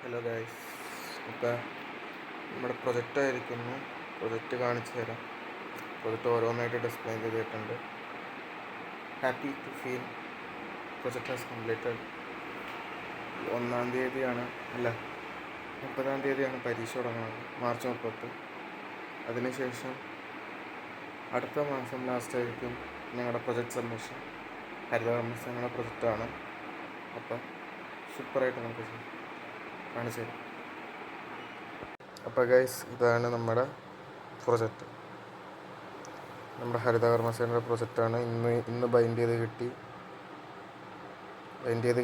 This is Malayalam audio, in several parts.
ഹലോ ഗൈസ്, ഇപ്പോൾ നമ്മുടെ പ്രൊജക്റ്റായിരിക്കുന്നു. പ്രൊജക്റ്റ് കാണിച്ചു തരാം. പ്രൊജക്റ്റ് ഓരോന്നായിട്ട് ഡിസ്പ്ലേ ചെയ്തിട്ടുണ്ട്. Happy to feel project has completed. 1-ാം തീയതിയാണ് 30-ാം തീയതിയാണ് പരീക്ഷ തുടങ്ങുന്നത്, മാർച്ച് 30. അതിനുശേഷം അടുത്ത മാസം ലാസ്റ്റായിരിക്കും ഞങ്ങളുടെ പ്രൊജക്റ്റ് സബ്മിഷൻ. ഹരിതകർമ്മസേനയുടെ പ്രൊജക്റ്റാണ്. അപ്പം സൂപ്പറായിട്ട് നമുക്ക് ചെയ്യാം. കാണിച്ചു തരാം. അപ്പോൾ ഗൈസ്, ഇതാണ് നമ്മുടെ പ്രൊജക്റ്റ്. നമ്മുടെ ഹരിതകർമ്മസേനയുടെ പ്രൊജക്റ്റാണ്. ഇന്ന് ബൈൻഡ് ചെയ്ത്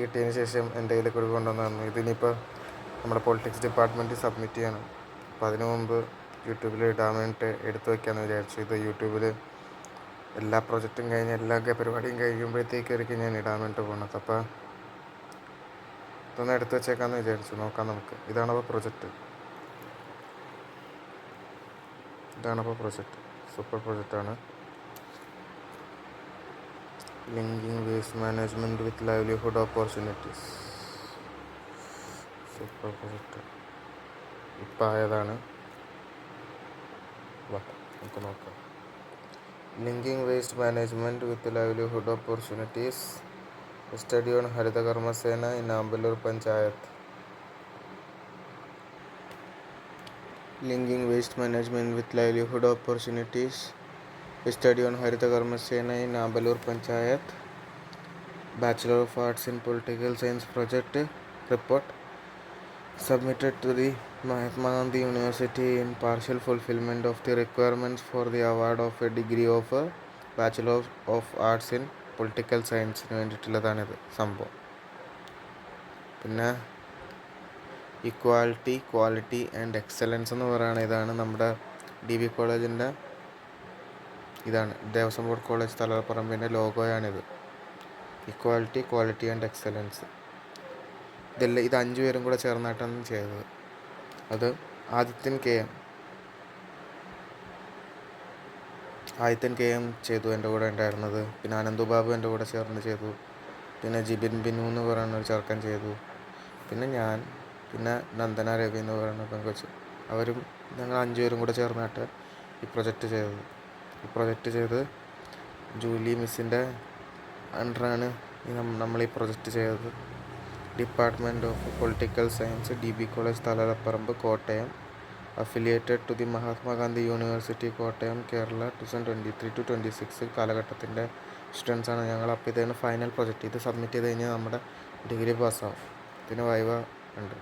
കിട്ടിയതിന് ശേഷം എൻ്റെ കയ്യിലേക്ക് ഒരു കൊണ്ടുവന്ന് തന്നു. ഇതിനിപ്പോൾ നമ്മുടെ പൊളിറ്റിക്സ് ഡിപ്പാർട്ട്മെൻറ്റ് സബ്മിറ്റ് ചെയ്യണം. അപ്പോൾ അതിനു മുമ്പ് യൂട്യൂബിൽ ഇടാൻ വേണ്ടിയിട്ട് എടുത്തു വയ്ക്കാമെന്ന് വിചാരിച്ചു. ഇത് യൂട്യൂബിൽ എല്ലാ പ്രൊജക്റ്റും കഴിഞ്ഞ് എല്ലാ പരിപാടിയും കഴിയുമ്പോഴത്തേക്കായിരിക്കും ഞാൻ ഇടാൻ വേണ്ടിയിട്ട് പോകുന്നത്. അപ്പോൾ ഇതൊന്ന് എടുത്തു വെച്ചേക്കാമെന്ന് വിചാരിച്ചു. നോക്കാം നമുക്ക്. ഇതാണപ്പോൾ പ്രൊജക്റ്റ്. സൂപ്പർ പ്രൊജക്റ്റാണ്. Linking waste management with livelihood opportunities. Super project ഇപ്പം ആയതാണ്. നമുക്ക് നോക്കാം. Linking waste management with livelihood opportunities, study on Haritha Karma Sena in amballur panchayat. Linking waste management with livelihood opportunities, study on harithakarmasena in amballur panchayat. Bachelor of Arts in Political Science project report submitted to the Mahatma Gandhi University in partial fulfillment of the requirements for the award of a degree of Bachelor of Arts in Political Science വേണ്ടിയിട്ടുള്ളതാണിത് സംഭവം. പിന്നെ ക്വാളിറ്റി ആൻഡ് എക്സലൻസ് എന്ന് പറയുന്നത് ഇതാണ്. നമ്മുടെ DB കോളേജിൻ്റെ ഇതാണ്, ദേവസ്വം ബോർഡ് കോളേജ് തലപ്പറമ്പിൻ്റെ ലോഗോയാണിത്. Quality and excellence. ഇത് 5 പേരും കൂടെ ചേർന്നിട്ടാണ് ചെയ്തത്. അത് ആദിത്യൻ കെ എം ചെയ്തു, എൻ്റെ കൂടെ ഉണ്ടായിരുന്നത്. പിന്നെ അനന്തുബാബു എൻ്റെ കൂടെ ചേർന്ന് ചെയ്തു. പിന്നെ ജിബിൻ ബിനു എന്ന് പറയുന്ന ഒരു ചെറുക്കൻ ചെയ്തു. പിന്നെ ഞാൻ, പിന്നെ നന്ദന രവി എന്ന് പറയുന്ന പെങ്കൊച്ച്. ഞങ്ങൾ 5 പേരും കൂടെ ചേർന്നിട്ട് ഈ പ്രൊജക്റ്റ് ചെയ്ത് ജൂലി മിസ്സിൻ്റെ അണ്ടറാണ് നമ്മൾ ഈ പ്രൊജക്റ്റ് ചെയ്തത്. Department of political science, DB college Thalapparamba, Kottayam. Affiliated to the Mahatma Gandhi university, Kottayam, Kerala. 2023-26 കാലഘട്ടത്തിൻ്റെ സ്റ്റുഡൻസാണ് ഞങ്ങൾ. അപ്പോൾ ഇതാണ് ഫൈനൽ പ്രൊജക്റ്റ്. ഇത് സബ്മിറ്റ് ചെയ്ത് കഴിഞ്ഞാൽ നമ്മുടെ ഡിഗ്രി പാസ്സാവും. പിന്നെ വൈവ ഉണ്ട്.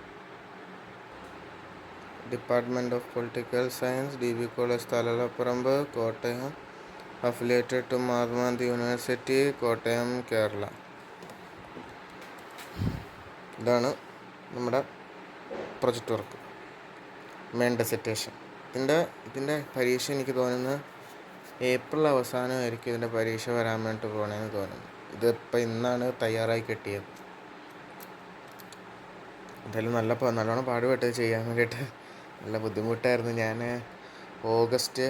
Department of political science, DB college Thalapparamba, Kottayam. Affiliated to Mahatma Gandhi university, Kottayam, Kerala. ഇതാണ് നമ്മുടെ പ്രൊജക്റ്റ് വർക്ക്. മെയിൻ ഡെസിറ്റേഷൻ. ഇതിൻ്റെ പരീക്ഷ എനിക്ക് തോന്നുന്നത് ഏപ്രിൽ അവസാനമായിരിക്കും ഇതിൻ്റെ പരീക്ഷ വരാൻ വേണ്ടിയിട്ട് പോകണമെന്ന് തോന്നുന്നു. ഇതിപ്പോൾ ഇന്നാണ് തയ്യാറായി കിട്ടിയത്. എന്തായാലും നല്ലോണം പാടുപെട്ട് ചെയ്യാൻ വേണ്ടിയിട്ട്. നല്ല ബുദ്ധിമുട്ടായിരുന്നു. ഞാൻ ഓഗസ്റ്റ്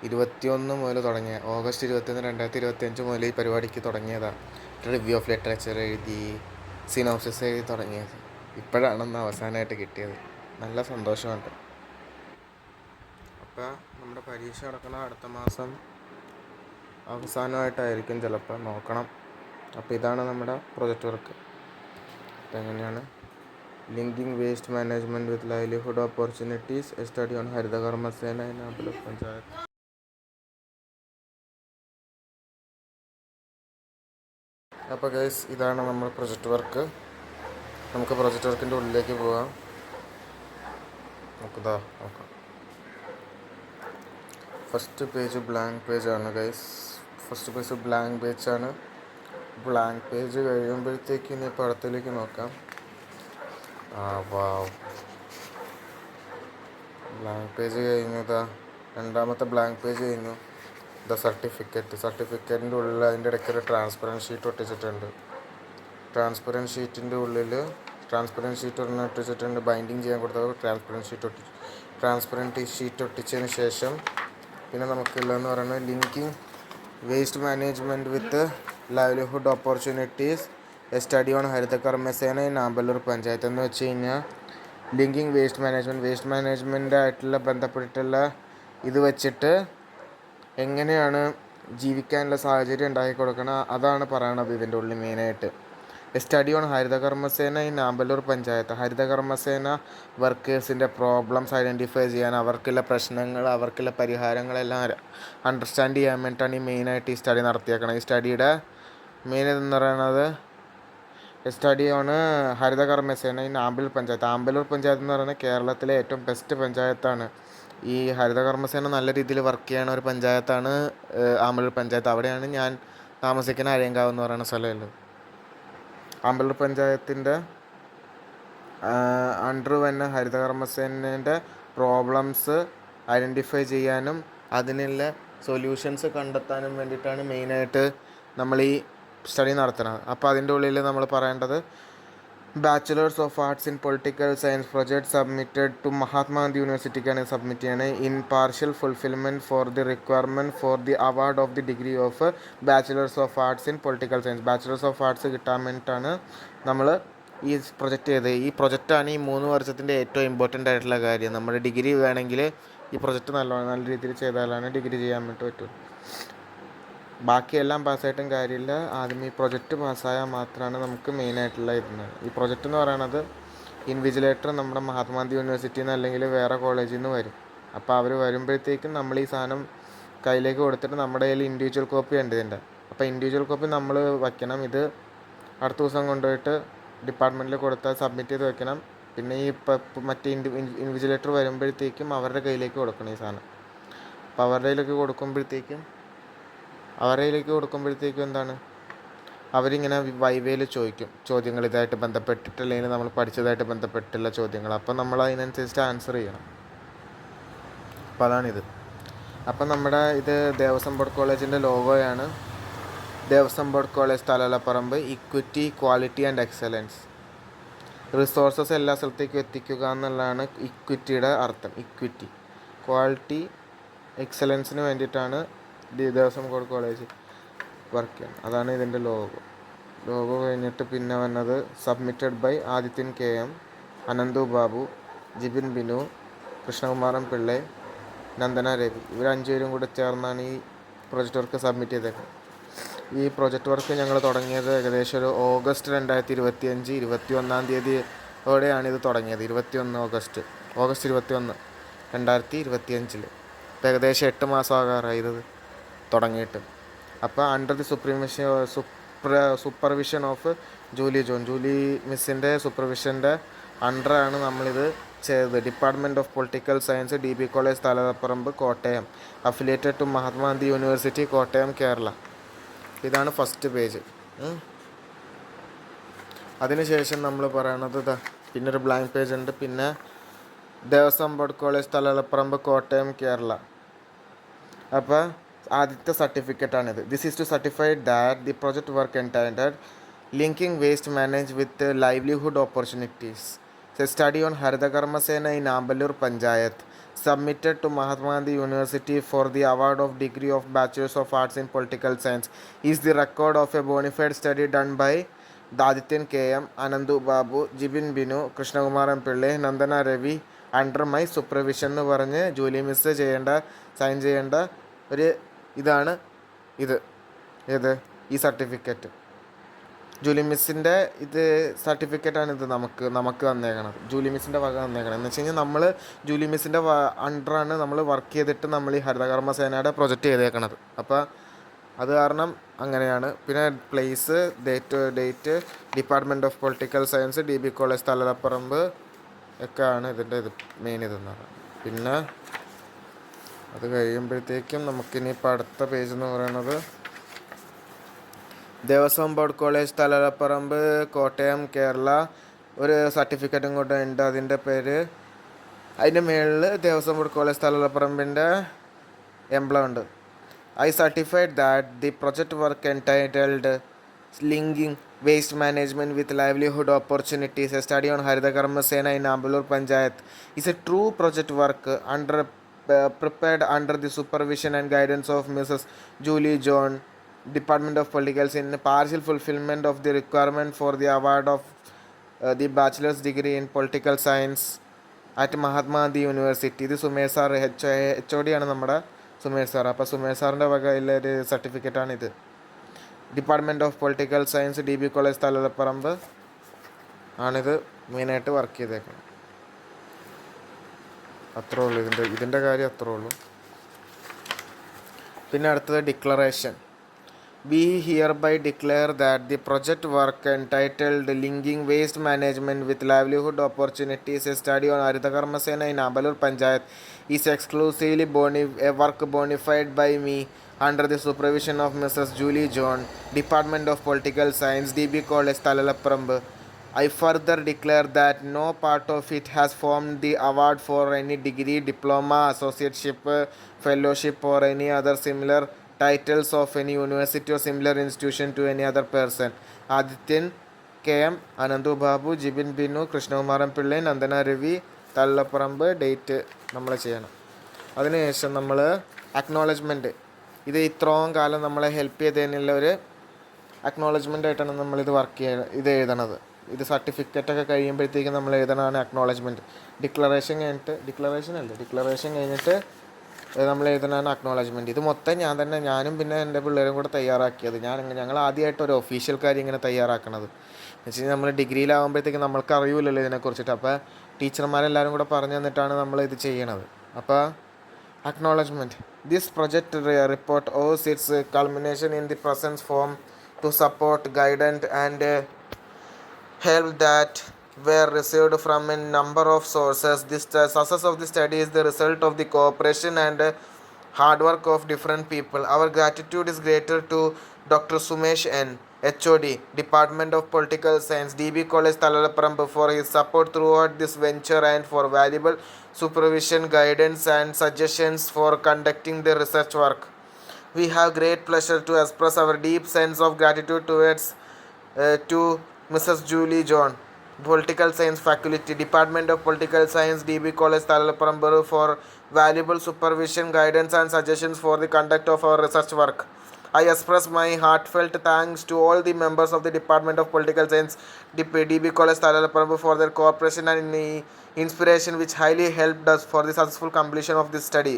21 മുതൽ തുടങ്ങിയ, ഓഗസ്റ്റ് 21, 2025 മുതൽ ഈ പരിപാടിക്ക് തുടങ്ങിയതാണ്. റിവ്യൂ ഓഫ് ലിറ്ററേച്ചർ എഴുതി, സിനോപ്സിസ് എഴുതി തുടങ്ങിയത്. ഇപ്പോഴാണെന്ന് അവസാനമായിട്ട് കിട്ടിയത്. നല്ല സന്തോഷമുണ്ട്. അപ്പോൾ നമ്മുടെ പരീക്ഷ നടക്കുന്ന അടുത്ത മാസം അവസാനമായിട്ടായിരിക്കും ചിലപ്പോൾ, നോക്കണം. അപ്പോൾ ഇതാണ് നമ്മുടെ പ്രൊജക്റ്റ് വർക്ക്. അപ്പോൾ എങ്ങനെയാണ് linking waste management with livelihood opportunities, study on Haritha Karma Sena in amballur panchayat. അപ്പോൾ ഗൈസ്, ഇതാണ് നമ്മുടെ പ്രൊജക്റ്റ് വർക്ക്. നമുക്ക് പ്രൊജക്റ്റ് വർക്കിൻ്റെ ഉള്ളിലേക്ക് പോകാം. നോക്കാം. ഫസ്റ്റ് പേജ് ബ്ലാങ്ക് പേജാണ് ഗൈസ്. ബ്ലാങ്ക് പേജ് കഴിയുമ്പോഴത്തേക്ക് ഇനി പടത്തിലേക്ക് നോക്കാം. ബ്ലാങ്ക് പേജ് കഴിഞ്ഞതാ, രണ്ടാമത്തെ ബ്ലാങ്ക് പേജ് കഴിഞ്ഞു. സർട്ടിഫിക്കറ്റിൻ്റെ ഉള്ളിൽ അതിൻ്റെ ഇടയ്ക്ക് ഒരു ട്രാൻസ്പെറൻറ്റ് ഷീറ്റ് ഒട്ടിച്ചിട്ടുണ്ട്. ട്രാൻസ്പെറൻറ്റ് ഷീറ്റ് ഒട്ടിച്ചിട്ടുണ്ട്. ബൈൻഡിങ് ചെയ്യാൻ കൊടുത്തത് ട്രാൻസ്പെറൻറ്റ് ഷീറ്റ് ഒട്ടിച്ചതിന് ശേഷം പിന്നെ നമുക്കുള്ളതെന്ന് പറയുന്നത് linking waste management with livelihood opportunities, study on Haritha Karma Sena in amballur panchayat എന്ന് വെച്ച് കഴിഞ്ഞാൽ ലിങ്കിങ് വേസ്റ്റ് മാനേജ്മെൻ്റ് ആയിട്ടുള്ള ബന്ധപ്പെട്ടിട്ടുള്ള ഇത് വെച്ചിട്ട് എങ്ങനെയാണ് ജീവിക്കാനുള്ള സാഹചര്യം ഉണ്ടാക്കി കൊടുക്കണം, അതാണ് പറയണത് ഇതിൻ്റെ ഉള്ളിൽ മെയിനായിട്ട്. Study on Haritha Karma Sena in Amballur panchayat. Harithakarmasena വർക്കേഴ്സിൻ്റെ പ്രോബ്ലംസ് ഐഡൻറ്റിഫൈ ചെയ്യാൻ, അവർക്കുള്ള പ്രശ്നങ്ങൾ, അവർക്കുള്ള പരിഹാരങ്ങളെല്ലാം അണ്ടർസ്റ്റാൻഡ് ചെയ്യാൻ വേണ്ടിയിട്ടാണ് ഈ മെയിനായിട്ട് ഈ സ്റ്റഡി നടത്തിയേക്കണം. ഈ സ്റ്റഡിയുടെ മെയിൻ ഇതെന്ന് പറയുന്നത് study on Haritha Karma Sena in Amballur panchayat. Amballur panchayat എന്ന് പറയുന്നത് കേരളത്തിലെ ഏറ്റവും ബെസ്റ്റ് പഞ്ചായത്താണ്. ഈ ഹരിതകർമ്മസേന നല്ല രീതിയിൽ വർക്ക് ചെയ്യണ ഒരു പഞ്ചായത്താണ് ആമ്പല്ലൂർ പഞ്ചായത്ത്. അവിടെയാണ് ഞാൻ താമസിക്കുന്ന അരയങ്കാവ് എന്ന് പറയുന്ന സ്ഥലമുള്ളത്. ആമ്പല്ലൂർ പഞ്ചായത്തിൻ്റെ അണ്ടർ തന്നെ ഹരിതകർമ്മസേനേൻ്റെ പ്രോബ്ലംസ് ഐഡൻറ്റിഫൈ ചെയ്യാനും അതിനുള്ള സൊല്യൂഷൻസ് കണ്ടെത്താനും വേണ്ടിയിട്ടാണ് മെയിനായിട്ട് നമ്മൾ ഈ സ്റ്റഡി നടത്തുന്നത്. അപ്പോൾ അതിൻ്റെ ഉള്ളിൽ നമ്മൾ പറയേണ്ടത് bachelors of arts in political science project submitted to Mahatma Gandhi യൂണിവേഴ്സിറ്റിക്കാണ് സബ്മിറ്റ് ചെയ്യണത്. In partial fulfilment for the requirement for the award of the degree of bachelors of arts in political science. Bachelors of arts കിട്ടാൻ വേണ്ടിയിട്ടാണ് നമ്മൾ ഈ പ്രൊജക്റ്റ് ചെയ്തത്. ഈ പ്രൊജക്റ്റാണ് ഈ 3 വർഷത്തിൻ്റെ ഏറ്റവും ഇമ്പോർട്ടൻ്റ് ആയിട്ടുള്ള കാര്യം. നമ്മുടെ ഡിഗ്രി വേണമെങ്കിൽ ഈ പ്രൊജക്റ്റ് നല്ല രീതിയിൽ ചെയ്താലാണ് ഡിഗ്രി ചെയ്യാൻ വേണ്ടി പറ്റും. ബാക്കിയെല്ലാം പാസ്സായിട്ടും കാര്യമില്ല, ആദ്യം ഈ പ്രൊജക്റ്റ് പാസ്സായാൽ മാത്രമാണ് നമുക്ക് മെയിനായിട്ടുള്ള ഇരുന്നത്. ഈ പ്രൊജക്റ്റ് എന്ന് പറയുന്നത് ഇൻവിജിലേറ്റർ നമ്മുടെ മഹാത്മാഗാന്ധി യൂണിവേഴ്സിറ്റിയിൽ നിന്ന് അല്ലെങ്കിൽ വേറെ കോളേജിൽ നിന്ന് വരും. അപ്പോൾ അവർ വരുമ്പോഴത്തേക്കും നമ്മൾ ഈ സാധനം കയ്യിലേക്ക് കൊടുത്തിട്ട് നമ്മുടെ കയ്യിൽ ഇൻഡിവിജ്വൽ കോപ്പി ഉണ്ട് ഇതിൻ്റെ. അപ്പോൾ ഇൻഡിവിജ്വൽ കോപ്പി നമ്മൾ വയ്ക്കണം. ഇത് അടുത്ത ദിവസം കൊണ്ടുപോയിട്ട് ഡിപ്പാർട്ട്മെൻറ്റിൽ കൊടുത്താൽ സബ്മിറ്റ് ചെയ്ത് വെക്കണം. പിന്നെ ഈ മറ്റേ ഇൻവിജിലേറ്റർ വരുമ്പോഴത്തേക്കും അവരുടെ കയ്യിലേക്ക് കൊടുക്കണം ഈ സാധനം. അപ്പോൾ അവരുടെ കയ്യിലേക്ക് കൊടുക്കുമ്പോഴത്തേക്കും എന്താണ്, അവരിങ്ങനെ വൈവേയിൽ ചോദിക്കും ചോദ്യങ്ങൾ ഇതായിട്ട് ബന്ധപ്പെട്ടിട്ട്, അല്ലെങ്കിൽ നമ്മൾ പഠിച്ചതായിട്ട് ബന്ധപ്പെട്ടുള്ള ചോദ്യങ്ങൾ. അപ്പം നമ്മൾ അതിനനുസരിച്ച് ആൻസർ ചെയ്യണം. അപ്പോൾ അതാണിത്. അപ്പം നമ്മുടെ ഇത് ദേവസ്വം ബോർഡ് കോളേജിൻ്റെ ലോഗോയാണ്. Devaswom board college Thalapparambu. Equity, quality and excellence. Resources എല്ലാ സ്ഥലത്തേക്കും എത്തിക്കുക എന്നുള്ളതാണ് ഇക്വിറ്റിയുടെ അർത്ഥം. ഇക്വിറ്റി, ക്വാളിറ്റി, എക്സലൻസിന് വേണ്ടിയിട്ടാണ് ദേവസ്വം ബോർഡ് കോളേജ് വർക്ക് ചെയ്യണം. അതാണ് ഇതിൻ്റെ ലോഗോ കഴിഞ്ഞിട്ട് പിന്നെ വന്നത് submitted by Adithyan KM, Ananthu Babu, Jibin Binu, കൃഷ്ണകുമാർ.m.pillai, നന്ദന രവി. ഇവർ 5 പേരും കൂടെ ചേർന്നാണ് ഈ പ്രൊജക്റ്റ് വർക്ക് സബ്മിറ്റ് ചെയ്തേക്കുന്നത്. ഈ പ്രൊജക്റ്റ് വർക്ക് ഞങ്ങൾ തുടങ്ങിയത് ഏകദേശം ഒരു ഓഗസ്റ്റ് 2025 21-ാം തീയതിയോടെയാണ് ഇത് തുടങ്ങിയത്. ഓഗസ്റ്റ് 21 2025. ഇപ്പോൾ ഏകദേശം 8 മാസം ആകാറായി ഇത് തുടങ്ങിയിട്ട്. അപ്പോൾ under the supervision of Julie മിസ്സിൻ്റെ സൂപ്പർവിഷൻ്റെ അണ്ടറാണ് നമ്മളിത് ചെയ്തത്. Department of political science, DB college Thalapparamba, Kottayam. Affiliated to Mahatma Gandhi university, Kottayam, Kerala. ഇതാണ് ഫസ്റ്റ് പേജ്. അതിനുശേഷം നമ്മൾ പറയണത് പിന്നൊരു ബ്ലാങ്ക് പേജ് ഉണ്ട്. പിന്നെ ദേവസ്വം ബോർഡ് കോളേജ് തലപ്പറമ്പ്, കോട്ടയം, കേരള. അപ്പോൾ ആദ്യത്തെ സർട്ടിഫിക്കറ്റാണിത്. This is to certify that the project work entitled linking waste manage with livelihood opportunities. Study on Haritha Karma Sena in Amballur panchayat submitted to Mahatma Gandhi University for the award of degree of Bachelors of Arts in Political Science is the record of a bona fide study done by Adityan KM, Anandu Babu, Jibin Binu, Krishnakumar.m.pillai, Nandana Ravi under my supervision എന്ന് പറഞ്ഞ് ജൂലി മിസ് സൈൻ ചെയ്യേണ്ട ഒരു ഇതാണ് ഏത് ഈ സർട്ടിഫിക്കറ്റ്. ജൂലി മിസ്സിൻ്റെ ഇത് സർട്ടിഫിക്കറ്റാണ് ഇത് നമുക്ക് തന്നേക്കണത്. ജൂലി മിസ്സിൻ്റെ വക തന്നേക്കണം. എന്ന് വെച്ച് കഴിഞ്ഞാൽ നമ്മൾ ജൂലി മിസ്സിൻ്റെ അണ്ടറാണ് നമ്മൾ വർക്ക് ചെയ്തിട്ട് നമ്മൾ ഈ ഹരിതകർമ്മസേനയുടെ പ്രൊജക്റ്റ് ചെയ്തേക്കണത്. അപ്പോൾ അത് കാരണം അങ്ങനെയാണ്. പിന്നെ place, date, department of political science, DB college Thalapparamba ഒക്കെ ആണ് ഇതിൻ്റെ മെയിൻ ഇതെന്ന് പറയുന്നത്. പിന്നെ അത് കഴിയുമ്പോഴത്തേക്കും നമുക്കിനിയിപ്പോൾ അടുത്ത പേജ് എന്ന് പറയുന്നത് ദേവസ്വം ബോർഡ് കോളേജ് തലപ്പറമ്പ്, കോട്ടയം, കേരള. ഒരു സർട്ടിഫിക്കറ്റും കൂടെ ഉണ്ട്. അതിൻ്റെ മേളിൽ ദേവസ്വം ബോർഡ് കോളേജ് തലപ്പറമ്പിൻ്റെ എംബ്ലം ഉണ്ട്. I certified that the project work entitled Linking Waste Management with Livelihood Opportunities, a study on Harithakarmasena in Amballur Panchayat, is a true project work prepared under the supervision and guidance of Mrs. Julie John, Department of Political Science, in partial fulfillment of the requirement for the award of the bachelor's degree in political science at Mahatma Gandhi university. ഇത് സുമേർ സാർ HOD ആണ് നമ്മുടെ സുമേർ സാർ. അപ്പോൾ സുമേർ സാറിൻ്റെ വകയിലൊരു സർട്ടിഫിക്കറ്റാണിത്. Department of political science, DB college Thalapparambu ആണിത് മെയിനായിട്ട് വർക്ക് ചെയ്തേക്കുന്നത്. അത്രേ ഉള്ളൂ ഇതിൻ്റെ കാര്യം, അത്രേ ഉള്ളൂ. പിന്നെ അടുത്തത് declaration. We hereby declare that the project work entitled Linking Waste Management with Livelihood Opportunities, a study on harithakarmasena in amballur panchayat, is exclusively a work bona fide by me under the supervision of Mrs. Julie John, Department of Political Science, DB College, Thalapparambu. I further declare that no part of it has formed the award for any degree, diploma, associateship, fellowship or any other similar titles of any university or similar institution to any other person. Adityan KM, Anandu Babu, Jibin Binu, Krishnakumar.m.Pillai, Nandana Ravi, Thallaparambu. Date നമ്മൾ ചെയ്യണം. അതിനുശേഷം നമ്മൾ അക്നോളജ്മെൻറ്റ്, ഇത് ഇത്രയും കാലം നമ്മളെ ഹെൽപ്പ് ചെയ്തതിനുള്ള ഒരു അക്നോളജ്മെൻ്റ് ആയിട്ടാണ് നമ്മളിത് ഇത് എഴുതണത്. ഇത് സർട്ടിഫിക്കറ്റൊക്കെ കഴിയുമ്പോഴത്തേക്കും നമ്മൾ എഴുതണതാണ് അക്നോളജ്മെൻറ്റ്. ഡിക്ലറേഷൻ കഴിഞ്ഞിട്ട് നമ്മൾ എഴുതുന്നതാണ് അക്നോളജ്മെൻറ്റ്. ഇത് മൊത്തം ഞാനും പിന്നെ എൻ്റെ പിള്ളേരും കൂടെ തയ്യാറാക്കിയത്. ഞങ്ങൾ ആദ്യമായിട്ട് ഒരു ഒഫീഷ്യൽ കാര്യം ഇങ്ങനെ തയ്യാറാക്കണത്. എന്ന് വെച്ച് കഴിഞ്ഞാൽ നമ്മൾ ഡിഗ്രിയിലാകുമ്പോഴത്തേക്കും നമ്മൾക്ക് അറിയില്ലല്ലോ ഇതിനെക്കുറിച്ചിട്ട്. അപ്പോൾ ടീച്ചർമാരെല്ലാവരും കൂടെ പറഞ്ഞു തന്നിട്ടാണ് നമ്മൾ ഇത് ചെയ്യണത്. അപ്പോൾ acknowledgement. This project report owes its culmination in the present form to support guidance and help that were received from a number of sources. This success of the study is the result of the cooperation and hard work of different people. Our gratitude is greater to Dr. Sumesh N, HOD, Department of Political Science, DB College, Thalapparambu, for his support throughout this venture and for valuable supervision, guidance and suggestions for conducting the research work. We have great pleasure to express our deep sense of gratitude to Mrs. Julie John, Political Science Faculty, Department of Political Science, DB College, Thalapparambu, for valuable supervision, guidance and suggestions for the conduct of our research work. I express my heartfelt thanks to all the members of the Department of Political Science, DB College, Thalapparambu, for their cooperation and inspiration which highly helped us for the successful completion of this study.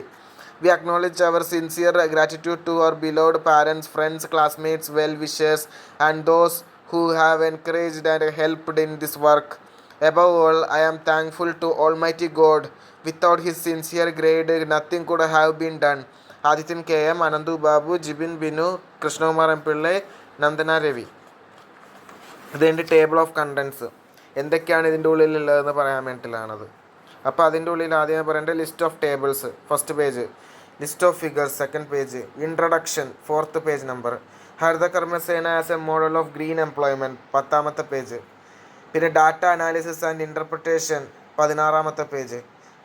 We acknowledge our sincere gratitude to our beloved parents, friends, classmates, well-wishers and those who have encouraged and helped in this work. Above all, I am thankful to Almighty God. Without His sincere grade, nothing could have been done. Adityan KM, Anandu Babu, Jibin Binu, Krishnakumar.m.Pillai, Nandana Ravi. ഇതിൻ്റെ ടേബിൾ ഓഫ് കണ്ടൻസ് എന്തൊക്കെയാണ് ഇതിൻ്റെ ഉള്ളിലുള്ളതെന്ന് പറയാൻ വേണ്ടിയിട്ടാണത്. അപ്പോൾ അതിൻ്റെ ഉള്ളിൽ ആദ്യം പറയേണ്ടത് list of tables, first page. List of figures, second page. Introduction, fourth page number. harithakarmasena as a model of green employment, 10ാമത്തെ പേജ്. പിന്നെ ഡാറ്റ അനാലിസിസ് ആൻഡ് ഇൻ്റർപ്രിട്ടേഷൻ, 16ാമത്തെ page.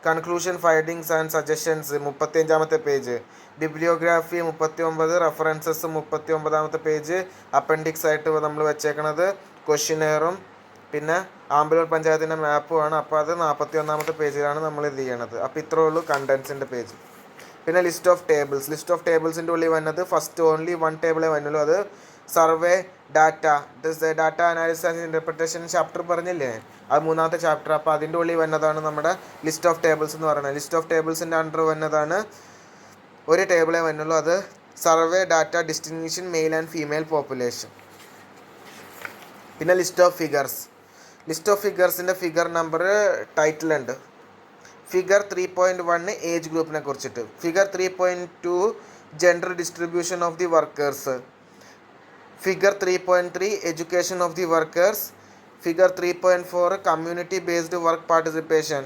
Conclusion, findings and suggestions, 35ാമത്തെ പേജ്. ബിബ്ലിയോഗ്രാഫി 39, റെഫറൻസസ് 39ാമത്തെ പേജ്. അപ്പൻഡിക്സ് ആയിട്ട് നമ്മൾ വെച്ചേക്കണത് ക്വസ്റ്റ്യനെയറും പിന്നെ ആമ്പല്ലൂർ പഞ്ചായത്തിൻ്റെ മാപ്പുമാണ്. അപ്പോൾ അത് 41ാമത്തെ പേജിലാണ് നമ്മൾ ഇത് ചെയ്യണത്. അപ്പോൾ ഇത്രേ ഉള്ളൂ കണ്ടൻസിൻ്റെ പേജ്. പിന്നെ ലിസ്റ്റ് ഓഫ് ടേബിൾസിൻ്റെ ഉള്ളിൽ വന്നത് ഫസ്റ്റ് ഓൺലി വൺ ടേബിളേ വന്നുള്ളൂ. അത് survey, data analysis and interpretation chapter പറഞ്ഞില്ലേ, അത് 3ാമത്തെ ചാപ്റ്റർ. അപ്പോൾ അതിൻ്റെ ഉള്ളിൽ വന്നതാണ് നമ്മുടെ ലിസ്റ്റ് ഓഫ് ടേബിൾസ് എന്ന് പറയുന്നത്. ലിസ്റ്റ് ഓഫ് ടേബിൾസിൻ്റെ അണ്ടർ വന്നതാണ് ഒരു ടേബിളേ വന്നുള്ളൂ. അത് survey, data, distinction, male and female population. പിന്നെ ലിസ്റ്റ് ഓഫ് ഫിഗേഴ്സിൻ്റെ ഫിഗർ നമ്പർ ടൈറ്റിലുണ്ട്. ഫിഗർ 3.1 ഏജ് ഗ്രൂപ്പിനെ കുറിച്ചിട്ട്. Figure 3.2 gender distribution of the workers. Figure 3.3 education of the workers. Figure 3.4 community based work participation.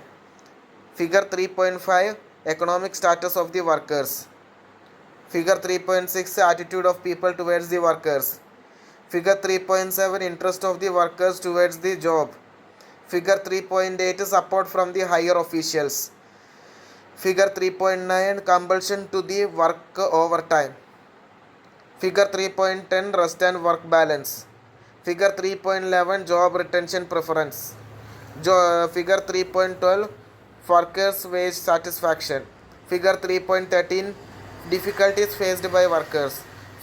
Figure 3.5 economic status of the workers. Figure 3.6 attitude of people towards the workers. Figure 3.7 interest of the workers towards the job. Figure 3.8 support from the higher officials. Figure 3.9 compulsion to the work overtime. Figure 3.10 rest and work balance. Figure 3.11 job retention preference. Figure 3.12 workers wage satisfaction. Figure 3.13 difficulties faced by workers.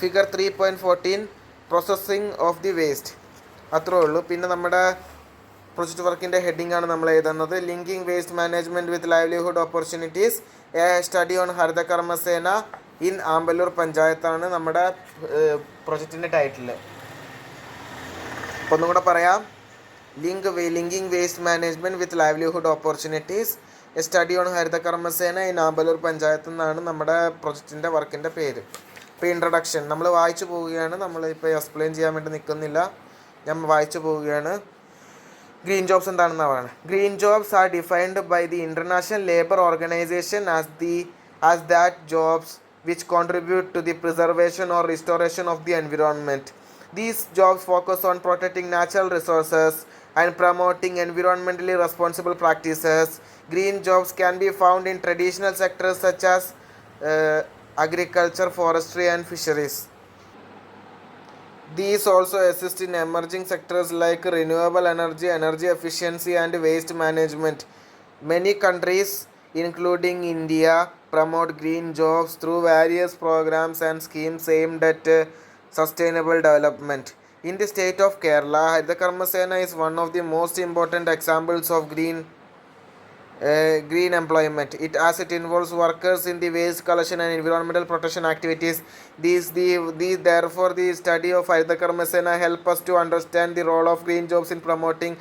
Figure 3.14 processing of the waste. അത്രേ ഉള്ളൂ. പിന്നെ നമ്മുടെ പ്രൊജക്റ്റ് വർക്കിൻ്റെ ഹെഡിങ് ആണ് നമ്മൾ എഴുതുന്നത്. Linking waste management with livelihood opportunities, a study on Haritha Karma Sena in Amballur പഞ്ചായത്താണ് നമ്മുടെ പ്രൊജക്റ്റിൻ്റെ ടൈറ്റിൽ. അപ്പോൾ ഒന്നും കൂടെ പറയാം. Linking waste management with livelihood opportunities, a study on Haritha Karma Sena in Amballur panchayat എന്നാണ് നമ്മുടെ പ്രൊജക്റ്റിൻ്റെ വർക്കിൻ്റെ പേര്. ഇപ്പോൾ ഇൻട്രഡക്ഷൻ നമ്മൾ വായിച്ചു പോവുകയാണ്. നമ്മളിപ്പോൾ എക്സ്പ്ലെയിൻ ചെയ്യാൻ വേണ്ടി നിൽക്കുന്നില്ല, ഞാൻ വായിച്ചു പോവുകയാണ്. ഗ്രീൻ ജോബ്സ് എന്താണെന്നാണ് പറയുന്നത്. Green jobs are defined by the International labour Organization as that jobs which contribute to the preservation or restoration of the environment. These jobs focus on protecting natural resources and promoting environmentally responsible practices. Green jobs can be found in traditional sectors such as agriculture, forestry and fisheries. These also assist in emerging sectors like renewable energy, energy efficiency and waste management. Many countries, including India, promote green jobs through various programs and schemes aimed at sustainable development. In the state of Kerala, harithakarmasena is one of the most important examples of green employment. It involves workers in the waste collection and environmental protection activities. Therefore, the study of harithakarmasena help us to understand the role of green jobs in promoting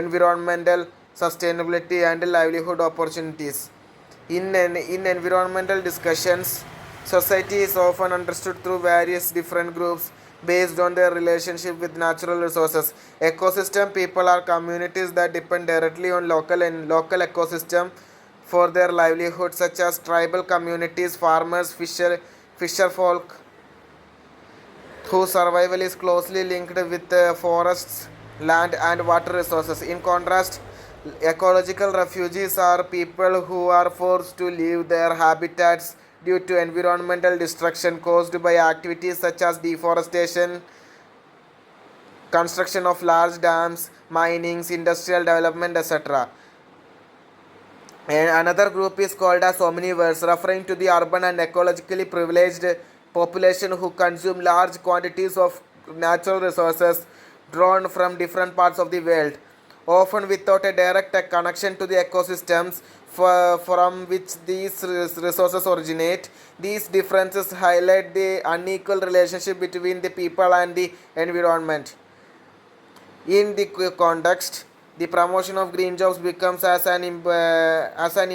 environmental sustainability and livelihood opportunities. In environmental discussions, society is often understood through various different groups based on their relationship with natural resources. Ecosystem people are communities that depend directly on local ecosystem for their livelihood, such as tribal communities, farmers, fisher folk, whose survival is closely linked with forests, land and water resources. In contrast, ecological refugees are people who are forced to leave their habitats due to environmental destruction caused by activities such as deforestation, construction of large dams, mining, industrial development, etc. And another group is called as omnivores, referring to the urban and ecologically privileged population who consume large quantities of natural resources drawn from different parts of the world, often without a direct connection to the ecosystems from which these resources originate. These differences highlight the unequal relationship between the people and the environment. In the context, the promotion of green jobs becomes as an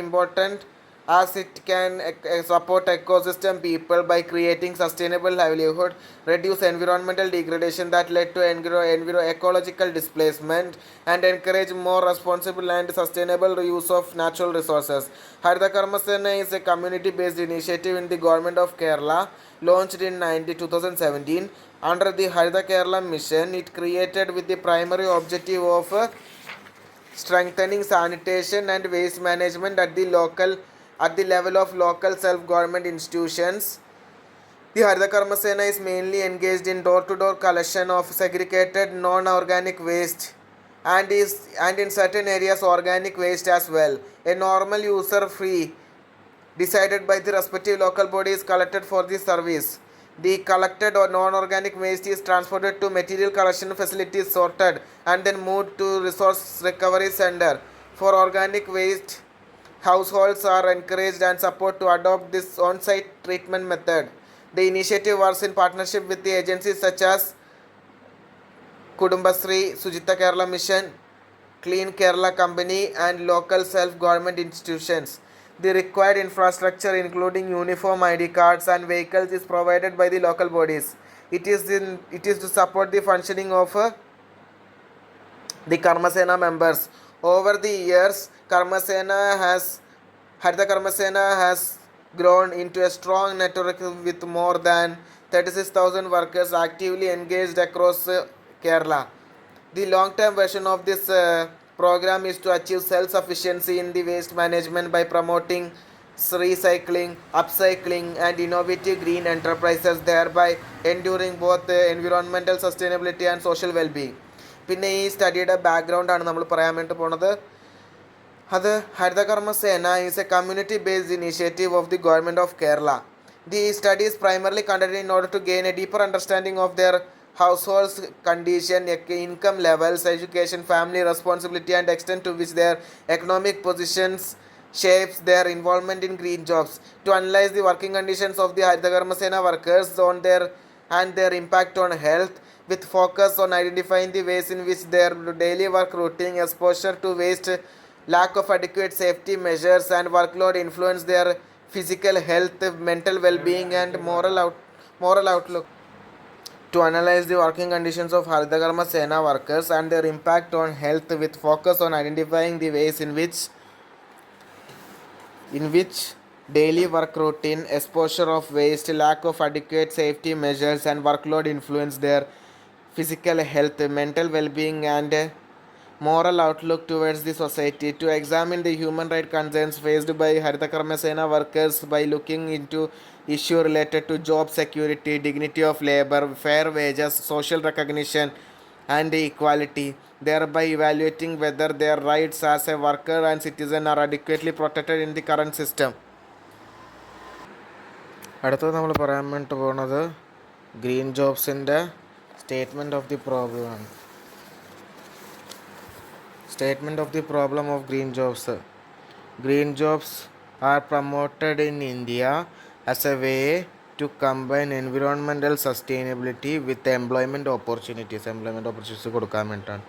important as it can support ecosystem people by creating sustainable livelihood, reduce environmental degradation that led to ecological displacement, and encourage more responsible and sustainable use of natural resources. Harithakarmasena is a community-based initiative in the government of Kerala, launched in 2017 under the Haritha Kerala mission. It created with the primary objective of strengthening sanitation and waste management at the level of local self-government institutions. The harithakarmasena is mainly engaged in door-to-door collection of segregated non-organic waste and in certain areas organic waste as well. A normal user fee decided by the respective local bodies collected for this service. The collected or non-organic waste is transported to material collection facilities, sorted and then moved to resource recovery center. For organic waste, households are encouraged and support to adopt this on-site treatment method. The initiative works in partnership with the agencies such as Kudumbasri, Sujitha Kerala Mission, Clean Kerala Company and local self-government institutions. The required infrastructure including uniform ID cards and vehicles is provided by the local bodies. It is to support the functioning of the Karmasena members. Over the years, Harithakarmasena has grown into a strong network with more than 36,000 workers actively engaged across Kerala. The long-term version of this program is to achieve self-sufficiency in the waste management by promoting recycling, upcycling and innovative green enterprises, thereby enduring both environmental sustainability and social well-being. പിന്നെ ഈ സ്റ്റഡിയുടെ ബാക്ക്ഗ്രൗണ്ട് ആണ് നമ്മൾ പറയാൻ വേണ്ടി പോണത്. അത് Harithakarmasena is a community-based initiative of the government of Kerala. The study is primarily conducted in order to gain a deeper understanding of their households condition, income levels, education, family responsibility, and extent to which their economic positions shapes their involvement in green jobs. To analyze the working conditions of the harithakarmasena workers on their and their impact on health, with focus on identifying the ways in which their daily work routine, exposure to waste, lack of adequate safety measures, and workload influence their physical health, mental well-being, and moral outlook. To analyze the working conditions of harithakarmasena workers and their impact on health, with focus on identifying the ways in which daily work routine, exposure of waste, lack of adequate safety measures, and workload influence their physical health, mental well-being, and moral outlook towards the society. To examine the human rights concerns faced by harithakarmasena workers by looking into issues related to job security, dignity of labor, fair wages, social recognition, and equality, thereby evaluating whether their rights as a worker and citizen are adequately protected in the current system. അടുത്തത് നമ്മൾ പറയാൻ വേണ്ടി പോകുന്നത് ഗ്രീൻ ജോബ്സിൻ്റെ സ്റ്റേറ്റ്മെൻറ്റ് ഓഫ് ദി പ്രോബ്ലം ആണ്. Statement of the problem of green jobs. Green jobs are promoted in India as a way to combine environmental sustainability with employment opportunities. കൊടുക്കാൻ വേണ്ടിയിട്ടാണ്.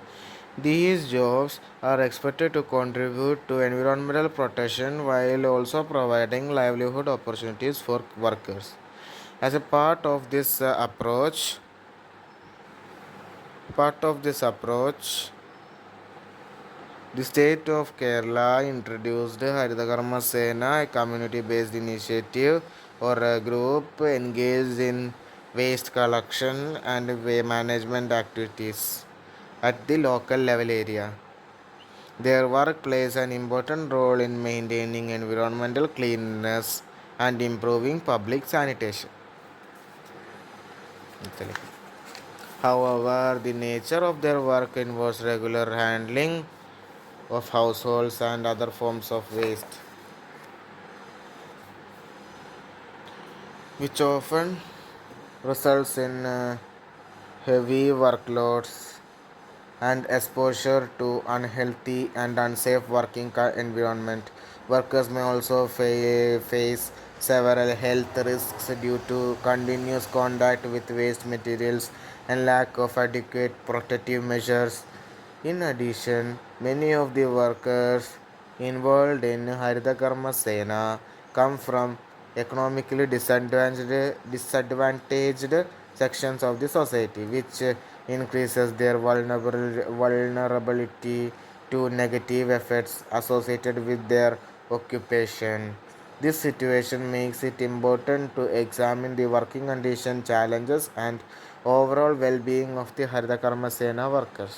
These jobs are expected to contribute to environmental protection while also providing livelihood opportunities for workers. As a part of this approach, the state of Kerala introduced Harithakarmasena, a community-based initiative or a group engaged in waste collection and management activities at the local level area. Their work plays an important role in maintaining environmental cleanliness and improving public sanitation. However, the nature of their work involves regular handling of households and other forms of waste, which often results in heavy workloads and exposure to unhealthy and unsafe working environment. Workers may also face several health risks due to continuous contact with waste materials and lack of adequate protective measures. In addition, many of the workers involved in harithakarmasena come from economically disadvantaged sections of the society, which increases their vulnerability to negative effects associated with their occupation. This situation makes it important to examine the working condition, challenges, and overall well-being of the harithakarmasena workers.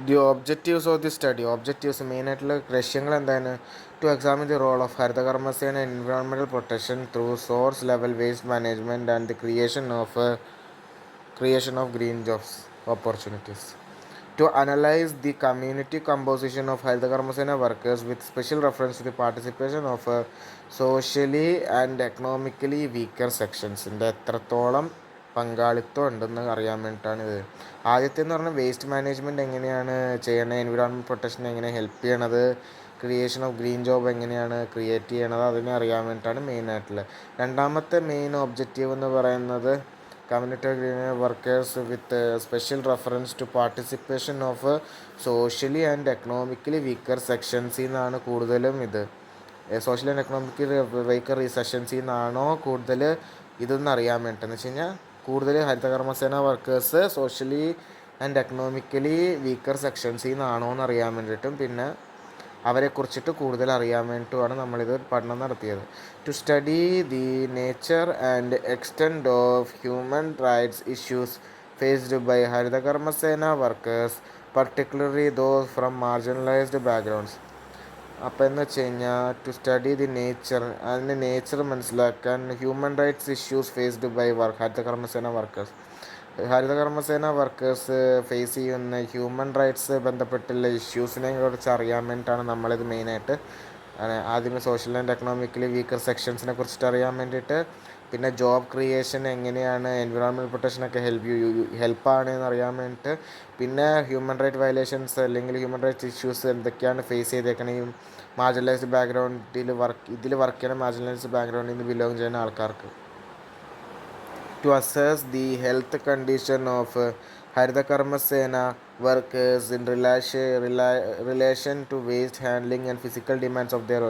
The objectives of the study. Objectives മെയിനായിട്ടുള്ള ലക്ഷ്യങ്ങൾ എന്താണ്? To examine the role of harithakarmasena in environmental protection through source level waste management and the creation of green jobs opportunities. To analyze the community composition of harithakarmasena workers with special reference to the participation of socially and economically weaker sections. എത്രത്തോളം പങ്കാളിത്തം ഉണ്ടെന്ന് അറിയാൻ വേണ്ടിയിട്ടാണ് ഇത്. ആദ്യത്തെ എന്ന് പറഞ്ഞാൽ വേസ്റ്റ് മാനേജ്മെൻറ്റ് എങ്ങനെയാണ് ചെയ്യണത്, എൻവിറോൺമെൻറ്റ് പ്രൊട്ടക്ഷൻ എങ്ങനെ ഹെൽപ്പ് ചെയ്യണത്, ക്രിയേഷൻ ഓഫ് ഗ്രീൻ ജോബ് എങ്ങനെയാണ് ക്രിയേറ്റ് ചെയ്യണത്, അതിനെ അറിയാൻ വേണ്ടിയിട്ടാണ് മെയിനായിട്ടുള്ളത്. രണ്ടാമത്തെ മെയിൻ ഒബ്ജക്റ്റീവ് എന്ന് പറയുന്നത് community green workers with special reference to participation of socially and economically weaker സെക്ഷൻസിൽ നിന്നാണ് കൂടുതലും ഇത്. സോഷ്യൽ ആൻഡ് എക്കണോമിക്കലി വീക്കർ സെക്ഷൻസിൽ നിന്നാണോ കൂടുതൽ ഇതെന്ന് അറിയാൻ വേണ്ടിയിട്ടെന്ന് വെച്ച് കഴിഞ്ഞാൽ കൂടുതൽ Harithakarmasena workers socially and economically weaker സെക്ഷൻസിൽ നിന്നാണോ എന്ന് അറിയാൻ വേണ്ടിയിട്ടും പിന്നെ അവരെക്കുറിച്ചിട്ട് കൂടുതൽ അറിയാൻ വേണ്ടിയിട്ടുമാണ് നമ്മളിത് പഠനം നടത്തിയത്. To study the nature and extent of human rights issues faced by Haritha Karma Sena workers, particularly those from marginalised backgrounds. അപ്പോൾ എന്ന് വെച്ച് കഴിഞ്ഞാൽ ടു സ്റ്റഡി ദി നേച്ചർ, അതിൻ്റെ നേച്ചർ മനസ്സിലാക്കാൻ human rights issues faced by Haritha Karma Sena workers. Haritha Karma Sena workers face ചെയ്യുന്ന ഹ്യൂമൻ റൈറ്റ്സ് ബന്ധപ്പെട്ടുള്ള ഇഷ്യൂസിനെ കുറിച്ച് അറിയാൻ വേണ്ടിയിട്ടാണ് നമ്മളിത് മെയിനായിട്ട് ആദ്യമേ സോഷ്യൽ ആൻഡ് എക്കണോമിക്കലി വീക്കർ സെക്ഷൻസിനെ കുറിച്ചിട്ട് അറിയാൻ വേണ്ടിയിട്ട്, പിന്നെ ജോബ് ക്രിയേഷൻ എങ്ങനെയാണ്, എൻവിറോൺമെൻറ്റൽ പ്രൊട്ടക്ഷനൊക്കെ ഹെൽപ്പാണ് എന്ന് അറിയാൻ വേണ്ടിയിട്ട്, പിന്നെ ഹ്യൂമൻ റൈറ്റ് വയലേഷൻസ് അല്ലെങ്കിൽ ഹ്യൂമൻ റൈറ്റ്സ് ഇഷ്യൂസ് എന്തൊക്കെയാണ് ഫേസ് ചെയ്തേക്കണേയും മാർജിനലൈസ്ഡ് ബാക്ക്ഗ്രൗണ്ടിൽ വർക്ക് ചെയ്യുന്ന മാർജിനലൈസ്ഡ് ബാക്ക്ഗ്രൗണ്ടിൽ നിന്ന് ബിലോങ് ചെയ്യുന്ന ആൾക്കാർക്ക്. To assess the health condition of harithakarmasena workers in relation to waste handling and physical demands of their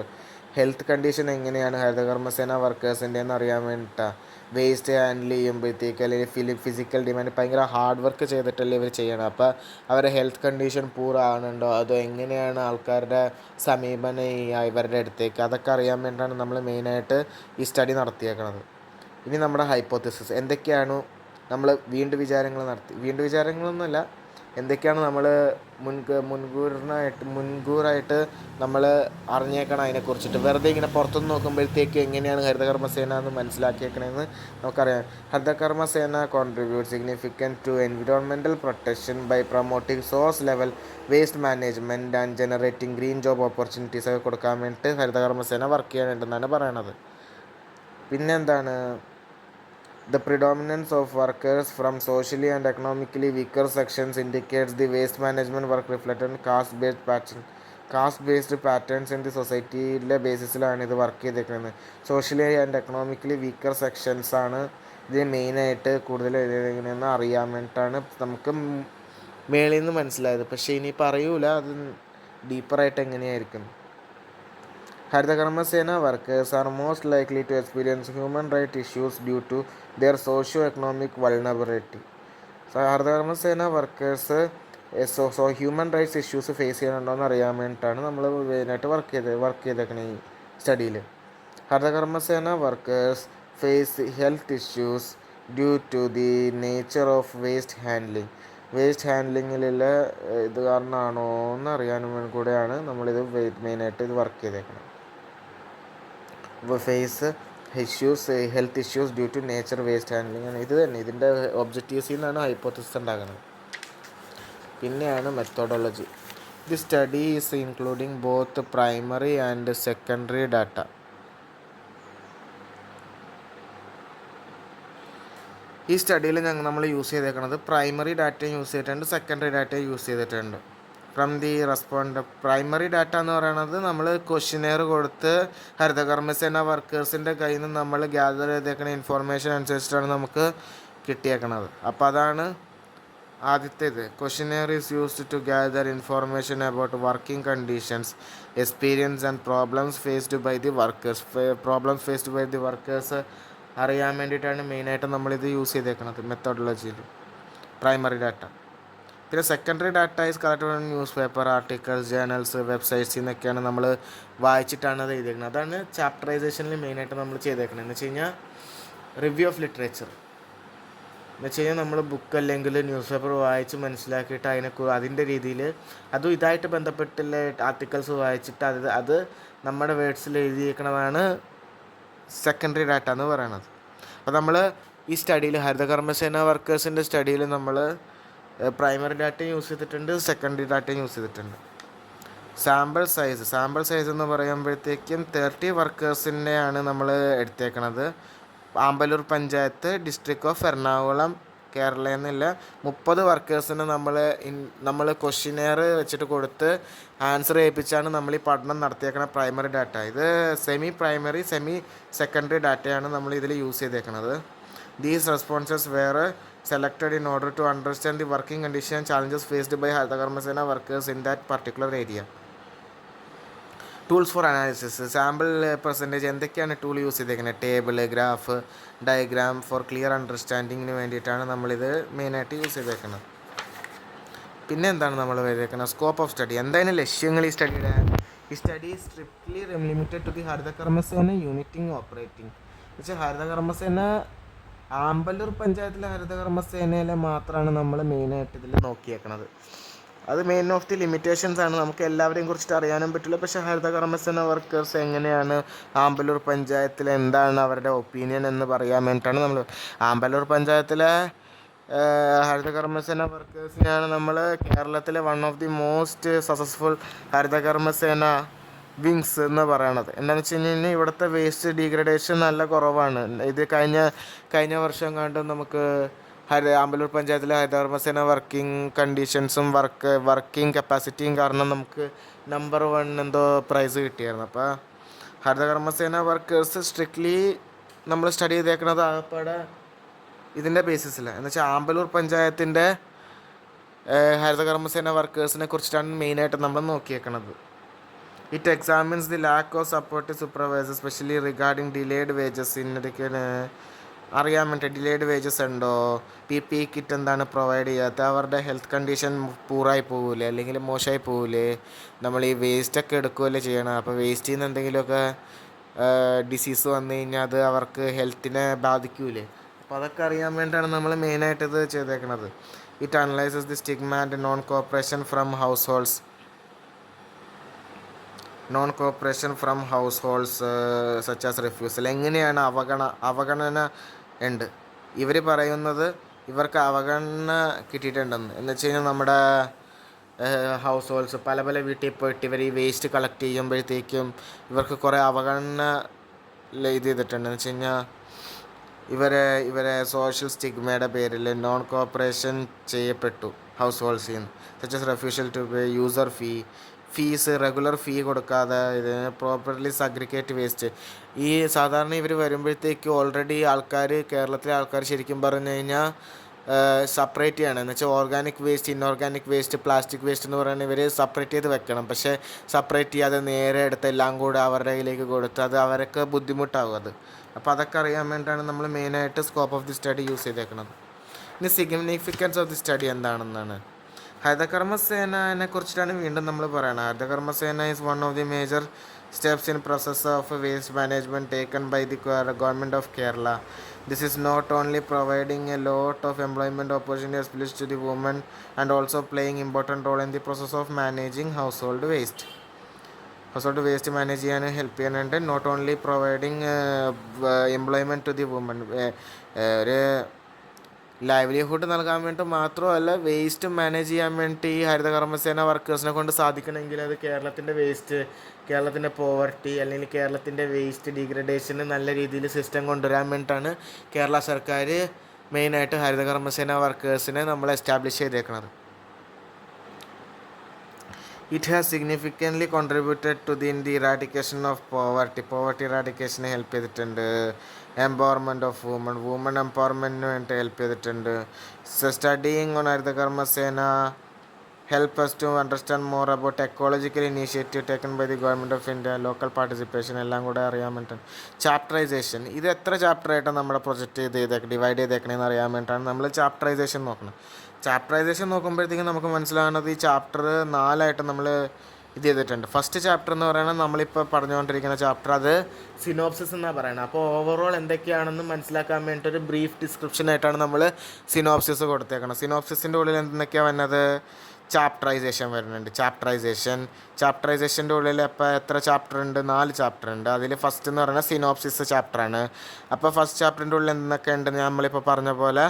health condition എങ്ങനെയാണ് ഹരിതകർമ്മസേന വർക്കേഴ്സിൻ്റെ എന്ന് അറിയാൻ വേണ്ടിയിട്ടാണ്. വേസ്റ്റ് ഹാൻഡിൽ ചെയ്യുമ്പോഴത്തേക്ക് അല്ലെങ്കിൽ ഫിസിക്കൽ ഡിമാൻഡ് ഭയങ്കര ഹാർഡ് വർക്ക് ചെയ്തിട്ടല്ലേ ഇവർ ചെയ്യണം. അപ്പോൾ അവരുടെ ഹെൽത്ത് കണ്ടീഷൻ പൂർ ആണുണ്ടോ, അതോ എങ്ങനെയാണ് ആൾക്കാരുടെ സമീപനം ഇവരുടെ അടുത്തേക്ക്, അതൊക്കെ അറിയാൻ വേണ്ടിയിട്ടാണ് നമ്മൾ മെയിനായിട്ട് ഈ സ്റ്റഡി നടത്തിയേക്കുന്നത്. ഇനി നമ്മുടെ ഹൈപ്പോത്തിസിസ് എന്തൊക്കെയാണ്, നമ്മൾ വിചാരങ്ങളൊന്നുമല്ല, എന്തൊക്കെയാണ് നമ്മൾ മുൻകൂറായിട്ട് നമ്മൾ അറിഞ്ഞേക്കണം അതിനെക്കുറിച്ചിട്ട്. വെറുതെ ഇങ്ങനെ പുറത്തുനിന്ന് നോക്കുമ്പോഴത്തേക്ക് എങ്ങനെയാണ് ഹരിതകർമ്മസേന എന്ന് മനസ്സിലാക്കിയേക്കണമെന്ന് നമുക്കറിയാം. Harithakarmasena contribute significant to environmental protection by promoting source level waste management and generating green job opportunities ഒക്കെ കൊടുക്കാൻ വേണ്ടിയിട്ട് ഹരിതകർമ്മസേന വർക്ക് ചെയ്യാനുണ്ടെന്നാണ് പറയണത്. പിന്നെ എന്താണ്, the predominance of workers from socially and economically weaker sections indicates the waste management work reflected caste-based patterns in the സൊസൈറ്റിയിലെ ബേസിസിലാണ് ഇത് വർക്ക് ചെയ്തേക്കുന്നത്. Socially and economically weaker sections ആണ് ഇത് മെയിനായിട്ട് കൂടുതൽ എങ്ങനെയെന്ന് അറിയാൻ വേണ്ടിയിട്ടാണ് നമുക്ക് മേളിൽ നിന്ന് മനസ്സിലായത്. പക്ഷേ ഇനി പറയൂല അത് ഡീപ്പറായിട്ട് എങ്ങനെയായിരിക്കും. Harithakarmasena workers are most likely to experience human rights issues due to their socio-economic vulnerability. So Harithakarmasena workers human rights issues face ചെയ്യുന്നുണ്ടോയെന്ന് അറിയാൻ വേണ്ടിയിട്ടാണ് നമ്മൾ മെയിനായിട്ട് വർക്ക് ചെയ്തേക്കണ ഈ സ്റ്റഡിയിൽ. Harithakarmasena workers face health issues due to the nature of waste ഹാൻഡ്ലിങ്ങിലുള്ള ഇത് കാരണമാണോ എന്ന് അറിയാനും കൂടെയാണ് നമ്മളിത് മെയിനായിട്ട് ഇത് വർക്ക് ചെയ്തേക്കുന്നത്. Face health issues due to nature waste handling ആണ്. ഇത് തന്നെ ഇതിൻ്റെ ഒബ്ജക്റ്റീവ്സിൽ നിന്നാണ് ഹൈപ്പോത്തിസിസ് ഉണ്ടാകുന്നത്. പിന്നെയാണ് methodology. The study is including both primary and secondary data. ഈ സ്റ്റഡിയിൽ നമ്മൾ യൂസ് ചെയ്തേക്കുന്നത് പ്രൈമറി ഡാറ്റയും യൂസ് ചെയ്തിട്ടുണ്ട്, സെക്കൻഡറി ഡാറ്റയും യൂസ് ചെയ്തിട്ടുണ്ട്. ഫ്രം ദി പ്രൈമറി ഡാറ്റ എന്ന് പറയുന്നത് നമ്മൾ ക്വസ്റ്റ്യനെയർ കൊടുത്ത് ഹരിതകർമ്മസേന വർക്കേഴ്സിൻ്റെ കയ്യിൽ നിന്ന് നമ്മൾ ഗ്യാദർ ചെയ്തേക്കുന്ന ഇൻഫോർമേഷൻ അനുസരിച്ചിട്ടാണ് നമുക്ക് കിട്ടിയേക്കണത്. അപ്പോൾ അതാണ് ആദ്യത്തേത്. Questionnaire is used to gather information about working conditions, experience and problems faced by the workers അറിയാൻ വേണ്ടിയിട്ടാണ് മെയിനായിട്ട് നമ്മളിത് യൂസ് ചെയ്തേക്കുന്നത് മെത്തോഡോളജിയിൽ, പ്രൈമറി ഡാറ്റ. പിന്നെ secondary data is collected on newspaper, articles, journals, വെബ്സൈറ്റ്സിൽ നിന്നൊക്കെയാണ് നമ്മൾ വായിച്ചിട്ടാണ് അത് എഴുതിയേക്കുന്നത്. അതാണ് ചാപ്റ്ററൈസേഷനിൽ മെയിനായിട്ട് നമ്മൾ ചെയ്തേക്കുന്നത്. എന്ന് വെച്ച് കഴിഞ്ഞാൽ റിവ്യൂ ഓഫ് ലിറ്ററേച്ചർ എന്ന് വെച്ച് കഴിഞ്ഞാൽ നമ്മൾ ബുക്ക് അല്ലെങ്കിൽ ന്യൂസ് പേപ്പർ വായിച്ച് മനസ്സിലാക്കിയിട്ട് അതിൻ്റെ രീതിയിൽ അതും ഇതായിട്ട് ബന്ധപ്പെട്ടുള്ള ആർട്ടിക്കിൾസ് വായിച്ചിട്ട് അത് നമ്മുടെ വേർഡ്സിൽ എഴുതിയേക്കണതാണ് സെക്കൻഡറി ഡാറ്റ എന്ന് പറയുന്നത്. അപ്പോൾ നമ്മൾ ഈ സ്റ്റഡിയിൽ ഹരിതകർമ്മസേന വർക്കേഴ്സിൻ്റെ സ്റ്റഡിയിൽ നമ്മൾ പ്രൈമറി ഡാറ്റയും യൂസ് ചെയ്തിട്ടുണ്ട്, സെക്കൻഡറി ഡാറ്റയും യൂസ് ചെയ്തിട്ടുണ്ട്. സാമ്പിൾ സൈസ് എന്ന് പറയുമ്പോഴത്തേക്കും 30 വർക്കേഴ്സിൻ്റെയാണ് നമ്മൾ എടുത്തേക്കണത്. ആമ്പല്ലൂർ പഞ്ചായത്ത്, ഡിസ്ട്രിക്റ്റ് ഓഫ് എറണാകുളം, കേരളയിൽ നിന്നില്ല 30 വർക്കേഴ്സിന് നമ്മൾ ക്വസ്റ്റ്യനെയർ വെച്ചിട്ട് കൊടുത്ത് ആൻസർ ചെയ്യിപ്പിച്ചാണ് നമ്മൾ ഈ പഠനം നടത്തിയേക്കണ പ്രൈമറി ഡാറ്റ. ഇത് സെമി പ്രൈമറി സെക്കൻഡറി ഡാറ്റയാണ് നമ്മൾ ഇതിൽ യൂസ് ചെയ്തേക്കുന്നത്. These responses were selected in order to understand the working condition and challenges faced by Harithakarmasena workers in that particular area. Tools for analysis. Sample percentage എന്തൊക്കെയാണ് ടൂൾ യൂസ് ചെയ്തേക്കുന്നത്? Table, graph, diagram for clear അണ്ടർസ്റ്റാൻഡിങ്ങിന് വേണ്ടിയിട്ടാണ് നമ്മളിത് മെയിനായിട്ട് യൂസ് ചെയ്തേക്കുന്നത്. പിന്നെ എന്താണ് നമ്മൾ ചെയ്തേക്കുന്നത്? Scope of study. എന്താണ് ലക്ഷ്യങ്ങൾ ഈ സ്റ്റഡിയുടെ? ഈ study strictly limited to the Harithakarmasena uniting operating. എന്നുവെച്ചാൽ ഹരിതകർമ്മസേന ആമ്പല്ലൂർ പഞ്ചായത്തിലെ ഹരിതകർമ്മസേനയിലെ മാത്രമാണ് നമ്മൾ മെയിനായിട്ട് ഇതിൽ നോക്കിയേക്കണത്. അത് മെയിൻ ഓഫ് ദി ലിമിറ്റേഷൻസ് ആണ്. നമുക്ക് എല്ലാവരെയും കുറിച്ചിട്ട് അറിയാനും പറ്റില്ല. പക്ഷേ ഹരിതകർമ്മസേന വർക്കേഴ്സ് എങ്ങനെയാണ് ആമ്പല്ലൂർ പഞ്ചായത്തിൽ, എന്താണ് അവരുടെ ഒപ്പീനിയൻ എന്ന് പറയാൻ വേണ്ടിയിട്ടാണ് നമ്മൾ ആമ്പല്ലൂർ പഞ്ചായത്തിലെ ഹരിതകർമ്മസേന വർക്കേഴ്സിനെയാണ് നമ്മൾ കേരളത്തിലെ one of the most successful Haritha Karma Sena wings എന്ന് പറയണത്. എന്താണെന്ന് വെച്ച് കഴിഞ്ഞാൽ ഇവിടുത്തെ വേസ്റ്റ് ഡീഗ്രഡേഷൻ നല്ല കുറവാണ്. ഇത് കഴിഞ്ഞ വർഷം കണ്ട് നമുക്ക് അമ്പലൂർ പഞ്ചായത്തിലെ ഹരിതകർമ്മസേന വർക്കിംഗ് കണ്ടീഷൻസും വർക്കിംഗ് കപ്പാസിറ്റിയും കാരണം നമുക്ക് നമ്പർ 1 എന്തോ പ്രൈസ് കിട്ടിയായിരുന്നു. അപ്പോൾ ഹരിതകർമ്മസേന വർക്കേഴ്സ് സ്ട്രിക്ട്ലി നമ്മൾ സ്റ്റഡി ചെയ്തേക്കണത് ആകപ്പാടെ ഇതിൻ്റെ ബേസിസിലാണ്. എന്ന് വെച്ചാൽ ആമ്പലൂർ പഞ്ചായത്തിൻ്റെ ഹരിതകർമ്മസേന വർക്കേഴ്സിനെ കുറിച്ചിട്ടാണ് മെയിനായിട്ട് നമ്മൾ നോക്കിയേക്കണത്. It examines the lack of supportive supervisor specially regarding delayed wages. ഇന്നൊക്കെ അറിയാൻ വേണ്ടി ഡിലേഡ് വേജസ് ഉണ്ടോ, PPE കിറ്റ് എന്താണ് പ്രൊവൈഡ് ചെയ്യാത്ത, അവരുടെ ഹെൽത്ത് കണ്ടീഷൻ പൂറായി പോകില്ലേ, അല്ലെങ്കിൽ മോശമായി പോകില്ലേ, നമ്മൾ ഈ വേസ്റ്റൊക്കെ എടുക്കുകയല്ലേ ചെയ്യണം. അപ്പോൾ വേസ്റ്റിൽ നിന്ന് എന്തെങ്കിലുമൊക്കെ ഡിസീസ് വന്നു കഴിഞ്ഞാൽ അത് അവർക്ക് ഹെൽത്തിനെ ബാധിക്കൂലേ. അപ്പോൾ അതൊക്കെ അറിയാൻ വേണ്ടിയിട്ടാണ് നമ്മൾ മെയിനായിട്ട് ഇത് ചെയ്തേക്കുന്നത്. It analyses the stigma and non corporation from house holds such as refusal. എങ്ങനെയാണ് അവഗണന ഉണ്ട്. ഇവർ പറയുന്നത് ഇവർക്ക് അവഗണന കിട്ടിയിട്ടുണ്ടെന്ന്. എന്ന് വെച്ച് കഴിഞ്ഞാൽ നമ്മുടെ ഹൗസ് ഹോൾഡ്സ് പല വീട്ടിൽ പോയിട്ട് ഇവർ ഈ വേസ്റ്റ് കളക്ട് ചെയ്യുമ്പോഴത്തേക്കും ഇവർക്ക് കുറേ അവഗണന ഇത് ചെയ്തിട്ടുണ്ടെന്ന് വെച്ച് കഴിഞ്ഞാൽ ഇവരെ സോഷ്യൽ സ്റ്റിഗ്മയുടെ പേരിൽ നോൺ കോപ്പറേഷൻ ചെയ്യപ്പെട്ടു ഹൗസ് ഹോൾഡ്സിൽ നിന്ന്. Such as refusal to pay user fees regular fee കൊടുക്കാതെ ഇതിന് പ്രോപ്പർലി സഗ്രിഗേറ്റ് വേസ്റ്റ്. ഈ സാധാരണ ഇവർ വരുമ്പോഴത്തേക്ക് ഓൾറെഡി കേരളത്തിലെ ആൾക്കാർ ശരിക്കും പറഞ്ഞു കഴിഞ്ഞാൽ സെപ്പറേറ്റ് ചെയ്യണം. എന്ന് വെച്ചാൽ organic waste, inorganic waste, plastic waste എന്ന് പറയുന്നത് ഇവർ സെപ്പറേറ്റ് ചെയ്ത് വെക്കണം. പക്ഷേ സെപ്പറേറ്റ് ചെയ്യാതെ നേരെ എടുത്ത് എല്ലാം കൂടെ അവരുടെ കയ്യിലേക്ക് കൊടുത്ത് അത് അവർക്ക് ബുദ്ധിമുട്ടാകും അത്. അപ്പോൾ അതൊക്കെ അറിയാൻ വേണ്ടിയിട്ടാണ് നമ്മൾ മെയിനായിട്ട് scope of the study use ചെയ്തേക്കുന്നത്. ഇനി സിഗ്നിഫിക്കൻസ് ഓഫ് ദി സ്റ്റഡി എന്താണെന്നാണ്. ഹരിതകർമ്മസേനയെ കുറിച്ചിട്ടാണ് വീണ്ടും നമ്മൾ പറയുന്നത്. Harithakarmasena is one of the major steps in process of waste management taken by the government of Kerala. This is not only providing a lot of employment opportunities to the women and also playing important role in the process of managing household waste. Manage ചെയ്യാൻ ഹെൽപ്പ് ചെയ്യാനുണ്ട്. Not only providing employment to the women, ഒരു ലൈവ്ലിഹുഡ് നൽകാൻ വേണ്ടി മാത്രമല്ല വേസ്റ്റ് മാനേജ് ചെയ്യാൻ വേണ്ടി ഈ ഹരിതകർമ്മസേന വർക്കേഴ്സിനെ കൊണ്ട് സാധിക്കണമെങ്കിൽ അത് കേരളത്തിൻ്റെ പോവർട്ടി അല്ലെങ്കിൽ കേരളത്തിൻ്റെ വേസ്റ്റ് ഡീഗ്രഡേഷന് നല്ല രീതിയിൽ സിസ്റ്റം കൊണ്ടുവരാൻ വേണ്ടിയിട്ടാണ് കേരള സർക്കാർ മെയിനായിട്ട് ഹരിതകർമ്മസേന വർക്കേഴ്സിനെ നമ്മൾ എസ്റ്റാബ്ലിഷ് ചെയ്തേക്കുന്നത്. It has significantly contributed to the eradication of poverty ഇറാഡിക്കേഷന് ഹെൽപ്പ് ചെയ്തിട്ടുണ്ട്. എംപവർമെൻറ്റ് ഓഫ് വുമൺ എംപവർമെൻറ്റിന് വേണ്ടി ഹെൽപ്പ് ചെയ്തിട്ടുണ്ട്. Studying on Harithakarmasena help us to understand more about ecological initiative taken by the government of India, local participation എല്ലാം കൂടെ അറിയാൻ വേണ്ടിയിട്ടാണ്. ചാപ്റ്ററൈസേഷൻ, ഇത് എത്ര ചാപ്റ്ററായിട്ടാണ് നമ്മുടെ പ്രൊജക്റ്റ് ഡിവൈഡ് ചെയ്തേക്കണേന്ന് അറിയാൻ വേണ്ടിയിട്ടാണ് നമ്മൾ ചാപ്റ്ററൈസേഷൻ നോക്കണം. ചാപ്റ്ററൈസേഷൻ നോക്കുമ്പോഴത്തേക്കും നമുക്ക് മനസ്സിലാകുന്നത് ഈ ചാപ്റ്റർ 4 നമ്മൾ ഇത് ചെയ്തിട്ടുണ്ട്. ഫസ്റ്റ് ചാപ്റ്റർ എന്ന് പറയുന്നത് നമ്മളിപ്പോൾ പറഞ്ഞുകൊണ്ടിരിക്കുന്ന ചാപ്റ്റർ, അത് സിനോപ്സിസ് എന്നാണ് പറയുന്നത്. അപ്പോൾ ഓവറോൾ എന്തൊക്കെയാണെന്ന് മനസ്സിലാക്കാൻ വേണ്ടിയിട്ട് ഒരു ബ്രീഫ് ഡിസ്ക്രിപ്ഷനായിട്ടാണ് നമ്മൾ സിനോപ്സിസ് കൊടുത്തേക്കണം. സിനോപ്സിസിൻ്റെ ഉള്ളിൽ എന്തൊക്കെയാണ് വരുന്നത്, ചാപ്റ്ററൈസേഷൻ വരുന്നുണ്ട്. ചാപ്റ്ററൈസേഷൻ്റെ ഉള്ളിൽ അപ്പോൾ എത്ര ചാപ്റ്റർ ഉണ്ട്, 4 ചാപ്റ്റർ ഉണ്ട്. അതിൽ ഫസ്റ്റ് എന്ന് പറയുന്നത് സിനോപ്സിസ് ചാപ്റ്ററാണ്. അപ്പോൾ ഫസ്റ്റ് ചാപ്റ്ററിൻ്റെ ഉള്ളിൽ എന്തൊക്കെ ഉണ്ടെന്ന് നമ്മളിപ്പോൾ പറഞ്ഞ പോലെ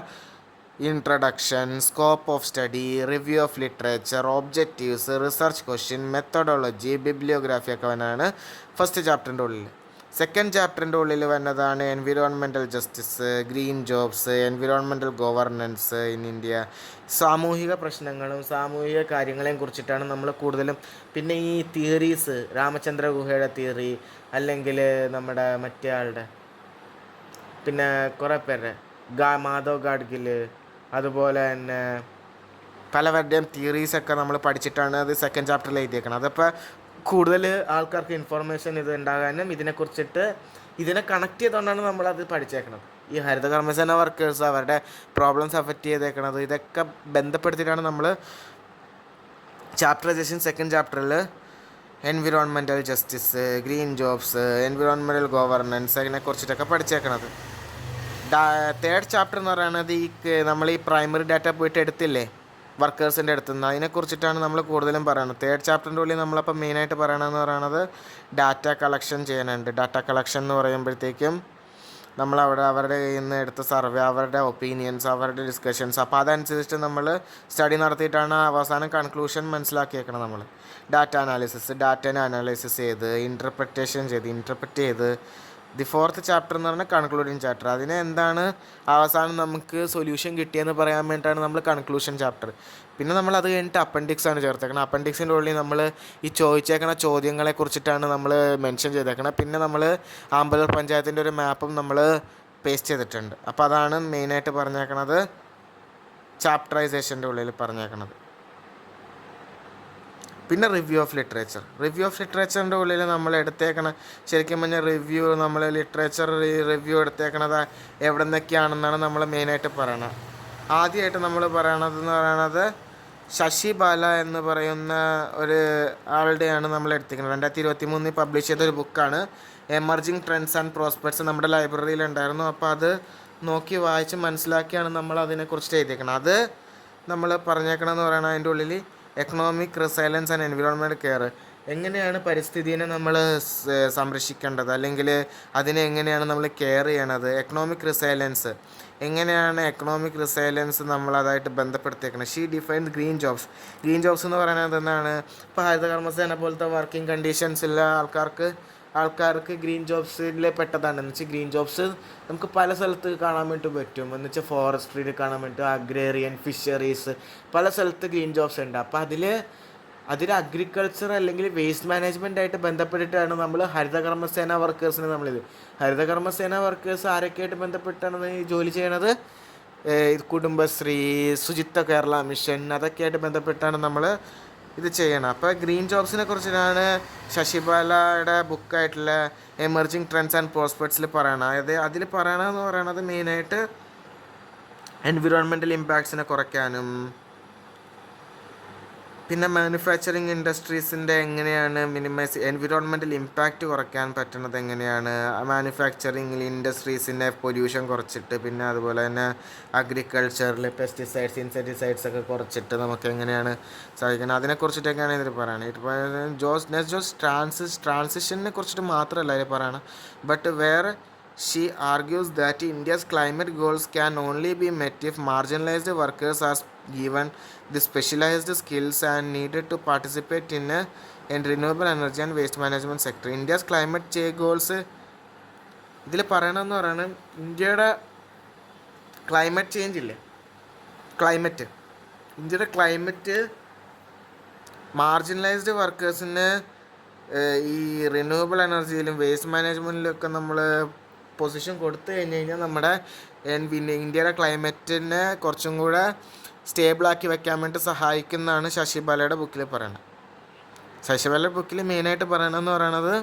introduction, scope of study, review of literature, objectives, research question, methodology, bibliography ഒക്കെ വരുന്നതാണ് ഫസ്റ്റ് ചാപ്റ്ററിൻ്റെ ഉള്ളിൽ. സെക്കൻഡ് ചാപ്റ്ററിൻ്റെ ഉള്ളിൽ വരുന്നതാണ് environmental justice, green jobs, environmental governance in India. സാമൂഹിക പ്രശ്നങ്ങളും സാമൂഹിക കാര്യങ്ങളെയും കുറിച്ചിട്ടാണ് നമ്മൾ കൂടുതലും. പിന്നെ ഈ തിയറീസ്, രാമചന്ദ്ര ഗുഹയുടെ തിയറി, അല്ലെങ്കിൽ നമ്മുടെ മറ്റേ ആളുടെ, പിന്നെ കുറേ പേരുടെ മാധവ് ഗാഡ്ഗിൽ, അതുപോലെ തന്നെ പലവരുടെയും തിയറീസൊക്കെ നമ്മൾ പഠിച്ചിട്ടാണ് അത് സെക്കൻഡ് ചാപ്റ്ററിൽ എഴുതിയേക്കണം. അതപ്പോൾ കൂടുതൽ ആൾക്കാർക്ക് ഇൻഫോർമേഷൻ ഇത് ഉണ്ടാകാനും ഇതിനെ കണക്ട് ചെയ്തുകൊണ്ടാണ് നമ്മളത് പഠിച്ചേക്കണത്. ഈ ഹരിതകർമ്മസേന വർക്കേഴ്സ് അവരുടെ പ്രോബ്ലംസ് അഫക്റ്റ് ചെയ്തേക്കണത് ഇതൊക്കെ ബന്ധപ്പെടുത്തിയിട്ടാണ് നമ്മൾ ചാപ്റ്ററൈസേഷൻ സെക്കൻഡ് ചാപ്റ്ററിൽ environmental justice, green jobs, environmental governance അതിനെക്കുറിച്ചിട്ടൊക്കെ പഠിച്ചേക്കണത്. തേർഡ് ചാപ്റ്റർ എന്ന് പറയുന്നത് നമ്മൾ ഈ പ്രൈമറി ഡാറ്റ പോയിട്ട് എടുത്തില്ലേ വർക്കേഴ്സിൻ്റെ അടുത്ത് നിന്ന്, അതിനെക്കുറിച്ചിട്ടാണ് നമ്മൾ കൂടുതലും പറയുന്നത്. തേർഡ് ചാപ്റ്ററിൻ്റെ ഉള്ളിൽ നമ്മളപ്പോൾ മെയിനായിട്ട് പറയണമെന്ന് പറയുന്നത് ഡാറ്റ കളക്ഷൻ ചെയ്യാനുണ്ട്. ഡാറ്റ കളക്ഷൻ എന്ന് പറയുമ്പോഴത്തേക്കും നമ്മളവിടെ അവരുടെ കയ്യിൽ നിന്ന് എടുത്ത സർവേ, അവരുടെ ഒപ്പീനിയൻസ്, അവരുടെ ഡിസ്കഷൻസ്, അപ്പോൾ അതനുസരിച്ചിട്ട് നമ്മൾ സ്റ്റഡി നടത്തിയിട്ടാണ് അവസാനം കൺക്ലൂഷൻ മനസ്സിലാക്കിയേക്കണം. നമ്മൾ ഡാറ്റേനെ അനാലിസിസ് ചെയ്ത് ഇൻറ്റർപ്രറ്റ് ചെയ്ത് ദി ഫോർത്ത് ചാപ്റ്റർ എന്ന് പറഞ്ഞാൽ കൺക്ലൂഡിങ് ചാപ്റ്റർ. അതിന് എന്താണ് അവസാനം നമുക്ക് സൊല്യൂഷൻ കിട്ടിയെന്ന് പറയാൻ വേണ്ടിയിട്ടാണ് നമ്മൾ കൺക്ലൂഷൻ ചാപ്റ്റർ. പിന്നെ നമ്മൾ അത് കഴിഞ്ഞിട്ട് അപ്പൻഡിക്സാണ് ചേർത്തേക്കണം. അപ്പൻഡിക്സിൻ്റെ ഉള്ളിൽ നമ്മൾ ഈ ചോദിച്ചേക്കണ ചോദ്യങ്ങളെ കുറിച്ചിട്ടാണ് നമ്മൾ മെൻഷൻ ചെയ്തേക്കണം. പിന്നെ നമ്മൾ ആമ്പല്ലൂർ പഞ്ചായത്തിൻ്റെ ഒരു മാപ്പും നമ്മൾ പേസ്റ്റ് ചെയ്തിട്ടുണ്ട്. അപ്പോൾ അതാണ് മെയിനായിട്ട് പറഞ്ഞേക്കണത്, ചാപ്റ്ററൈസേഷൻ്റെ ഉള്ളിൽ പറഞ്ഞേക്കണത്. പിന്നെ റിവ്യൂ ഓഫ് ലിറ്ററേച്ചറിൻ്റെ ഉള്ളിൽ നമ്മൾ എടുത്തേക്കണം, ശരിക്കും പറഞ്ഞാൽ നമ്മൾ ലിറ്ററേച്ചർ റിവ്യൂ എടുത്തേക്കണത് എവിടെ നിന്നൊക്കെയാണെന്നാണ് നമ്മൾ മെയിനായിട്ട് പറയണത്. ആദ്യമായിട്ട് നമ്മൾ പറയണത് ശശി ബാല എന്ന് പറയുന്ന ഒരു ആളുടെയാണ് നമ്മൾ എടുത്തിരിക്കുന്നത്. 2023 പബ്ലിഷ് ചെയ്തൊരു ബുക്കാണ് എമർജിങ് ട്രെൻഡ്സ് ആൻഡ് പ്രോസ്പെക്ട്സ്. നമ്മുടെ ലൈബ്രറിയിൽ ഉണ്ടായിരുന്നു. അപ്പോൾ അത് നോക്കി വായിച്ച് മനസ്സിലാക്കിയാണ് നമ്മൾ അതിനെക്കുറിച്ച് എഴുതിയേക്കണം. അത് നമ്മൾ പറഞ്ഞേക്കണമെന്ന് പറയണത് അതിൻ്റെ ഉള്ളിൽ economic resilience and environment care, എങ്ങനെയാണ് പരിസ്ഥിതിയെ നമ്മൾ സംരക്ഷിക്കേണ്ടത്, അല്ലെങ്കിൽ അതിനെ എങ്ങനെയാണ് നമ്മൾ കെയർ ചെയ്യണത്. എക്കണോമിക് റിസൈലൻസ് നമ്മളതായിട്ട് ബന്ധപ്പെടുത്തിയേക്കണം. ഷീ ഡിഫൈൻഡ് ഗ്രീൻ ജോബ്സ് എന്ന് പറയുന്നത് എന്താണ്? ഇപ്പോൾ ഹരിതകർമ്മസേന പോലത്തെ വർക്കിംഗ് കണ്ടീഷൻസുള്ള ആൾക്കാർക്ക് ഗ്രീൻ ജോബ്സിൽ പെട്ടതാണ്. എന്ന് വെച്ചാൽ ഗ്രീൻ ജോബ്സ് നമുക്ക് പല സ്ഥലത്ത് കാണാൻ വേണ്ടി പറ്റും. എന്ന് വെച്ചാൽ ഫോറസ്ട്രിയിൽ കാണാൻ പറ്റും, അഗ്രേറിയൻ, ഫിഷറീസ്, പല സ്ഥലത്ത് ഗ്രീൻ ജോബ്സ് ഉണ്ട്. അപ്പോൾ അതിൽ അഗ്രികൾച്ചർ അല്ലെങ്കിൽ വേസ്റ്റ് മാനേജ്മെൻ്റ് ആയിട്ട് ബന്ധപ്പെട്ടിട്ടാണ് നമ്മൾ ഹരിതകർമ്മസേന വർക്കേഴ്സ് ആരൊക്കെയായിട്ട് ബന്ധപ്പെട്ടാണ് ഈ ജോലി ചെയ്യണത്? കുടുംബശ്രീ, ശുചിത്വ കേരള മിഷൻ, അതൊക്കെയായിട്ട് ബന്ധപ്പെട്ടാണ് നമ്മൾ ഇത് ചെയ്യണം. അപ്പോൾ ഗ്രീൻ ജോബ്സിനെ കുറിച്ചിട്ടാണ് ശശിബാലയുടെ ബുക്കായിട്ടുള്ള എമർജിങ് ട്രെൻഡ്സ് ആൻഡ് പ്രോസ്പെക്ട്സിൽ പറയണം. അതായത് അതിൽ പറയണമെന്ന് പറയണത് മെയിനായിട്ട് എൻവിറോൺമെൻറ്റൽ ഇമ്പാക്ട്സിനെ കുറയ്ക്കാനും, പിന്നെ മാനുഫാക്ചറിങ് ഇൻഡസ്ട്രീസിൻ്റെ എങ്ങനെയാണ് എൻവിറോൺമെൻറ്റൽ ഇമ്പാക്റ്റ് കുറയ്ക്കാൻ പറ്റുന്നത്, എങ്ങനെയാണ് മാനുഫാക്ചറിങ് ഇൻഡസ്ട്രീസിൻ്റെ പൊല്യൂഷൻ കുറച്ചിട്ട്, പിന്നെ അതുപോലെ തന്നെ അഗ്രികൾച്ചറിൽ പെസ്റ്റിസൈഡ്സ്, ഇൻസെക്ടിസൈഡ്സ് ഒക്കെ കുറച്ചിട്ട് നമുക്ക് എങ്ങനെയാണ് സാധിക്കുന്നത്, അതിനെക്കുറിച്ചിട്ടൊക്കെയാണ് ഇതിൽ പറയുന്നത്. ഇപ്പോൾ ട്രാൻസിഷനെ കുറിച്ചിട്ട് മാത്രമല്ല ഇതിൽ പറയണം. But she argues that India's climate goals can only be met if marginalized workers are given the specialized skills and needed to participate in renewable energy and waste management sector. India's climate change goals ഇതിൽ പറയണമെന്ന് പറയുന്നത് ഇന്ത്യയുടെ ക്ലൈമറ്റ് ചേഞ്ച് ഇല്ലേ, ഇന്ത്യയുടെ ക്ലൈമറ്റ് മാർജിനലൈസ്ഡ് വർക്കേഴ്സിന് ഈ റിന്യൂവബിൾ എനർജിയിലും വേസ്റ്റ് മാനേജ്മെൻറ്റിലൊക്കെ നമ്മൾ പൊസിഷൻ കൊടുത്തു കഴിഞ്ഞാൽ നമ്മുടെ ഇന്ത്യയുടെ ക്ലൈമറ്റിനെ കുറച്ചും കൂടെ സ്റ്റേബിളാക്കി വെക്കാൻ വേണ്ടി സഹായിക്കുന്നതാണ് ശശിബാലയുടെ ബുക്കിൽ പറയുന്നത്. ശശിബാലയുടെ ബുക്കിൽ മെയിനായിട്ട് പറയണമെന്ന് പറയണത്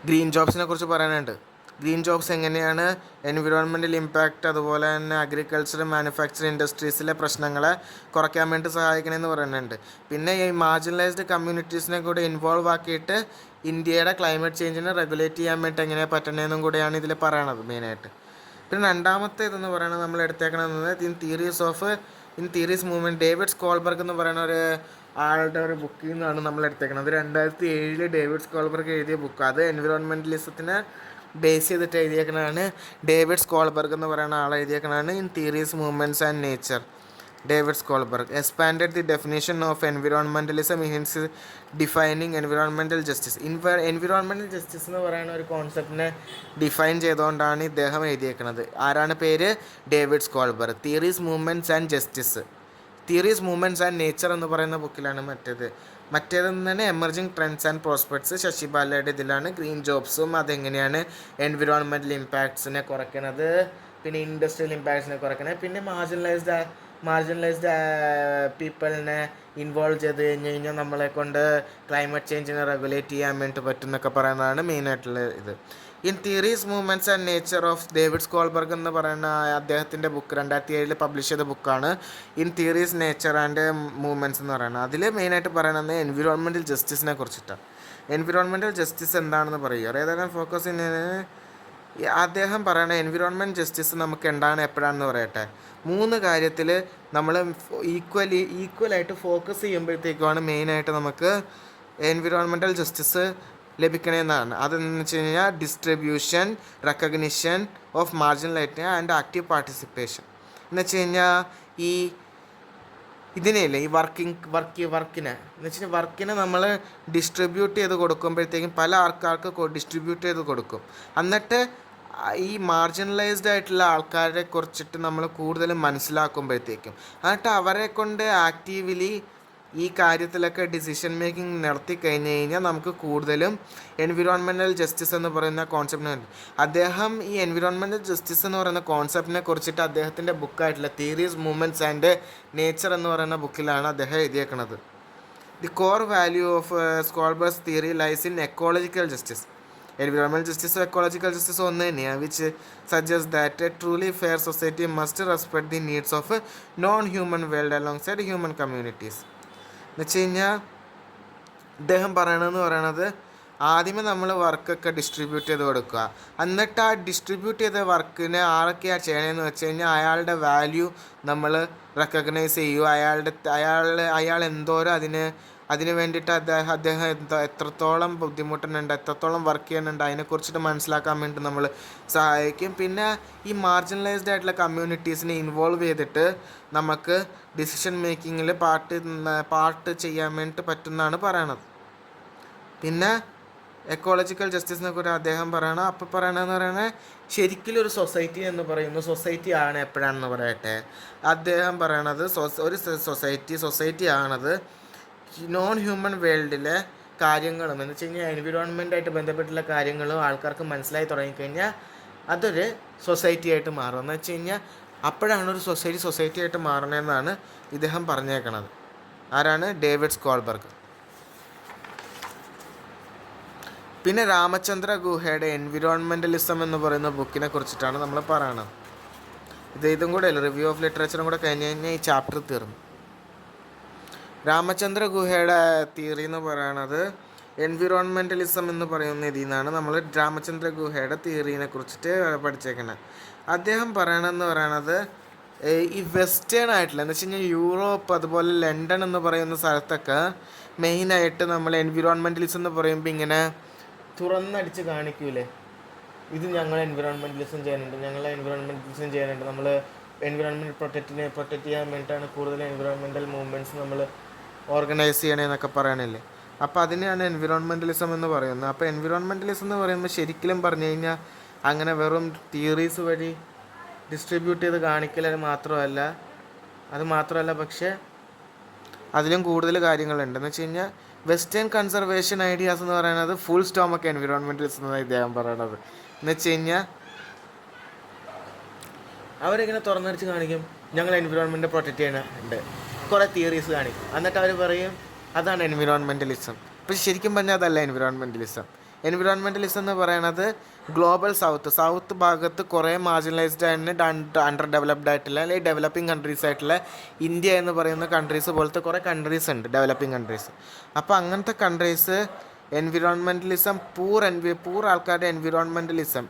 ഗ്രീൻ ജോബ്സിനെ കുറിച്ച് പറയാനുണ്ട്. ഗ്രീൻ ജോബ്സ് എങ്ങനെയാണ് എൻവിറോൺമെൻറ്റൽ ഇമ്പാക്റ്റ്, അതുപോലെ തന്നെ അഗ്രികൾച്ചർ, മാനുഫാക്ചറിങ് ഇൻഡസ്ട്രീസിലെ പ്രശ്നങ്ങളെ കുറയ്ക്കാൻ വേണ്ടി സഹായിക്കണമെന്ന് പറയുന്നുണ്ട്. പിന്നെ ഈ മാർജിനലൈസ്ഡ് കമ്മ്യൂണിറ്റീസിനെ കൂടെ ഇൻവോൾവ് ആക്കിയിട്ട് ഇന്ത്യയുടെ ക്ലൈമറ്റ് ചേഞ്ചിനെ റെഗുലേറ്റ് ചെയ്യാൻ വേണ്ടി എങ്ങനെ പറ്റണമെന്നും കൂടെയാണ് ഇതിൽ പറയണത് മെയിനായിട്ട്. പിന്നെ രണ്ടാമത്തെ ഇതെന്ന് പറയുന്നത് നമ്മൾ എടുത്തേക്കണമെന്നത് in theories movement, David Schlosberg എന്ന് പറയുന്ന ഒരു ആളുടെ ഒരു ബുക്കിൽ നിന്നാണ് നമ്മൾ എടുത്തേക്കുന്നത്. 2007 ഡേവിഡ് സ്കോൾബർഗ് എഴുതിയ ബുക്ക്. അത് എൻവിറോൺമെൻറ്റലിസത്തിനെ ബേസ് ചെയ്തിട്ട് എഴുതിയേക്കണതാണ്. ഡേവിഡ് സ്കോൾബർഗ് എന്ന് പറയുന്ന ആൾ എഴുതിയേക്കണതാണ് in theories movements and nature. David Schlosberg expanded the definition of environmentalism means defining environmental justice. Environmental justice എന്ന് പറയുന്ന ഒരു കോൺസെപ്റ്റിനെ ഡിഫൈൻ ചെയ്തുകൊണ്ടാണ് ഇദ്ദേഹം എഴുതിയേക്കുന്നത്. ആരാണ് പേര്? David Schlosberg. Theories movements and nature എന്ന് പറയുന്ന ബുക്കിലാണ് മറ്റേതെന്ന് തന്നെ എമർജിങ് ട്രെൻഡ്സ് ആൻഡ് പ്രോസ്പെക്ട്സ് ശശിബാലയുടെ ഇതിലാണ്. ഗ്രീൻ ജോബ്സും അതെങ്ങനെയാണ് എൻവിറോൺമെൻറ്റൽ ഇമ്പാക്ട്സിനെ കുറയ്ക്കുന്നത്, പിന്നെ ഇൻഡസ്ട്രിയൽ ഇമ്പാക്ട്സിനെ കുറയ്ക്കുന്നത്, പിന്നെ മാർജിനലൈസ്ഡ് പീപ്പിളിനെ ഇൻവോൾവ് ചെയ്ത് കഴിഞ്ഞാൽ നമ്മളെ കൊണ്ട് ക്ലൈമറ്റ് ചേഞ്ചിനെ റെഗുലേറ്റ് ചെയ്യാൻ വേണ്ടി പറ്റും എന്നൊക്കെ പറയുന്നതാണ് മെയിനായിട്ടുള്ള ഇത്. In theories movements and nature of David Schlosberg എന്ന് പറയുന്ന അദ്ദേഹത്തിൻ്റെ ബുക്ക് 2007 പബ്ലിഷ് ചെയ്ത ബുക്കാണ് in theories nature and movements എന്ന് പറയുന്നത്. അതിൽ മെയിനായിട്ട് പറയുന്നത് എൻവിറോൺമെൻറ്റൽ ജസ്റ്റിസിനെ കുറിച്ചിട്ടാണ്. എൻവിറോൺമെൻറ്റൽ ജസ്റ്റിസ് എന്താണെന്ന് പറയുക. ഏതായാലും ഫോക്കസ് അദ്ദേഹം പറയുന്നത് എൻവിറോൺമെൻറ്റ് ജസ്റ്റിസ് നമുക്ക് എന്താണ് എപ്പോഴാണെന്ന് പറയട്ടെ. 3 കാര്യത്തിൽ നമ്മൾ ഈക്വലായിട്ട് ഫോക്കസ് ചെയ്യുമ്പോഴത്തേക്കുമാണ് മെയിനായിട്ട് നമുക്ക് എൻവിറോൺമെൻറ്റൽ ജസ്റ്റിസ് ലഭിക്കണമെന്നാണ്. അതെന്ന് വെച്ച് കഴിഞ്ഞാൽ distribution, recognition of marginality and active participation എന്ന് വെച്ച് കഴിഞ്ഞാൽ ഈ ഇതിനെയല്ലേ ഈ വർക്കിനെ എന്ന് വെച്ചാൽ വർക്കിനെ നമ്മൾ ഡിസ്ട്രിബ്യൂട്ട് ചെയ്ത് കൊടുക്കുമ്പോഴത്തേക്കും പല ആൾക്കാർക്ക് ഡിസ്ട്രിബ്യൂട്ട് ചെയ്ത് കൊടുക്കും. എന്നിട്ട് ഈ മാർജിനലൈസ്ഡ് ആയിട്ടുള്ള ആൾക്കാരെ കുറിച്ചിട്ട് നമ്മൾ കൂടുതലും മനസ്സിലാക്കുമ്പോഴത്തേക്കും എന്നിട്ട് അവരെ കൊണ്ട് ആക്റ്റീവ്ലി ഈ കാര്യത്തിലൊക്കെ ഡിസിഷൻ മേക്കിംഗ് നടത്തി കഴിഞ്ഞ് കഴിഞ്ഞാൽ നമുക്ക് കൂടുതലും എൻവിറോൺമെൻറ്റൽ ജസ്റ്റിസ് എന്ന് പറയുന്ന കോൺസെപ്റ്റിനെ അദ്ദേഹം ഈ എൻവിറോൺമെൻറ്റൽ ജസ്റ്റിസ് എന്ന് പറയുന്ന കോൺസെപ്റ്റിനെ കുറിച്ചിട്ട് അദ്ദേഹത്തിൻ്റെ ബുക്കായിട്ടുള്ള തിയറീസ്, മൂവ്മെൻറ്റ്സ് ആൻഡ് നേച്ചർ എന്ന് പറയുന്ന ബുക്കിലാണ് അദ്ദേഹം എഴുതിയേക്കുന്നത്. The core value of Schlosberg's theory lies in ecological justice. Environmental ജസ്റ്റിസും എക്കോളജിക്കൽ ജസ്റ്റിസും ഒന്ന് തന്നെയാണ്. Which suggest that a truly fair society must respect the needs of non human world alongside human communities. എന്ന് വെച്ച് കഴിഞ്ഞാൽ അദ്ദേഹം പറയണത് ആദ്യമേ നമ്മൾ വർക്കൊക്കെ ഡിസ്ട്രിബ്യൂട്ട് ചെയ്ത് കൊടുക്കുക. എന്നിട്ട് ആ ഡിസ്ട്രിബ്യൂട്ട് ചെയ്ത വർക്കിനെ ആരൊക്കെയാണ് ചെയ്യണമെന്ന് വെച്ച് കഴിഞ്ഞാൽ അയാളുടെ വാല്യൂ നമ്മൾ റെക്കഗ്നൈസ് ചെയ്യുക. അയാൾ എന്തോരം അതിന് വേണ്ടിയിട്ട് അദ്ദേഹം എത്രത്തോളം ബുദ്ധിമുട്ടുന്നുണ്ട്, എത്രത്തോളം വർക്ക് ചെയ്യുന്നുണ്ട് അതിനെക്കുറിച്ചിട്ട് മനസ്സിലാക്കാൻ വേണ്ടി നമ്മൾ സഹായിക്കും. പിന്നെ ഈ മാർജിനലൈസ്ഡ് ആയിട്ടുള്ള കമ്മ്യൂണിറ്റീസിനെ ഇൻവോൾവ് ചെയ്തിട്ട് നമുക്ക് ഡിസിഷൻ മേക്കിങ്ങിൽ പാർട്ട് ചെയ്യാൻ വേണ്ടിയിട്ട് പറ്റുന്നതാണ് പറയണത്. പിന്നെ എക്കോളജിക്കൽ ജസ്റ്റിസിനെ കുറിച്ച് അദ്ദേഹം പറയണമെന്ന് പറയുന്നത് ശരിക്കും ഒരു സൊസൈറ്റി എന്ന് പറയുന്ന സൊസൈറ്റി ആണ് എപ്പോഴാണെന്ന് പറയട്ടെ. അദ്ദേഹം പറയണത് ഒരു സൊസൈറ്റി ആണത് നോൺ ഹ്യൂമൻ വേൾഡിലെ കാര്യങ്ങളും എന്ന് വെച്ച് കഴിഞ്ഞാൽ എൻവിറോൺമെൻറ്റായിട്ട് ബന്ധപ്പെട്ടുള്ള കാര്യങ്ങളും ആൾക്കാർക്ക് മനസ്സിലായി തുടങ്ങിക്കഴിഞ്ഞാൽ അതൊരു സൊസൈറ്റി ആയിട്ട് മാറും. എന്ന് വെച്ച് കഴിഞ്ഞാൽ അപ്പോഴാണ് ഒരു സൊസൈറ്റി ആയിട്ട് മാറണമെന്നാണ് ഇദ്ദേഹം പറഞ്ഞേക്കണത്. ആരാണ്? ഡേവിഡ് സ്കോൾബർഗ്. പിന്നെ രാമചന്ദ്ര ഗുഹയുടെ എൻവിറോൺമെൻറ്റലിസം എന്ന് പറയുന്ന ബുക്കിനെ കുറിച്ചിട്ടാണ് നമ്മൾ പറയണത്. ഇതും കൂടെ അല്ല, റിവ്യൂ ഓഫ് ലിറ്ററേച്ചറും കൂടെ കഴിഞ്ഞ് കഴിഞ്ഞാൽ ഈ ചാപ്റ്റർ തീർന്നു. രാമചന്ദ്ര ഗുഹയുടെ തിയറി എന്ന് പറയണത് എൻവിറോൺമെൻറ്റലിസം എന്ന് പറയുന്ന ഇതിൽ നിന്നാണ് നമ്മൾ രാമചന്ദ്ര ഗുഹയുടെ തിയറീനെ കുറിച്ചിട്ട് പഠിച്ചേക്കുന്നത്. അദ്ദേഹം പറയണത് ഈ വെസ്റ്റേൺ ആയിട്ടുള്ള എന്ന് വെച്ച് കഴിഞ്ഞാൽ യൂറോപ്പ് അതുപോലെ ലണ്ടൻ എന്ന് പറയുന്ന സ്ഥലത്തൊക്കെ മെയിനായിട്ട് നമ്മൾ എൻവിറോൺമെൻറ്റലിസം എന്ന് പറയുമ്പോൾ ഇങ്ങനെ തുറന്നടിച്ച് കാണിക്കൂലേ, ഇത് ഞങ്ങൾ എൻവിറോൺമെൻറ്റലിസം ചെയ്യുന്നുണ്ട്, നമ്മൾ എൻവിറോൺമെൻറ്റ് പ്രൊട്ടക്റ്റ് ചെയ്യാൻ വേണ്ടിയിട്ടാണ് കൂടുതൽ എൻവിറോൺമെൻറ്റൽ മൂവ്മെൻറ്റ്സ് നമ്മൾ ഓർഗനൈസ് ചെയ്യണമെന്നൊക്കെ പറയണില്ലേ. അപ്പോൾ അതിനെയാണ് എൻവിറോൺമെൻറ്റലിസം എന്ന് പറയുന്നത്. അപ്പോൾ എൻവിറോൺമെൻറ്റലിസം എന്ന് പറയുമ്പോൾ ശരിക്കും പറഞ്ഞു കഴിഞ്ഞാൽ അങ്ങനെ വെറും തിയറീസ് വഴി ഡിസ്ട്രിബ്യൂട്ട് ചെയ്ത് കാണിക്കൽ അത് മാത്രമല്ല പക്ഷേ അതിലും കൂടുതൽ കാര്യങ്ങളുണ്ട്. എന്ന് വെച്ച് കഴിഞ്ഞാൽ വെസ്റ്റേൺ കൺസർവേഷൻ ഐഡിയാസ് എന്ന് പറയുന്നത് ഫുൾ സ്റ്റോമൊക്കെ എൻവിറോൺമെൻറ്റലിസം എന്നാണ് ഇദ്ദേഹം പറയണത്. എന്ന് വെച്ച് കഴിഞ്ഞാൽ അവരിങ്ങനെ തുറന്നടിച്ച് കാണിക്കും ഞങ്ങൾ എൻവിറോൺമെൻറ്റ് പ്രൊട്ടക്റ്റ് ചെയ്യുന്നുണ്ട്, കുറേ തിയറീസ് കാണിക്കും, എന്നിട്ട് അവർ പറയും അതാണ് എൻവിറോൺമെൻറ്റലിസം. പക്ഷെ ശരിക്കും പറഞ്ഞാൽ അതല്ല എൻവിറോൺമെൻറ്റലിസം. എൻവിറോൺമെൻറ്റലിസം എന്ന് പറയുന്നത് ഗ്ലോബൽ സൗത്ത് ഭാഗത്ത് കുറേ മാർജിനലൈസ്ഡ് ആൻഡ് അണ്ടർ ഡെവലപ്ഡ് ആയിട്ടുള്ള അല്ലെങ്കിൽ ഡെവലപ്പിംഗ് കൺട്രീസ് ആയിട്ടുള്ള ഇന്ത്യ എന്ന് പറയുന്ന കൺട്രീസ് പോലത്തെ കുറേ കൺട്രീസ് ഉണ്ട്, ഡെവലപ്പിംഗ് കൺട്രീസ്. അപ്പോൾ അങ്ങനത്തെ കൺട്രീസ് എൻവിറോൺമെൻറ്റലിസം പൂർ ആൾക്കാരുടെ എൻവിറോൺമെൻറ്റലിസം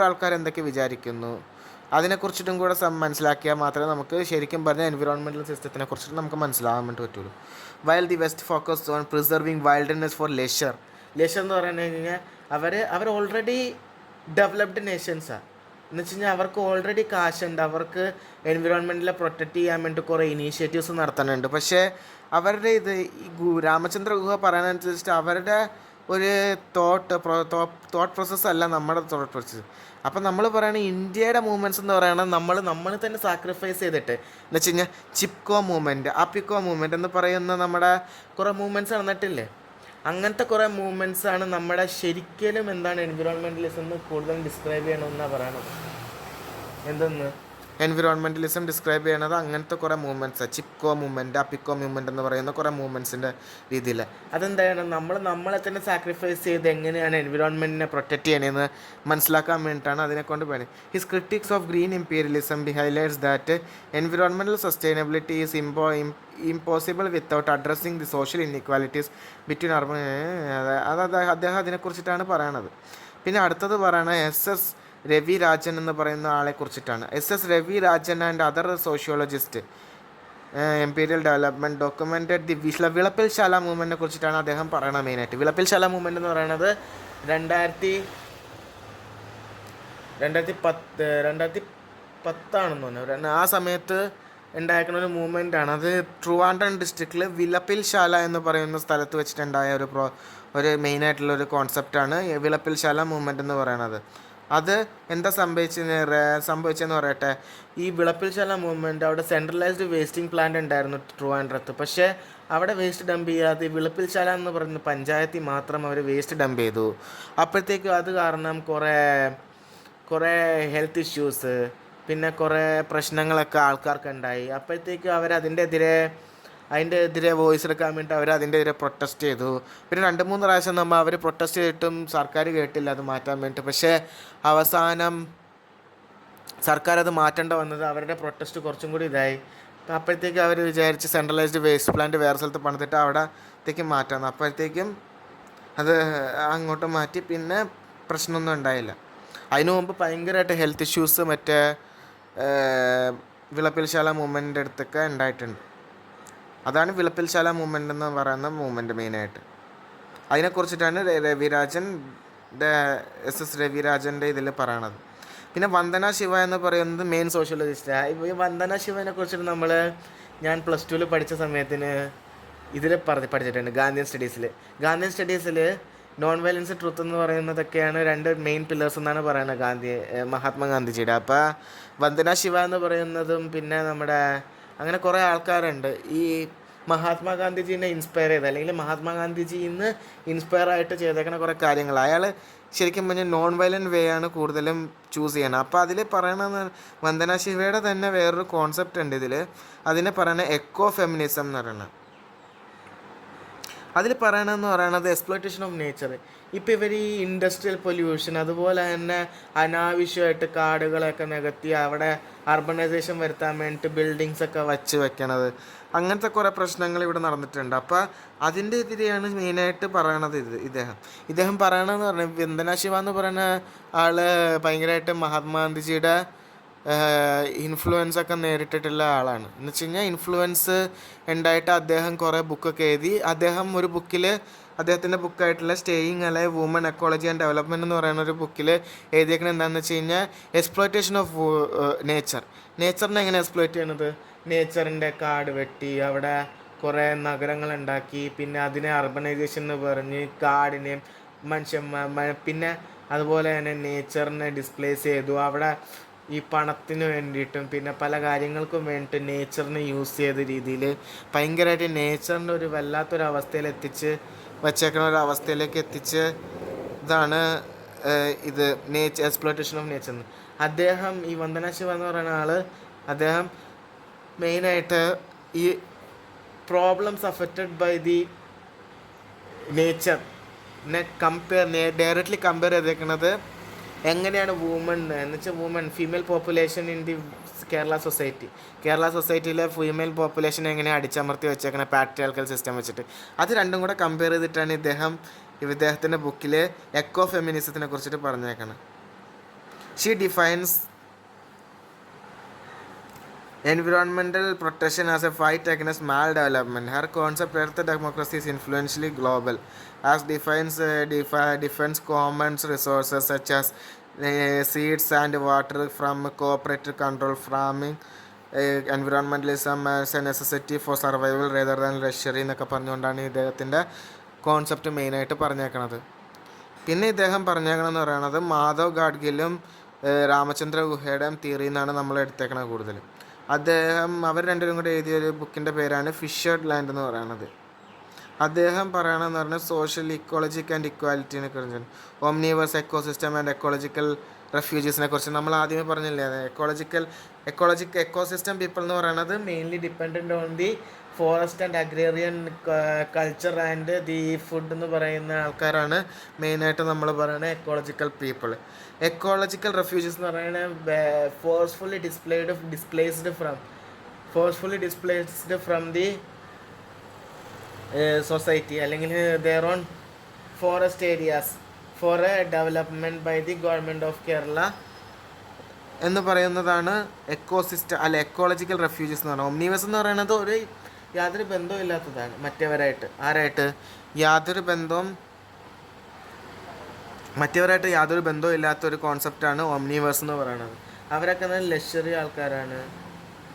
ആൾക്കാർ എന്തൊക്കെ വിചാരിക്കുന്നു അതിനെക്കുറിച്ചിട്ടും കൂടെ മനസ്സിലാക്കിയാൽ മാത്രമേ നമുക്ക് ശരിക്കും പറഞ്ഞാൽ എൻവിറോൺമെൻറ്റൽ സിസ്റ്റത്തിനെ കുറിച്ചിട്ട് നമുക്ക് മനസ്സിലാകാൻ വേണ്ടി പറ്റുള്ളൂ. While the west focus on preserving wildness for leisure എന്ന് പറഞ്ഞു കഴിഞ്ഞാൽ അവർ ഓൾറെഡി ഡെവലപ്ഡ് നേഷൻസാണ്. എന്ന് വെച്ച് കഴിഞ്ഞാൽ അവർക്ക് ഓൾറെഡി കാശുണ്ട്, അവർക്ക് എൻവിറോൺമെൻറ്റിനെ പ്രൊട്ടക്റ്റ് ചെയ്യാൻ വേണ്ടി കുറേ ഇനീഷ്യേറ്റീവ്സ് നടത്തുന്നുണ്ട്. പക്ഷേ അവരുടെ ഈ രാമചന്ദ്ര ഗുഹ പറയാനനുസരിച്ചിട്ട് അവരുടെ ഒരു തോട്ട് പ്രോസസ്സ് അല്ല നമ്മുടെ തോട്ട് പ്രോസസ്സ്. അപ്പം നമ്മൾ പറയുന്നത് ഇന്ത്യയുടെ മൂവ്മെൻറ്റ്സ് എന്ന് പറയുന്നത് നമ്മൾ തന്നെ സാക്രിഫൈസ് ചെയ്തിട്ട് എന്ന് വെച്ച് കഴിഞ്ഞാൽ ചിപ്കോ മൂവ്മെൻറ്റ്, ആപ്പിക്കോ മൂവ്മെൻറ്റ് എന്ന് പറയുന്ന നമ്മുടെ കുറേ മൂവ്മെൻറ്റ്സ് നടന്നിട്ടില്ലേ. അങ്ങനത്തെ കുറേ മൂവ്മെൻറ്റ്സാണ് നമ്മുടെ ശരിക്കും എന്താണ് എൻവിറോൺമെൻറ്റലിസം എന്ന് കൂടുതലും ഡിസ്ക്രൈബ് ചെയ്യണമെന്നാണ് പറയണത്. എന്തെന്ന് എൻവിറോൺമെൻറ്റലിസം ഡിസ്ക്രൈബ് ചെയ്യണത് അങ്ങനത്തെ കുറേ മൂവ്മെൻറ്റ്സാണ്. ചിപ്കോ മൂവ്മെൻറ്റ്, അപ്പിക്കോ മൂവ്മെൻറ്റ് എന്ന് പറയുന്ന കുറേ മൂവ്മെൻറ്റ്സിൻ്റെ രീതിയിൽ. അതെന്താണ് നമ്മളെ തന്നെ സാക്രിഫൈസ് ചെയ്ത് എങ്ങനെയാണ് എൻവിറോൺമെൻറ്റിനെ പ്രൊട്ടക്റ്റ് ചെയ്യണമെന്ന് മനസ്സിലാക്കാൻ വേണ്ടിയിട്ടാണ് അതിനെക്കൊണ്ട് പറയുന്നത്. His critics of green imperialism highlights that environmental sustainability is impossible without addressing the social inequalities between urban. അദ്ദേഹം അതിനെക്കുറിച്ചിട്ടാണ് പറയണത്. പിന്നെ അടുത്തത് പറയണത് SS രവി രാജൻ എന്ന് പറയുന്ന ആളെ കുറിച്ചിട്ടാണ്. SS Ravi Rajan and other sociologist imperial development documented the Vilappil Sala മൂവ്മെൻറ്റിനെ കുറിച്ചിട്ടാണ് അദ്ദേഹം പറയുന്നത് മെയിനായിട്ട്. വിളപ്പിൽ ശാല മൂവ്മെൻറ്റ് എന്ന് പറയുന്നത് 2010 തോന്നുന്നു. ആ സമയത്ത് ഉണ്ടായിരിക്കുന്ന ഒരു മൂവ്മെൻ്റാണ്. അത് ട്രിവാൻഡ്രം ഡിസ്ട്രിക്റ്റിൽ വിളപ്പിൽ ശാല എന്ന് പറയുന്ന സ്ഥലത്ത് വെച്ചിട്ടുണ്ടായ ഒരു മെയിനായിട്ടുള്ളൊരു കോൺസെപ്റ്റാണ് വിളപ്പിൽ ശാല മൂവ്മെൻറ്റ് എന്ന് പറയുന്നത്. അത് എന്താ സംഭവിച്ചെന്ന് പറയട്ടെ. ഈ വിളപ്പിൽ ശാല മൂവ്മെൻറ്റ് അവിടെ സെൻട്രലൈസ്ഡ് വേസ്റ്റിംഗ് പ്ലാന്റ് ഉണ്ടായിരുന്നു ട്രിവാൻഡ്രത്ത്. പക്ഷേ അവിടെ വേസ്റ്റ് ഡംപ് ചെയ്യാതെ വിളപ്പിൽ ശാല എന്ന് പറയുന്ന പഞ്ചായത്തിൽ മാത്രം അവർ വേസ്റ്റ് ഡംപ് ചെയ്തു. അപ്പോഴത്തേക്കും അത് കാരണം കുറേ ഹെൽത്ത് ഇഷ്യൂസ്, പിന്നെ കുറേ പ്രശ്നങ്ങളൊക്കെ ആൾക്കാർക്ക് ഉണ്ടായി. അപ്പോഴത്തേക്കും അതിൻ്റെ എതിരെ വോയിസ് എടുക്കാൻ വേണ്ടിയിട്ട് അവർ അതിൻ്റെ എതിരെ പ്രൊട്ടസ്റ്റ് ചെയ്തു. പിന്നെ 2-3 പ്രാവശ്യം അവർ പ്രൊട്ടസ്റ്റ് ചെയ്തിട്ടും സർക്കാർ കേട്ടില്ല അത് മാറ്റാൻ വേണ്ടിയിട്ട്. പക്ഷേ അവസാനം സർക്കാർ അത് മാറ്റേണ്ട വന്നത് അവരുടെ പ്രൊട്ടസ്റ്റ് കുറച്ചും കൂടി ഇതായി. അപ്പോഴത്തേക്കും അവർ വിചാരിച്ച് സെൻട്രലൈസ്ഡ് വേസ്റ്റ് പ്ലാന്റ് വേറെ സ്ഥലത്ത് പണിതിട്ട് അവിടത്തേക്ക് മാറ്റാമെന്ന്. അപ്പോഴത്തേക്കും അത് അങ്ങോട്ട് മാറ്റി. പിന്നെ പ്രശ്നമൊന്നും ഉണ്ടായില്ല. അതിനു മുമ്പ് ഭയങ്കരമായിട്ട് ഹെൽത്ത് ഇഷ്യൂസ് മറ്റേ വിളപ്പിൽ ശാല മൂവ്മെൻറ്റിൻ്റെ അടുത്തൊക്കെ ഉണ്ടായിട്ടുണ്ട്. അതാണ് വിളപ്പിൽ ശാല മൂവ്മെൻ്റ് എന്ന് പറയുന്ന മൂവ്മെൻറ്റ് മെയിനായിട്ട്. അതിനെക്കുറിച്ചിട്ടാണ് രവിരാജൻ്റെ ഇതിൽ പറയണത്. പിന്നെ വന്ദന ശിവ എന്ന് പറയുന്നത് മെയിൻ സോഷ്യോളജിസ്റ്റാണ്. ഈ വന്ദന ശിവനെ കുറിച്ചിട്ട് ഞാൻ +2 പഠിച്ച സമയത്തിന് ഇതിൽ പഠിച്ചിട്ടുണ്ട്. ഗാന്ധിയൻ സ്റ്റഡീസിൽ നോൺ വയലൻസ് ട്രൂത്ത് എന്ന് പറയുന്നതൊക്കെയാണ് 2 മെയിൻ പില്ലേഴ്സ് എന്നാണ് പറയുന്നത് മഹാത്മാഗാന്ധിജിയുടെ. അപ്പോൾ വന്ദന ശിവ എന്ന് പറയുന്നതും പിന്നെ അങ്ങനെ കുറേ ആൾക്കാരുണ്ട് ഈ മഹാത്മാഗാന്ധിജീനെ ഇൻസ്പയർ ചെയ്ത്, അല്ലെങ്കിൽ മഹാത്മാഗാന്ധിജിന്ന് ഇൻസ്പയർ ആയിട്ട് ചെയ്തേക്കുന്ന കുറേ കാര്യങ്ങൾ. അയാൾ ശരിക്കും പറഞ്ഞാൽ നോൺ വയലൻറ്റ് വേ ആണ് കൂടുതലും ചൂസ് ചെയ്യണം. അപ്പോൾ അതിൽ പറയണമെന്ന് വന്ദന ശിവയുടെ തന്നെ വേറൊരു കോൺസെപ്റ്റ് ഉണ്ട് ഇതിൽ. അതിനെ പറയുന്നത് എക്കോ ഫെമിനിസം എന്ന് പറയുന്നത്. അതിൽ പറയണത് എക്സ്പ്ലോയിറ്റേഷൻ ഓഫ് നേച്ചർ. ഇപ്പോൾ ഇവർ ഈ ഇൻഡസ്ട്രിയൽ പൊല്യൂഷൻ, അതുപോലെ തന്നെ അനാവശ്യമായിട്ട് കാടുകളൊക്കെ നികത്തി അവിടെ അർബണൈസേഷൻ വരുത്താൻ വേണ്ടിയിട്ട് ബിൽഡിങ്സൊക്കെ വെക്കണത്, അങ്ങനത്തെ കുറേ പ്രശ്നങ്ങൾ ഇവിടെ നടന്നിട്ടുണ്ട്. അപ്പോൾ അതിൻ്റെ എതിരെയാണ് മെയിനായിട്ട് പറയണത് ഇദ്ദേഹം പറയണമെന്ന് പറഞ്ഞാൽ വന്ദന ശിവ എന്ന് പറയുന്ന ആൾ ഭയങ്കരമായിട്ട് മഹാത്മാഗാന്ധിജിയുടെ ഇൻഫ്ലുവൻസൊക്കെ നേരിട്ടിട്ടുള്ള ആളാണ്. എന്ന് വെച്ച് കഴിഞ്ഞാൽ ഇൻഫ്ലുവൻസ് ഉണ്ടായിട്ട് അദ്ദേഹം കുറേ ബുക്കൊക്കെ എഴുതി. അദ്ദേഹം ഒരു ബുക്കിൽ അദ്ദേഹത്തിൻ്റെ ബുക്കായിട്ടുള്ള staying alive woman ecology and development എന്ന് പറയുന്ന ഒരു ബുക്കിൽ എഴുതിയേക്കുന്നത് എന്താണെന്ന് വെച്ച് കഴിഞ്ഞാൽ എക്സ്പ്ലോയിറ്റേഷൻ ഓഫ് നേച്ചറിനെ എങ്ങനെ എക്സ്പ്ലോയിറ്റ് ചെയ്യണത്. നേച്ചറിൻ്റെ കാട് വെട്ടി അവിടെ കുറേ നഗരങ്ങളുണ്ടാക്കി, പിന്നെ അതിനെ അർബനൈസേഷൻ എന്ന് പറഞ്ഞ് കാടിനെ പിന്നെ അതുപോലെ തന്നെ നേച്ചറിനെ ഡിസ്പ്ലേസ് ചെയ്തു. അവിടെ ഈ പണത്തിന് വേണ്ടിയിട്ടും പിന്നെ പല കാര്യങ്ങൾക്കും വേണ്ടിയിട്ട് നേച്ചറിനെ യൂസ് ചെയ്ത രീതിയിൽ ഭയങ്കരമായിട്ട് നേച്ചറിൻ്റെ ഒരു വല്ലാത്തൊരു അവസ്ഥയിൽ വച്ചേക്കുന്ന ഒരു അവസ്ഥയിലേക്ക് എത്തിച്ച് ഇതാണ് ഇത് എക്സ്പ്ലോയിറ്റേഷൻ ഓഫ് നേച്ചർ. അദ്ദേഹം ഈ വന്ദന ശിവ എന്ന് പറയുന്ന ആൾ അദ്ദേഹം മെയിനായിട്ട് ഈ പ്രോബ്ലംസ് അഫക്റ്റഡ് ബൈ ദി നേച്ചറിനെ ഡയറക്റ്റ്ലി കമ്പയർ ചെയ്തേക്കുന്നത് എങ്ങനെയാണ് woman female population in the Kerala സൊസൈറ്റിയിലെ ഫീമെയിൽ പോപ്പുലേഷൻ എങ്ങനെയാണ് അടിച്ചമർത്തി വെച്ചേക്കണ പാട്രിയാർക്കൽ സിസ്റ്റം വെച്ചിട്ട്. അത് രണ്ടും കൂടെ കമ്പയർ ചെയ്തിട്ടാണ് ഇദ്ദേഹത്തിൻ്റെ ബുക്കിൽ എക്കോ ഫെമിനിസത്തിനെ കുറിച്ചിട്ട് പറഞ്ഞേക്കണം. She defines environmental protection as a fight against maldevelopment. Her concept Earth democracy is influentially global, as defines common resources such as seeds and water from cooperative control farming, environmentalism as a necessity for survival rather than luxury എന്നൊക്കെ പറഞ്ഞുകൊണ്ടാണ് ഇദ്ദേഹത്തിൻ്റെ കോൺസെപ്റ്റ് മെയിനായിട്ട് പറഞ്ഞേക്കണത്. പിന്നെ ഇദ്ദേഹം പറഞ്ഞേക്കണമെന്ന് പറയുന്നത് മാധവ് ഗാഡ്ഗിലും രാമചന്ദ്ര ഗുഹയുടെയും തിയറി എന്നാണ് നമ്മൾ എടുത്തേക്കണത് കൂടുതലും. അവർ രണ്ടുപേരും കൂടെ എഴുതിയൊരു ബുക്കിൻ്റെ പേരാണ് ഫിഷേർഡ് ലാൻഡ് എന്ന് പറയുന്നത്. അദ്ദേഹം പറയണമെന്ന് പറഞ്ഞാൽ സോഷ്യൽ ഇക്കോളജിക് ആൻഡ് ഇക്വാലിറ്റിനെ കുറിച്ച്, ഓംനിവേഴ്സ് എക്കോസിസ്റ്റം ആൻഡ് എക്കോളജിക്കൽ റെഫ്യൂജീസിനെ കുറിച്ച് നമ്മൾ ആദ്യമേ പറഞ്ഞില്ലേ. എക്കോസിസ്റ്റം പീപ്പിൾ എന്ന് പറയുന്നത് mainly dependent on the forest and agrarian culture and the food എന്ന് പറയുന്ന ആൾക്കാരാണ് മെയിനായിട്ട് നമ്മൾ പറയുന്നത് എക്കോളജിക്കൽ പീപ്പിൾ. എക്കോളജിക്കൽ റെഫ്യൂജീസ് എന്ന് പറയുന്നത് forcefully displaced from the society, അല്ലെങ്കിൽ their own forest areas for a development by the government of Kerala എന്ന് പറയുന്നതാണ് എക്കോസിസ്റ്റം അല്ല എക്കോളജിക്കൽ റെഫ്യൂജീസ് എന്ന് പറയുന്നത്. ഒംനിവേഴ്സ് എന്ന് പറയുന്നത് ഒരു യാതൊരു ബന്ധവും ഇല്ലാത്തതാണ് മറ്റവരായിട്ട്. ആരായിട്ട്? മറ്റവരായിട്ട് യാതൊരു ബന്ധവും ഇല്ലാത്ത ഒരു കോൺസെപ്റ്റാണ് ഓംനിവേഴ്സ് എന്ന് പറയുന്നത്. അവരൊക്കെ ലക്ഷറി ആൾക്കാരാണ്.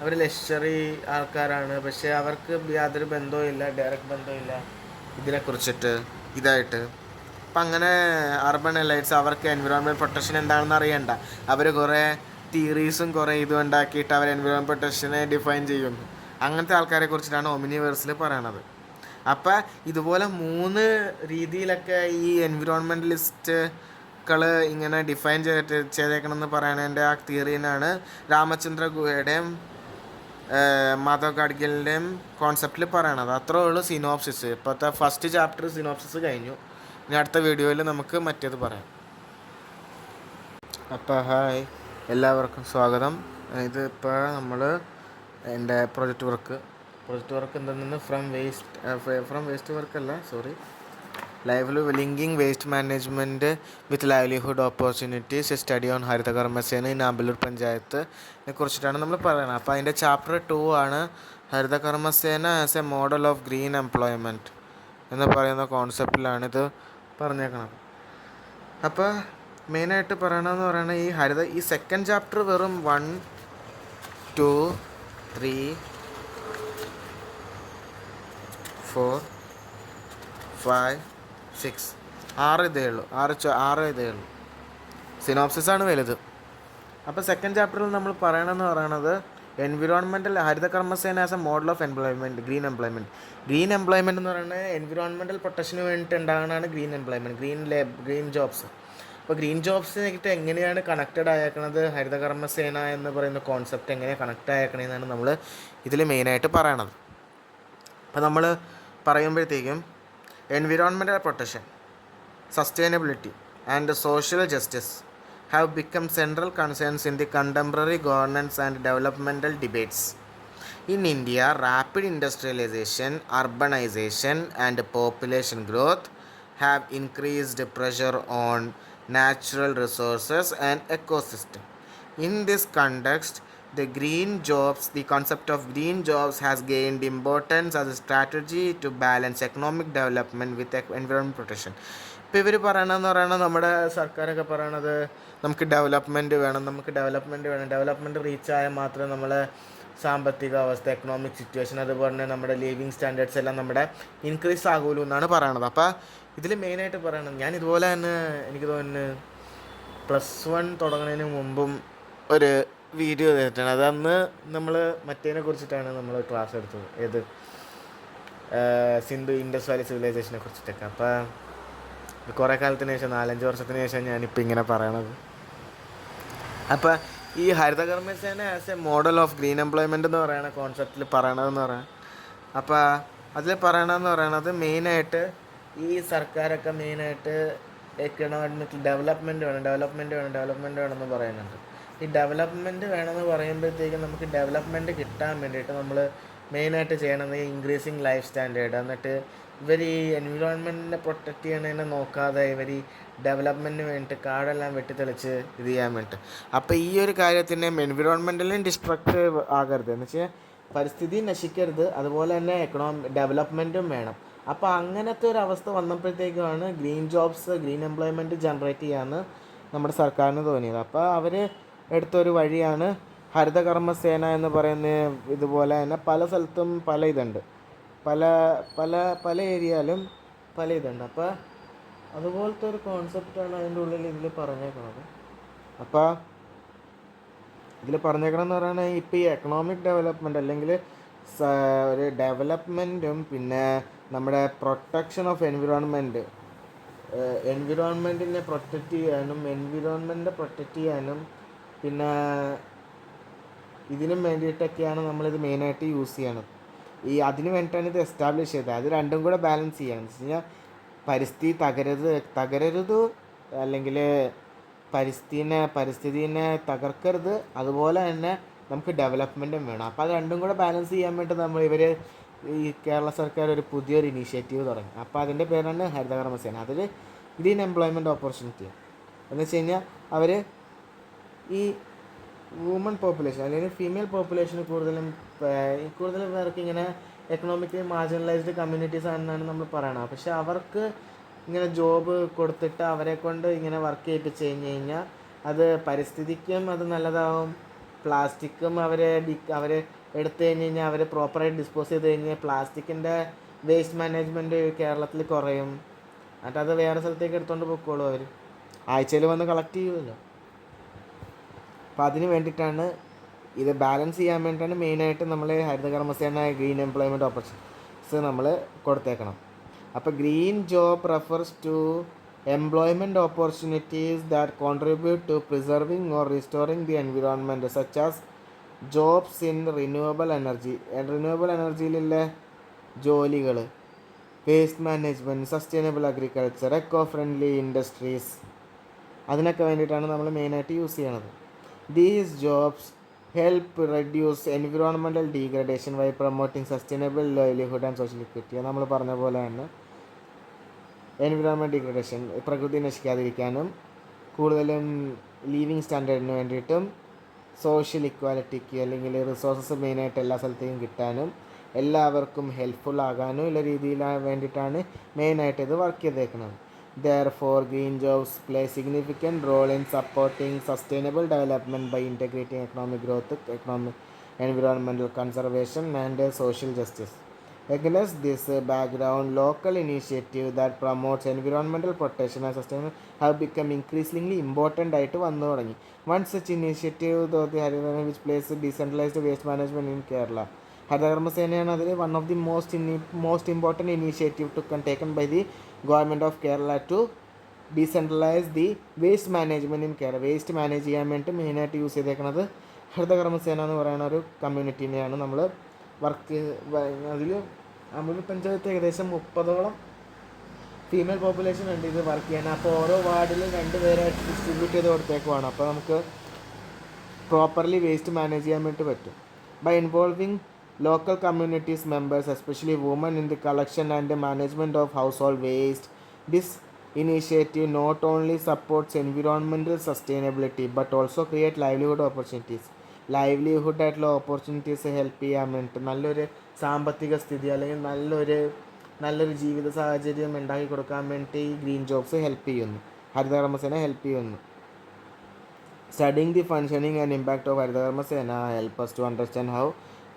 അവർ ലക്ഷറി ആൾക്കാരാണ്, പക്ഷേ അവർക്ക് യാതൊരു ബന്ധവും ഇല്ല, ഡയറക്റ്റ് ബന്ധമില്ല ഇതിനെക്കുറിച്ചിട്ട് ഇതായിട്ട്. അപ്പം അങ്ങനെ അർബൻ എലൈറ്റ്സ് അവർക്ക് എൻവിറോൺമെൻറ്റ് പ്രൊട്ടക്ഷൻ എന്താണെന്ന് അറിയണ്ട. അവർ കുറേ തിയറീസും കുറേ ഇതും ഉണ്ടാക്കിയിട്ട് അവർ എൻവിറോൺമെൻറ്റ് പ്രൊട്ടക്ഷനെ ഡിഫൈൻ ചെയ്യുന്നു. അങ്ങനത്തെ ആൾക്കാരെ കുറിച്ചിട്ടാണ് ഒമിനിവേഴ്സിൽ പറയണത്. അപ്പം ഇതുപോലെ 3 രീതിയിലൊക്കെ ഈ എൻവിറോൺമെൻറ്റലിസ്റ്റുകൾ ഇങ്ങനെ ഡിഫൈൻ ചെയ്തേക്കണമെന്ന് പറയണതിൻ്റെ ആ തിയറീനാണ് രാമചന്ദ്ര ഗുഹയുടെയും മാധവ് ഗാഡ്ഗിലിൻ്റെയും കോൺസെപ്റ്റിൽ പറയണത്. അത്രേ ഉള്ളൂ സിനോപ്സിസ്. ഇപ്പോഴത്തെ ഫസ്റ്റ് ചാപ്റ്റർ സിനോപ്സിസ് കഴിഞ്ഞു. ഇനി അടുത്ത വീഡിയോയിൽ നമുക്ക് മറ്റേത് പറയാം. അപ്പോൾ ഹായ്, എല്ലാവർക്കും സ്വാഗതം. ഇതിപ്പോൾ നമ്മൾ എൻ്റെ പ്രൊജക്റ്റ് വർക്ക് എന്തെന്ന് ഫ്രം വേസ്റ്റ് വർക്കല്ല, linking waste management with livelihood opportunities, study on Haritha Karma Sena in amballur പഞ്ചായത്തിനെ കുറിച്ചിട്ടാണ് നമ്മൾ പറയുന്നത്. അപ്പോൾ അതിൻ്റെ ചാപ്റ്റർ 2 ആണ് Haritha Karma Sena as a model of green employment എന്ന് പറയുന്ന കോൺസെപ്റ്റിലാണിത് പറഞ്ഞേക്കണം. അപ്പോൾ മെയിനായിട്ട് പറയണമെന്ന് പറയുന്നത് ഈ സെക്കൻഡ് ചാപ്റ്റർ വെറും 1, 2, 3, 4, 5, 6 6 ഇതേ ഉള്ളൂ. 6 ഇതേ ഉള്ളൂ. സിനോപ്സിസാണ് വലുത്. അപ്പോൾ സെക്കൻഡ് ചാപ്റ്ററിൽ നമ്മൾ പറയണമെന്ന് പറയണത് Haritha Karma Sena as a model of employment, green employment എന്ന് പറയുന്നത് എൻവിറോൺമെൻറ്റൽ പ്രൊട്ടക്ഷന് വേണ്ടിയിട്ട് ഉണ്ടാകുന്നതാണ് ഗ്രീൻ ജോബ്സ്. അപ്പോൾ ഗ്രീൻ ജോബ്സിനായിട്ട് എങ്ങനെയാണ് കണക്റ്റഡ് ആയേക്കണത്, ഹരിതകർമ്മസേന എന്ന് പറയുന്ന കോൺസെപ്റ്റ് എങ്ങനെ കണക്റ്റ് ആയേക്കണമെന്നാണ് നമ്മൾ ഇതിൽ മെയിനായിട്ട് പറയണത്. അപ്പോൾ നമ്മൾ പറയുമ്പോഴത്തേക്കും environmental protection, sustainability and social justice have become central concerns in the contemporary governance and developmental debates. In India, rapid industrialization, urbanization, and population growth have increased pressure on natural resources and ecosystem. In this context, the concept of green jobs has gained importance as a strategy to balance economic development with environment protection. ഇപ്പോൾ ഇവർ പറയണത് നമ്മുടെ സർക്കാരൊക്കെ പറയണത് നമുക്ക് ഡെവലപ്മെൻറ്റ് വേണം. ഡെവലപ്മെൻറ്റ് റീച്ചായാൽ മാത്രമേ നമ്മളെ സാമ്പത്തിക അവസ്ഥ, എക്കണോമിക് സിറ്റുവേഷൻ, അതുപോലെ തന്നെ നമ്മുടെ ലിവിങ് സ്റ്റാൻഡേർഡ്സ് എല്ലാം നമ്മുടെ ഇൻക്രീസ് ആകുമല്ലോ എന്നാണ് പറയണത്. അപ്പോൾ ഇതിൽ മെയിനായിട്ട് പറയണത്, ഞാൻ ഇതുപോലെ തന്നെ എനിക്ക് തോന്നുന്നു +1 തുടങ്ങുന്നതിന് മുമ്പും ഒരു വീഡിയോ ചെയ്തിട്ടാണ്. അതന്ന് നമ്മൾ മറ്റേതിനെ കുറിച്ചിട്ടാണ് നമ്മൾ ക്ലാസ് എടുത്തത്, ഏത് സിന്ധു ഇൻഡസ് വാലി സിവിലൈസേഷനെ കുറിച്ചിട്ടൊക്കെ. അപ്പോൾ കുറേ കാലത്തിന് ശേഷം, 4-5 വർഷത്തിന് ശേഷം ഞാനിപ്പോൾ ഇങ്ങനെ പറയണത്. അപ്പോൾ ഈ Haritha Karma Sena as a model of green employment എന്ന് പറയുന്ന കോൺസെപ്റ്റിൽ പറയണതെന്ന് പറയാം. അപ്പോൾ അതിൽ പറയണമെന്ന് പറയണത് മെയിനായിട്ട് ഈ സർക്കാരൊക്കെ മെയിനായിട്ട് എക്കണോമിക് ഡെവലപ്മെൻറ്റ് വേണമെന്ന് പറയുന്നുണ്ട്. ഈ ഡെവലപ്മെൻറ്റ് വേണമെന്ന് പറയുമ്പോഴത്തേക്കും നമുക്ക് ഡെവലപ്മെൻറ്റ് കിട്ടാൻ വേണ്ടിയിട്ട് നമ്മൾ മെയിനായിട്ട് ചെയ്യണത് ഇൻക്രീസിങ് ലൈഫ് സ്റ്റാൻഡേർഡ്. എന്നിട്ട് ഇവർ ഈ എൻവിറോൺമെൻറ്റിനെ പ്രൊട്ടക്റ്റ് ചെയ്യണതിനെ നോക്കാതെ ഇവർ ഈ ഡെവലപ്മെൻറ്റിന് വേണ്ടിയിട്ട് കാടെല്ലാം വെട്ടിത്തെളിച്ച് ഇത് ചെയ്യാൻ വേണ്ടിയിട്ട്. അപ്പോൾ ഈ ഒരു കാര്യത്തിന് എൻവിറോൺമെൻറ്റലും ഡിസ്ട്രക്റ്റീവ് ആകരുത്, എന്ന് വെച്ചാൽ പരിസ്ഥിതി നശിക്കരുത്, അതുപോലെ തന്നെ ഡെവലപ്മെൻറ്റും വേണം. അപ്പോൾ അങ്ങനത്തെ ഒരു അവസ്ഥ വന്നപ്പോഴത്തേക്കുമാണ് ഗ്രീൻ എംപ്ലോയ്മെൻറ്റ് ജനറേറ്റ് ചെയ്യാമെന്ന് നമ്മുടെ സർക്കാരിന് തോന്നിയത്. അപ്പോൾ അവർ എടുത്തൊരു വഴിയാണ് ഹരിതകർമ്മസേന എന്ന് പറയുന്ന. ഇതുപോലെ തന്നെ പല സ്ഥലത്തും പല ഇതുണ്ട്, പല ഏരിയയിലും പല ഇതുണ്ട്. അപ്പോൾ അതുപോലത്തെ ഒരു കോൺസെപ്റ്റാണ് അതിൻ്റെ ഉള്ളിൽ ഇതിൽ പറഞ്ഞേക്കണത്. അപ്പോൾ ഇതിൽ പറഞ്ഞേക്കണമെന്ന് പറയുന്നത് ഇപ്പോൾ ഈ എക്കണോമിക് ഡെവലപ്മെൻറ്റ് അല്ലെങ്കിൽ ഒരു ഡെവലപ്മെൻറ്റും പിന്നെ നമ്മുടെ പ്രൊട്ടക്ഷൻ ഓഫ് എൻവിറോൺമെൻറ്റിനെ പ്രൊട്ടക്റ്റ് ചെയ്യാനും പിന്നെ ഇതിനും വേണ്ടിയിട്ടൊക്കെയാണ് നമ്മളിത് മെയിനായിട്ട് യൂസ് ചെയ്യണത്. അതിന് വേണ്ടിയിട്ടാണ് ഇത് എസ്റ്റാബ്ലിഷ് ചെയ്തത്. അത് രണ്ടും കൂടെ ബാലൻസ് ചെയ്യുക എന്ന് വെച്ച് കഴിഞ്ഞാൽ പരിസ്ഥിതി തകരരുത്, അല്ലെങ്കിൽ പരിസ്ഥിതിനെ തകർക്കരുത്, അതുപോലെ തന്നെ നമുക്ക് ഡെവലപ്മെൻറ്റും വേണം. അപ്പോൾ അത് രണ്ടും കൂടെ ബാലൻസ് ചെയ്യാൻ വേണ്ടി ഈ കേരള സർക്കാർ ഒരു പുതിയൊരു ഇനീഷ്യേറ്റീവ് തുടങ്ങി. അപ്പോൾ അതിൻ്റെ പേരാണ് ഹരിതകർമ്മസേന. അതിൽ ഗ്രീൻ എംപ്ലോയ്മെൻറ്റ് ഓപ്പർച്യൂണിറ്റി എന്ന് വെച്ച് കഴിഞ്ഞാൽ അവർ ഈ വുമൺ പോപ്പുലേഷൻ അല്ലെങ്കിൽ ഫീമെയിൽ പോപ്പുലേഷൻ കൂടുതൽ പേർക്ക് ഇങ്ങനെ എക്കണോമിക്കലി മാർജിനലൈസ്ഡ് കമ്മ്യൂണിറ്റീസ് ആണെന്നാണ് നമ്മൾ പറയണത്. പക്ഷെ അവർക്ക് ഇങ്ങനെ ജോബ് കൊടുത്തിട്ട് അവരെ കൊണ്ട് ഇങ്ങനെ വർക്ക് ചെയ്യിപ്പിച്ച് കഴിഞ്ഞാൽ അത് പരിസ്ഥിതിക്കും അത് നല്ലതാവും. പ്ലാസ്റ്റിക്കും അവരെ എടുത്തു കഴിഞ്ഞാൽ അവർ പ്രോപ്പറായിട്ട് ഡിസ്പോസ് ചെയ്ത് കഴിഞ്ഞാൽ പ്ലാസ്റ്റിക്കിൻ്റെ വേസ്റ്റ് മാനേജ്മെൻറ്റ് കേരളത്തിൽ കുറയും. എന്നിട്ട് അത് വേറെ സ്ഥലത്തേക്ക് എടുത്തുകൊണ്ട് പോയിക്കോളും. അവർ ആഴ്ചയിൽ വന്ന് കളക്ട് ചെയ്യുമല്ലോ. അപ്പോൾ അതിന് വേണ്ടിയിട്ടാണ്, ഇത് ബാലൻസ് ചെയ്യാൻ വേണ്ടിയിട്ടാണ് മെയിനായിട്ട് നമ്മൾ ഹരിതകർമ്മസേന ഗ്രീൻ എംപ്ലോയ്മെൻറ്റ് ഓപ്പർച്യൂണിറ്റീസ് നമ്മൾ കൊടുത്തേക്കണം. അപ്പോൾ green job refers to employment opportunities that contribute to preserving or restoring the environment such as jobs in renewable energy. Renewable എനർജിയിലുള്ള ജോലികൾ, waste management, sustainable agriculture, eco friendly industries, അതിനൊക്കെ വേണ്ടിയിട്ടാണ് നമ്മൾ മെയിനായിട്ട് യൂസ് ചെയ്യണത്. These jobs help reduce environmental degradation by promoting sustainable livelihood and social equity. നമ്മൾ പറഞ്ഞ പോലെ തന്നെ എൻവിറോൺമെൻറ്റ് ഡിഗ്രഡേഷൻ, പ്രകൃതി നശിക്കാതിരിക്കാനും കൂടുതലും ലീവിങ് സ്റ്റാൻഡേർഡിന് വേണ്ടിയിട്ടും സോഷ്യൽ ഇക്വാലിറ്റിക്ക് അല്ലെങ്കിൽ റിസോഴ്സസ് മെയിനായിട്ട് എല്ലാ സ്ഥലത്തേക്കും കിട്ടാനും എല്ലാവർക്കും ഹെൽപ്ഫുൾ ആകാനും ഉള്ള രീതിയിൽ വേണ്ടിയിട്ടാണ് മെയിനായിട്ട് ഇത് വർക്ക് ചെയ്തേക്കുന്നത്. Therefore, green jobs play a significant role in supporting sustainable development by integrating economic growth, environmental conservation, and social justice. Against this background, local initiatives that promotes environmental protection and sustainability have become increasingly important ആയിട്ട് വന്നു തുടങ്ങി. One such initiative, which places decentralized waste management in Kerala. ഹരിതകർമ്മസേനയാണ് അതിൽ one of the most important initiative taken by the government of Kerala to decentralise the waste management in Kerala. Waste manage ചെയ്യാൻ വേണ്ടി മെയിനായിട്ട് യൂസ് ചെയ്തേക്കുന്നത് ഹരിതകർമ്മസേന എന്ന് പറയുന്ന ഒരു കമ്മ്യൂണിറ്റീനെയാണ് നമ്മൾ വർക്ക്. അതിൽ അമ്പലൂർ പഞ്ചായത്ത് ഏകദേശം 30ഓളം ഫീമെയിൽ പോപ്പുലേഷൻ ഉണ്ട് ഇത് വർക്ക് ചെയ്യാൻ. അപ്പോൾ ഓരോ വാർഡിലും 2 പേരായിട്ട് ഡിസ്ട്രിബ്യൂട്ട് ചെയ്ത് കൊടുത്തേക്കുവാണ്. അപ്പോൾ നമുക്ക് പ്രോപ്പർലി വേസ്റ്റ് മാനേജ് ചെയ്യാൻ വേണ്ടി പറ്റും. By involving local communities members, especially women, in the collection and the management of household waste, this initiative not only supports environmental sustainability but also create livelihood opportunities. Livelihood ആയിട്ടുള്ള ഓപ്പർച്യൂണിറ്റീസ് ഹെൽപ്പ് ചെയ്യാൻ വേണ്ടിയിട്ട് നല്ലൊരു സാമ്പത്തിക സ്ഥിതി അല്ലെങ്കിൽ നല്ലൊരു ജീവിത സാഹചര്യം ഉണ്ടാക്കി കൊടുക്കാൻ വേണ്ടി ഈ ഗ്രീൻ ജോബ്സ് ഹെൽപ്പ് ചെയ്യുന്നു, ഹരിതകർമ്മസേന ഹെൽപ്പ് ചെയ്യുന്നു. Studying the functioning and impact of Harithakarmasena help us to understand how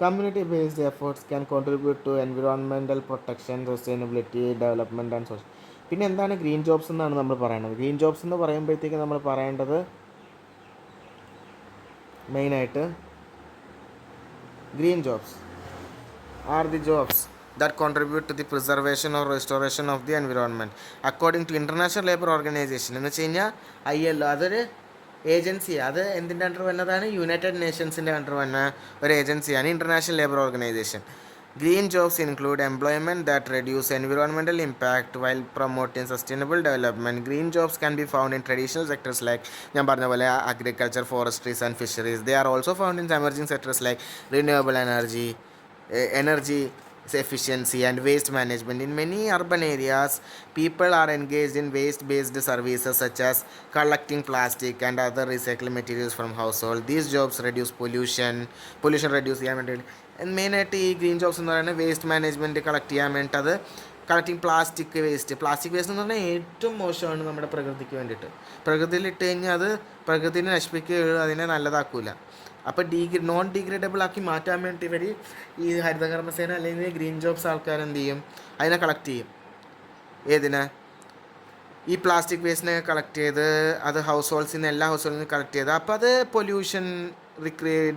community-based efforts can contribute to environmental protection, sustainability, development and social. പിന്നെ എന്താണ് ഗ്രീൻ ജോബ്സ് എന്നാണ് നമ്മൾ പറയുന്നത്. ഗ്രീൻ ജോബ്സ് എന്ന് പറയുമ്പോഴത്തേക്ക് നമ്മൾ പറയേണ്ടത് മെയിനായിട്ട് green jobs are the jobs that contribute to the preservation or restoration of the environment according to International Labour Organization. എന്ന് വെച്ച് കഴിഞ്ഞാൽ ILO അതൊരു ഏജൻസി. അത് എന്തിൻ്റെ അണ്ടർ വന്നതാണ്? യുണൈറ്റഡ് നേഷൻസിൻ്റെ അണ്ടർ വന്ന ഒരു ഏജൻസിയാണ് international labour organisation. Green jobs include employment that reduce environmental impact while promoting sustainable development. Green jobs can be found in traditional sectors like ഞാൻ പറഞ്ഞ പോലെ agriculture, forestries and fisheries. They are also found in emerging sectors like renewable energy efficiency and waste management. In many urban areas, people are engaged in waste-based services such as collecting plastic and other recycled materials from household. These jobs reduce pollution reduce ചെയ്യാൻ വേണ്ടി. മെയിനായിട്ട് ഈ ഗ്രീൻ ജോബ്സ് എന്ന് പറയുന്നത് വേസ്റ്റ് മാനേജ്മെൻറ്റ് കളക്ട് ചെയ്യാൻ വേണ്ടിയിട്ട്, അത് കളക്ടിങ് പ്ലാസ്റ്റിക് വേസ്റ്റ് എന്ന് പറഞ്ഞാൽ ഏറ്റവും മോശമാണ് നമ്മുടെ പ്രകൃതിക്ക് വേണ്ടിയിട്ട്. പ്രകൃതിയിലിട്ട് കഴിഞ്ഞാൽ അത് പ്രകൃതിനെ നശിപ്പിക്കുകയോ അതിനെ നല്ലതാക്കില്ല. അപ്പോൾ നോൺ ഡീഗ്രേഡബിൾ ആക്കി മാറ്റാൻ വേണ്ടി ഇവർ ഈ ഹരിതകർമ്മസേന അല്ലെങ്കിൽ ഗ്രീൻ ജോബ്സ് ആൾക്കാർ എന്ത് ചെയ്യും? അതിനെ കളക്ട് ചെയ്യും. ഏതിനെ? ഈ പ്ലാസ്റ്റിക് വേസ്റ്റിനെ കളക്ട് ചെയ്ത് അത് എല്ലാ ഹൗസ് ഹോൾഡിൽ നിന്ന് കളക്ട് ചെയ്ത് അപ്പോൾ അത് പൊല്യൂഷൻ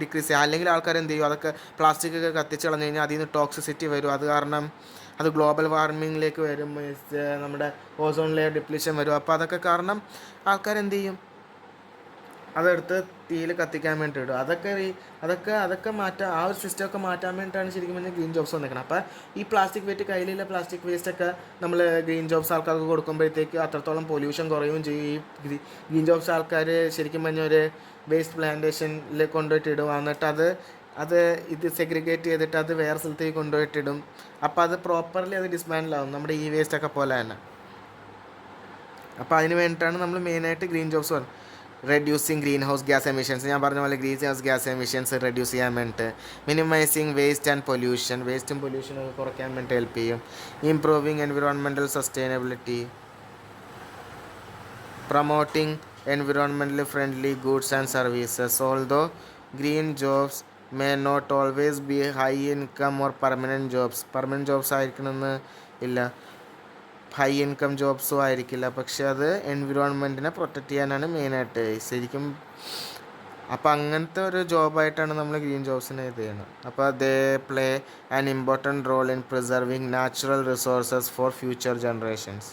ഡിക്രീസ് ചെയ്യുക. അല്ലെങ്കിൽ ആൾക്കാർ എന്ത് ചെയ്യും? അതൊക്കെ പ്ലാസ്റ്റിക് ഒക്കെ കത്തിച്ച് കളഞ്ഞു കഴിഞ്ഞാൽ അതിൽ നിന്ന് ടോക്സിസിറ്റി വരും. അത് കാരണം അത് ഗ്ലോബൽ വാർമിങ്ങിലേക്ക് വരും. നമ്മുടെ ഓസോൺ ലെയർ ഡിപ്ലീഷൻ വരും. അപ്പോൾ അതൊക്കെ കാരണം ആൾക്കാരെന്ത് ചെയ്യും? അതെടുത്ത് തീയിൽ കത്തിക്കാൻ വേണ്ടി ഇടും. അതൊക്കെ മാറ്റാൻ, ആ ഒരു സിസ്റ്റമൊക്കെ മാറ്റാൻ വേണ്ടിയിട്ടാണ് ശരിക്കും പറഞ്ഞാൽ ഗ്രീൻ ജോബ്സ് വന്നിരിക്കുന്നത്. അപ്പോൾ ഈ പ്ലാസ്റ്റിക് വേസ്റ്റ്, കയ്യിലുള്ള പ്ലാസ്റ്റിക് വേസ്റ്റൊക്കെ നമ്മൾ ഗ്രീൻ ജോബ്സ് ആൾക്കാർക്ക് കൊടുക്കുമ്പോഴത്തേക്ക് അത്രത്തോളം പൊല്യൂഷൻ കുറയുകയും ചെയ്യും. ഈ ഗ്രീൻ ജോബ്സ് ആൾക്കാർ ശരിക്കും പറഞ്ഞാൽ ഒരു വേസ്റ്റ് പ്ലാന്റേഷനിൽ കൊണ്ടുപോയിട്ട് ഇടും. എന്നിട്ട് അത് ഇത് സെഗ്രിഗേറ്റ് ചെയ്തിട്ട് അത് വേറെ സ്ഥലത്തേക്ക് കൊണ്ടുപോയിട്ടിടും. അപ്പോൾ അത് പ്രോപ്പർലി അത് ഡിസ്മാൻഡിലാവും, നമ്മുടെ ഈ വേസ്റ്റൊക്കെ പോലെ തന്നെ. അപ്പോൾ അതിന് വേണ്ടിയിട്ടാണ് നമ്മൾ മെയിനായിട്ട് ഗ്രീൻ ജോബ്സ് പറയുന്നത്. Reducing green house gas emissions, ഞാൻ പറഞ്ഞ പോലെ green house gas emissions reduce ചെയ്യാൻ വേണ്ടിയിട്ട്. മിനിമൈസിങ് വേസ്റ്റ് ആൻഡ് പൊല്യൂഷൻ, വേസ്റ്റും പൊല്യൂഷനൊക്കെ കുറയ്ക്കാൻ വേണ്ടി ഹെൽപ്പ് ചെയ്യും. Improving environmental sustainability, promoting environmentally friendly goods and services. Although green jobs may not always be high income or permanent jobs ആയിരിക്കണമെന്ന് ഇല്ല, ഹൈ ഇൻകം ജോബ്സും ആയിരിക്കില്ല, പക്ഷെ അത് എൻവിറോൺമെൻറ്റിനെ പ്രൊട്ടക്റ്റ് ചെയ്യാനാണ് മെയിനായിട്ട് ശരിക്കും. അപ്പോൾ അങ്ങനത്തെ ഒരു ജോബായിട്ടാണ് നമ്മൾ ഗ്രീൻ ജോബ്സിനെ ഇത് ചെയ്യുന്നത്. അപ്പോൾ they play an important role in preserving natural resources for future generations.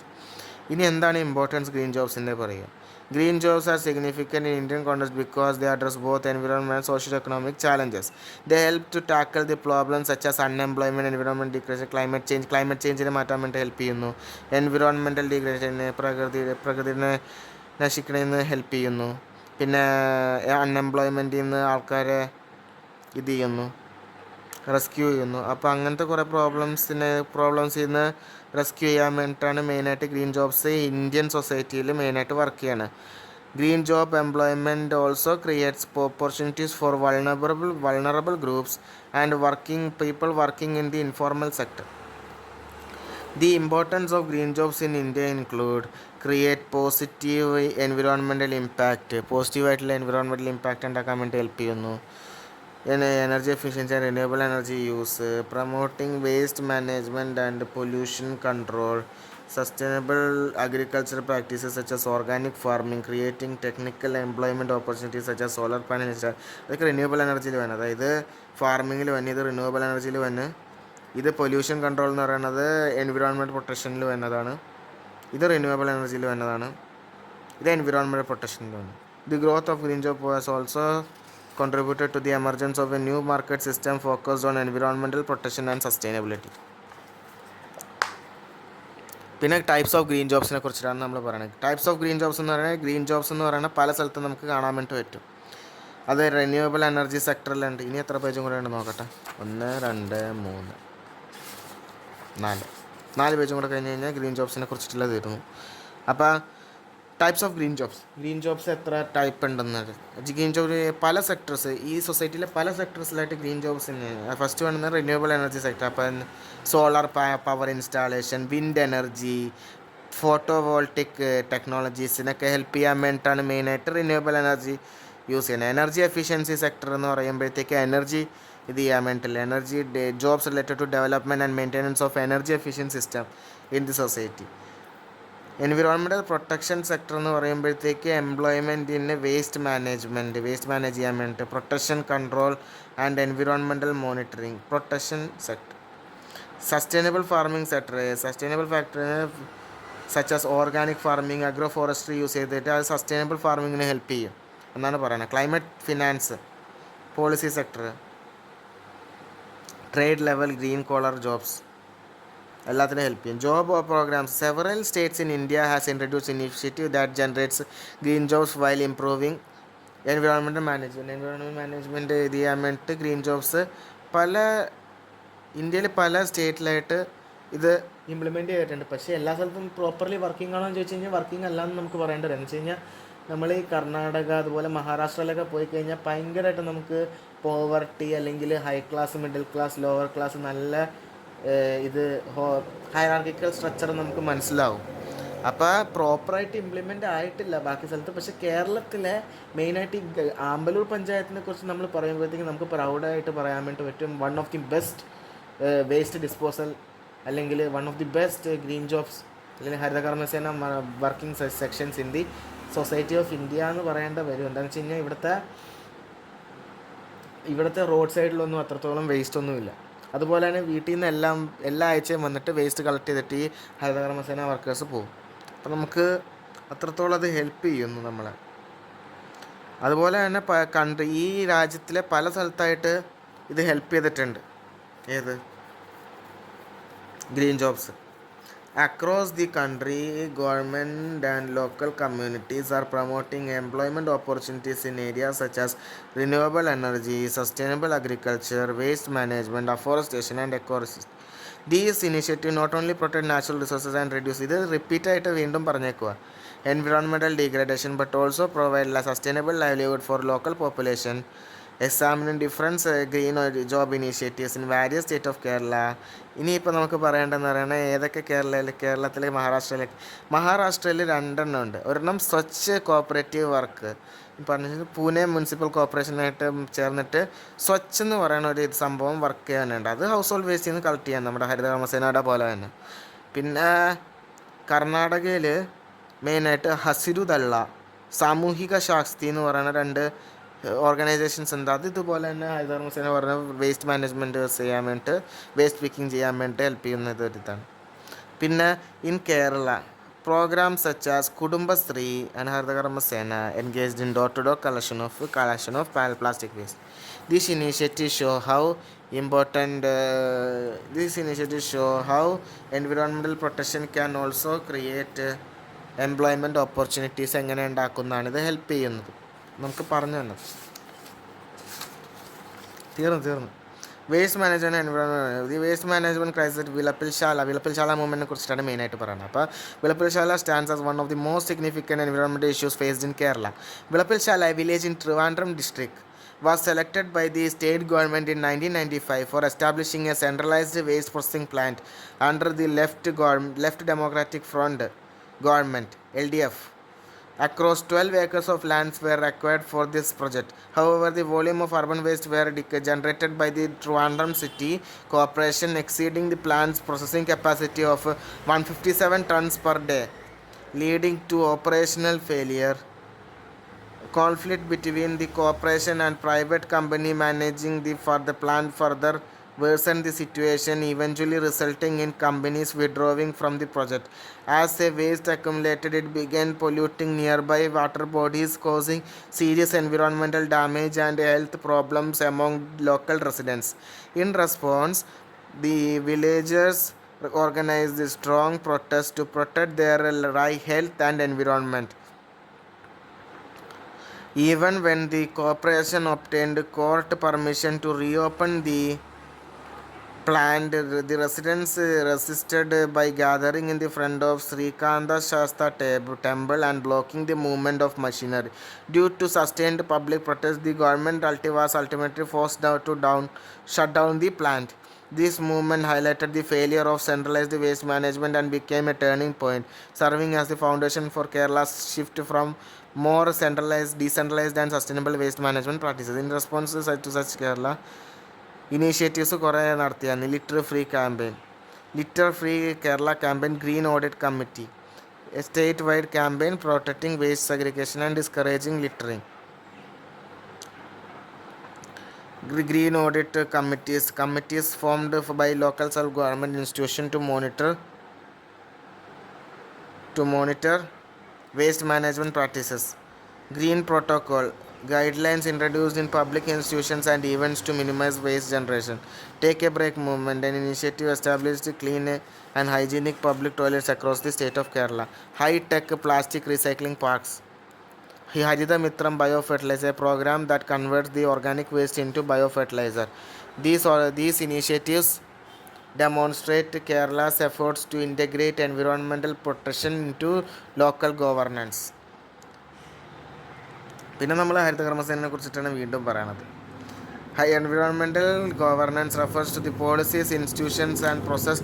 ഇനി എന്താണ് ഇമ്പോർട്ടൻസ് ഗ്രീൻ ജോബ്സിൻ്റെ പറയുക? Green jobs are significant in Indian context because they address both environmental and socio-economic challenges. They help to tackle the problems such as unemployment, environmental degradation, climate change. Climate change മാറ്റാൻ വേണ്ടി ഹെൽപ്പ് ചെയ്യുന്നു. എൻവിറോൺമെൻറ്റൽ ഡിഗ്രേഡേഷന്, പ്രകൃതിനെ നശിക്കണേന്ന് ഹെൽപ്പ് ചെയ്യുന്നു. പിന്നെ അൺഎംപ്ലോയ്മെൻറ്റിൽ നിന്ന് ആൾക്കാരെ ഇത് ചെയ്യുന്നു, റെസ്ക്യൂ ചെയ്യുന്നു. അപ്പോൾ അങ്ങനത്തെ കുറേ പ്രോബ്ലംസിൽ നിന്ന് റെസ്ക്യൂ ചെയ്യാൻ വേണ്ടിയിട്ടാണ് മെയിനായിട്ട് ഗ്രീൻ ജോബ്സ് ഇന്ത്യൻ സൊസൈറ്റിയിൽ മെയിനായിട്ട് വർക്ക് ചെയ്യാണ്. Green job employment also creates opportunities for vulnerable groups and people working in the informal sector. The importance of green jobs in India include create positive environmental impact, പോസിറ്റീവായിട്ടുള്ള എൻവിറോൺമെൻറ്റൽ ഇമ്പാക്റ്റ് ഉണ്ടാക്കാൻ വേണ്ടി ഹെൽപ്പ് ചെയ്യുന്നു. energy efficiency and renewable energy use, promoting waste management and pollution control, sustainable agricultural practices such as organic farming, creating technical employment opportunities such as solar panel install. ഇതൊക്കെ റിന്യൂവബിൾ എനർജിയിൽ വേണം, അതായത് ഫാർമിങ്ങിൽ വന്ന് ഇത് റിന്യൂവബിൾ എനർജിയിൽ വന്ന്, ഇത് പൊല്യൂഷൻ കൺട്രോൾ എന്ന് പറയുന്നത് എൻവിറോൺമെൻറ്റ് പ്രൊട്ടക്ഷനിൽ വരുന്നതാണ്, ഇത് റിന്യൂവബിൾ എനർജിയിൽ വരുന്നതാണ്, ഇത് എൻവിറോൺമെൻറ്റ് പ്രൊട്ടക്ഷനിൽ വന്നു. The growth of green job was also contributed to the emergence of a new market system focused on environmental protection and sustainability. പിന്നെ ടൈപ്സ് ഓഫ് ഗ്രീൻ ജോബ്സിനെ കുറിച്ചിട്ടാണ് നമ്മൾ പറയുന്നത്. ടൈപ്സ് ഓഫ് ഗ്രീൻ ജോബ്സ് എന്ന് പറയുന്നത്, ഗ്രീൻ ജോബ്സ് എന്ന് പറയുന്നത് പല സ്ഥലത്തും നമുക്ക് കാണാൻ വേണ്ടി പറ്റും. അത് റിന്യൂവബിൾ എനർജി സെക്ടറിലുണ്ട്. ഇനി എത്ര പേജും കൂടെ ഉണ്ട് നോക്കട്ടെ, 1 2 3 4 പേജും കൂടെ കഴിഞ്ഞ് കഴിഞ്ഞാൽ ഗ്രീൻ ജോബ്സിനെ കുറിച്ചിട്ടുള്ള തീർന്നു. അപ്പോൾ ടൈപ്സ് ഓഫ് ഗ്രീൻ ജോബ്സ് എത്ര ടൈപ്പ് ഉണ്ടെന്നത്, ഗ്രീൻ ജോബ് പല സെക്ടേഴ്സ്, ഈ സൊസൈറ്റിയിലെ പല സെക്ടേഴ്സിലായിട്ട് ഗ്രീൻ ജോബ്സിന് ഫസ്റ്റ് വേണ്ടുന്നത് റിന്യൂവബിൾ എനർജി സെക്ടർ. അപ്പം solar power installation, wind energy, photovoltaic ടെക്നോളജീസിനൊക്കെ ഹെൽപ്പ് ചെയ്യാൻ വേണ്ടിയിട്ടാണ് മെയിനായിട്ട് റിന്യൂവബിൾ എനർജി യൂസ് ചെയ്യുന്നത്. എനർജി എഫിഷ്യൻസി സെക്ടർ എന്ന് പറയുമ്പോഴത്തേക്ക് എനർജി ഇത് ചെയ്യാൻ വേണ്ടിയിട്ടില്ല, energy jobs related to development and maintenance of energy efficient system in the society. Environmental protection sector എന്ന് പറയുമ്പോഴത്തേക്ക് എംപ്ലോയ്മെൻറ്റിന് വേസ്റ്റ് മാനേജ് ചെയ്യാൻ വേണ്ടിയിട്ട് protection control and environmental monitoring protection sector. Sustainable farming sector such as organic farming, agro forestry use ചെയ്തിട്ട് അത് സസ്റ്റൈനബിൾ ഫാർമിങ്ങിന് ഹെൽപ്പ് ചെയ്യും എന്നാണ് പറയുന്നത്. Climate finance policy sector, trade level green collar jobs എല്ലാത്തിനും ഹെൽപ്പ് ചെയ്യും. Job programmes, several states in India has introduce initiative that generates green jobs while improving environment management ഇത് ചെയ്യാൻ വേണ്ടിയിട്ട് ഗ്രീൻ ജോബ്സ് ഇന്ത്യയിൽ പല സ്റ്റേറ്റിലായിട്ട് ഇത് ഇംപ്ലിമെൻറ്റ് ചെയ്തിട്ടുണ്ട്. പക്ഷേ എല്ലാ സ്ഥലത്തും പ്രോപ്പർലി വർക്കിംഗ് ആണോ എന്ന് ചോദിച്ചു കഴിഞ്ഞാൽ വർക്കിംഗ് അല്ലാന്ന് നമുക്ക് പറയേണ്ടത്. എന്ന് വെച്ച് കഴിഞ്ഞാൽ നമ്മൾ ഈ കർണാടക അതുപോലെ മഹാരാഷ്ട്രയിലൊക്കെ പോയി കഴിഞ്ഞാൽ ഭയങ്കരമായിട്ട് നമുക്ക് പോവർട്ടി അല്ലെങ്കിൽ high class, middle class, lower class, നല്ല ഇത് ഹൈറാർക്കിക്കൽ സ്ട്രക്ചർ നമുക്ക് മനസ്സിലാവും. അപ്പോൾ പ്രോപ്പറായിട്ട് ഇംപ്ലിമെൻ്റ് ആയിട്ടില്ല ബാക്കി സ്ഥലത്ത്. പക്ഷേ കേരളത്തിലെ മെയിനായിട്ട് ഈ ആമ്പല്ലൂർ പഞ്ചായത്തിനെ കുറിച്ച് നമ്മൾ പറയുമ്പോഴത്തേക്കും നമുക്ക് പ്രൗഡായിട്ട് പറയാൻ വേണ്ടി പറ്റും, one of the best waste disposal അല്ലെങ്കിൽ one of the best green jobs അല്ലെങ്കിൽ Haritha Karma Sena working sections in the society of India എന്ന് പറയേണ്ട വരും. എന്താണെന്ന് വെച്ച് കഴിഞ്ഞാൽ ഇവിടുത്തെ റോഡ് സൈഡിലൊന്നും അത്രത്തോളം വേസ്റ്റ് ഒന്നുമില്ല. അതുപോലെ തന്നെ വീട്ടിൽ നിന്ന് എല്ലാ ആഴ്ചയും വന്നിട്ട് വേസ്റ്റ് കളക്ട് ചെയ്തിട്ട് ഈ ഹരിതകർമ്മസേന വർക്കേഴ്സ് പോകും. അപ്പം നമുക്ക് അത്രത്തോളം അത് ഹെൽപ്പ് ചെയ്യുന്നു നമ്മളെ. അതുപോലെ തന്നെ ഈ രാജ്യത്തിലെ പല സ്ഥലത്തായിട്ട് ഇത് ഹെൽപ്പ് ചെയ്തിട്ടുണ്ട്. ഏത് green jobs across the country, government and local communities are promoting employment opportunities in areas such as renewable energy, sustainable agriculture, waste management, afforestation and These initiatives not only protect natural resources and reduce ഇത് റിപ്പീറ്റായിട്ട് വീണ്ടും പറഞ്ഞേക്കുക environmental degradation but also provide a sustainable livelihood for local population. Examining different green job initiatives in various states of Kerala. ഇനിയിപ്പോൾ നമുക്ക് പറയേണ്ടതെന്ന് പറയുന്നത് ഏതൊക്കെ കേരളത്തിലെ മഹാരാഷ്ട്രയിൽ 2 ഉണ്ട്. ഒരെണ്ണം സ്വച്ഛ് കോപ്പറേറ്റീവ് വർക്ക് പറഞ്ഞിട്ട് പൂനെ മുനിസിപ്പൽ കോർപ്പറേഷനായിട്ട് ചേർന്നിട്ട് സ്വച്ഛ് എന്ന് പറയുന്ന ഒരു സംഭവം വർക്ക് ചെയ്യാനുണ്ട്. അത് ഹൗസ് ഹോൾഡ് വേസ്റ്റിൽ നിന്ന് കളക്ട് ചെയ്യാൻ നമ്മുടെ ഹരിതകർമ്മസേനയുടെ പോലെ തന്നെ. പിന്നെ കർണാടകയിൽ മെയിനായിട്ട് ഹസിരുദള്ള സാമൂഹിക ശാസ്തി എന്ന് പറയുന്ന 2 ഓർഗനൈസേഷൻസ് ഉണ്ട്. അത് ഇതുപോലെ തന്നെ ഹരിതകർമ്മസേന പറഞ്ഞ വേസ്റ്റ് മാനേജ്മെൻറ്റ് ചെയ്യാൻ വേണ്ടിയിട്ട് വേസ്റ്റ് പിക്കിങ് ചെയ്യാൻ വേണ്ടിയിട്ട് ഹെൽപ്പ് ചെയ്യുന്നത് ഒരു ഇതാണ്. പിന്നെ in Kerala programs such as Kudumbasri and Harithakarmasena engaged in door-to-door collection of plastic waste. These initiatives show how important environmental protection can also create employment opportunities. എങ്ങനെ ഉണ്ടാക്കുന്നതാണ് ഇത് ഹെൽപ്പ് ചെയ്യുന്നത് നമുക്ക് പറഞ്ഞു തന്നെ. തീർന്നു വേസ്റ്റ് മാനേജ്മെൻറ്റ് എൻവയോൺമെൻറ്റ്. ഈ വേസ്റ്റ് മാനേജ്മെൻറ്റ് ക്രൈസിസ് വിളപ്പിൽശാല മൂവ്മെൻറ്റിനെ കുറിച്ചിട്ടാണ് മെയിനായിട്ട് പറയുന്നത്. അപ്പോൾ Vilappilsala stands as one of the most significant environmental issues faced in Kerala. Vilappilsala, a village in Trivandrum district, was selected by the state government in 1995 for establishing a centralized waste processing plant under the Left Democratic Front government (LDF). Across 12 acres of lands were acquired for this project. However, the volume of urban waste were generated by the Trivandrum City Corporation exceeding the plant's processing capacity of 157 tons per day, leading to operational failure. Conflict between the corporation and private company managing the plant further worsened the situation, eventually resulting in companies withdrawing from the project. As the waste accumulated, it began polluting nearby water bodies, causing serious environmental damage and health problems among local residents. In response, the villagers organized a strong protest to protect their health and environment. Even when the corporation obtained court permission to reopen the plant, the residents resisted by gathering in the front of Srikanta Shastra temple and blocking the movement of machinery. Due to sustained public protest, the government was ultimately forced to shut down the plant. This movement highlighted the failure of centralized waste management and became a turning point, serving as the foundation for Kerala's shift from more decentralized and sustainable waste management practices. In response to such Kerala initiatives കുറേ നടത്തിയാണ്. Litter free Kerala campaign, green audit committee, a state wide campaign protecting waste segregation and discouraging littering. Green audit committees formed by local self-government institutions to monitor waste management practices. Green protocol guidelines introduced in public institutions and events to minimize waste generation. Take a break movement, an initiative established clean and hygienic public toilets across the state of Kerala. High-tech plastic recycling parks. Haritha Mitram biofertilizer program that converts the organic waste into biofertilizer. These initiatives demonstrate Kerala's efforts to integrate environmental protection into local governance. പിന്നെ നമ്മൾ ഹരിതകർമ്മസേനയെ കുറിച്ചിട്ടാണ് വീണ്ടും പറയണത്. Environmental governance refers to the policies, institutions and process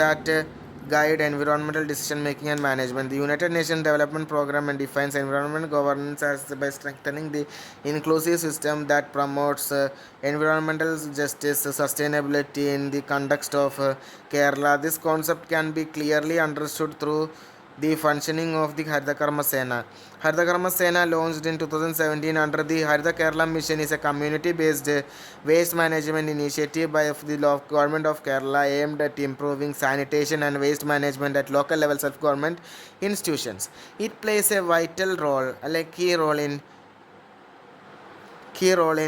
that guide environmental decision making and management. The United Nations Development Programme defines environmental governance as by strengthening the inclusive system that promotes environmental justice, sustainability in the context of Kerala. This concept can be clearly understood through the functioning of the Harithakarmasena. Harithakarmasena, launched in 2017 under the Haritha Kerala Mission, is a community-based waste management initiative by the government of Kerala aimed at improving sanitation and waste management at local level self-government institutions. It plays a vital role, key role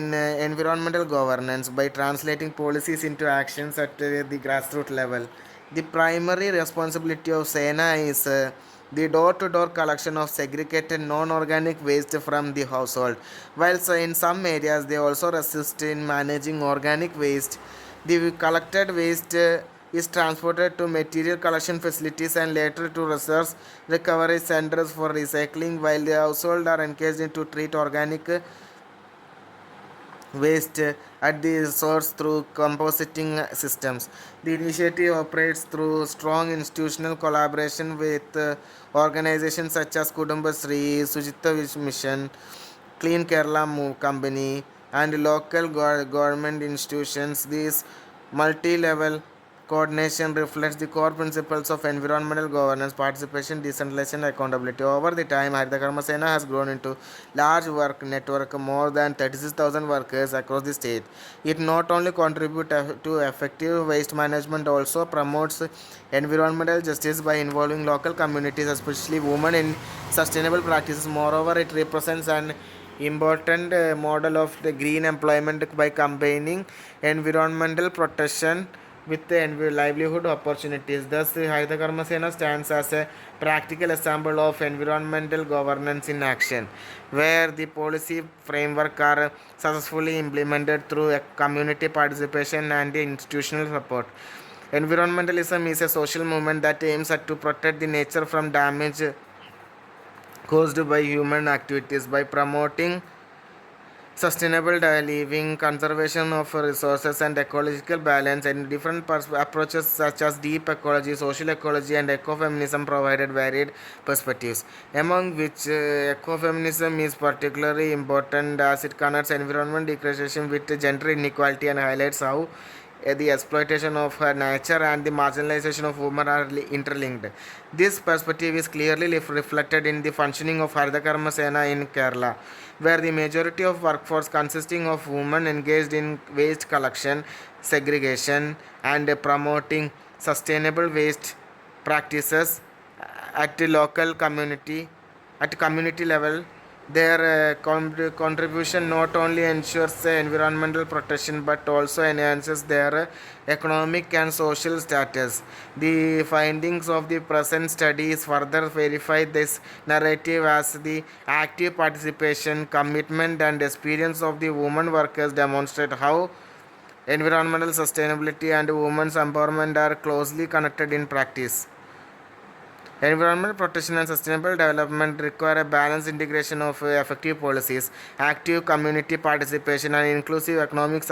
in environmental governance by translating policies into actions at the grassroots level. The primary responsibility of Sena is the door-to-door collection of segregated non-organic waste from the household. While in some areas they also assist in managing organic waste, The collected waste is transported to material collection facilities and later to resource recovery centers for recycling, while the households are encouraged to treat organic waste at the source through compositing systems. The initiative operates through strong institutional collaboration with organizations such as Kudumbasri, Sujita Mission, Clean Kerala Company, and local government institutions. This multi-level coordination reflects the core principles of environmental governance, participation, decentralization, and accountability. Over the time, Harithakarmasena has grown into large work network, more than 36,000 workers across the state. It not only contributes to effective waste management, also promotes environmental justice by involving local communities, especially women, in sustainable practices. Moreover, it represents an important model of the green employment by combining environmental protection with the livelihood opportunities. Thus, Haritha Karmasena stands as a practical example of environmental governance in action, where the policy framework are successfully implemented through a community participation and institutional support. Environmentalism is a social movement that aims at to protect the nature from damage caused by human activities by promoting sustainable living, conservation of resources, and ecological balance, and different approaches such as deep ecology, social ecology, and ecofeminism provided varied perspectives, among which ecofeminism is particularly important as it connects environment degradation with gender inequality and highlights how the exploitation of her nature and the marginalization of women are interlinked. This perspective is clearly reflected in the functioning of Haritha Sena in Kerala, where the majority of workforce consisting of women engaged in waste collection, segregation, and promoting sustainable waste practices at the local community at community level. Their contribution not only ensures environmental protection but also enhances their economic and social status. The findings of the present studies further verify this narrative as the active participation, commitment, and experience of the women workers demonstrate how environmental sustainability and women's empowerment are closely connected in practice. Environmental protection and sustainable development require a balanced integration of effective policies, active community participation, and inclusive economic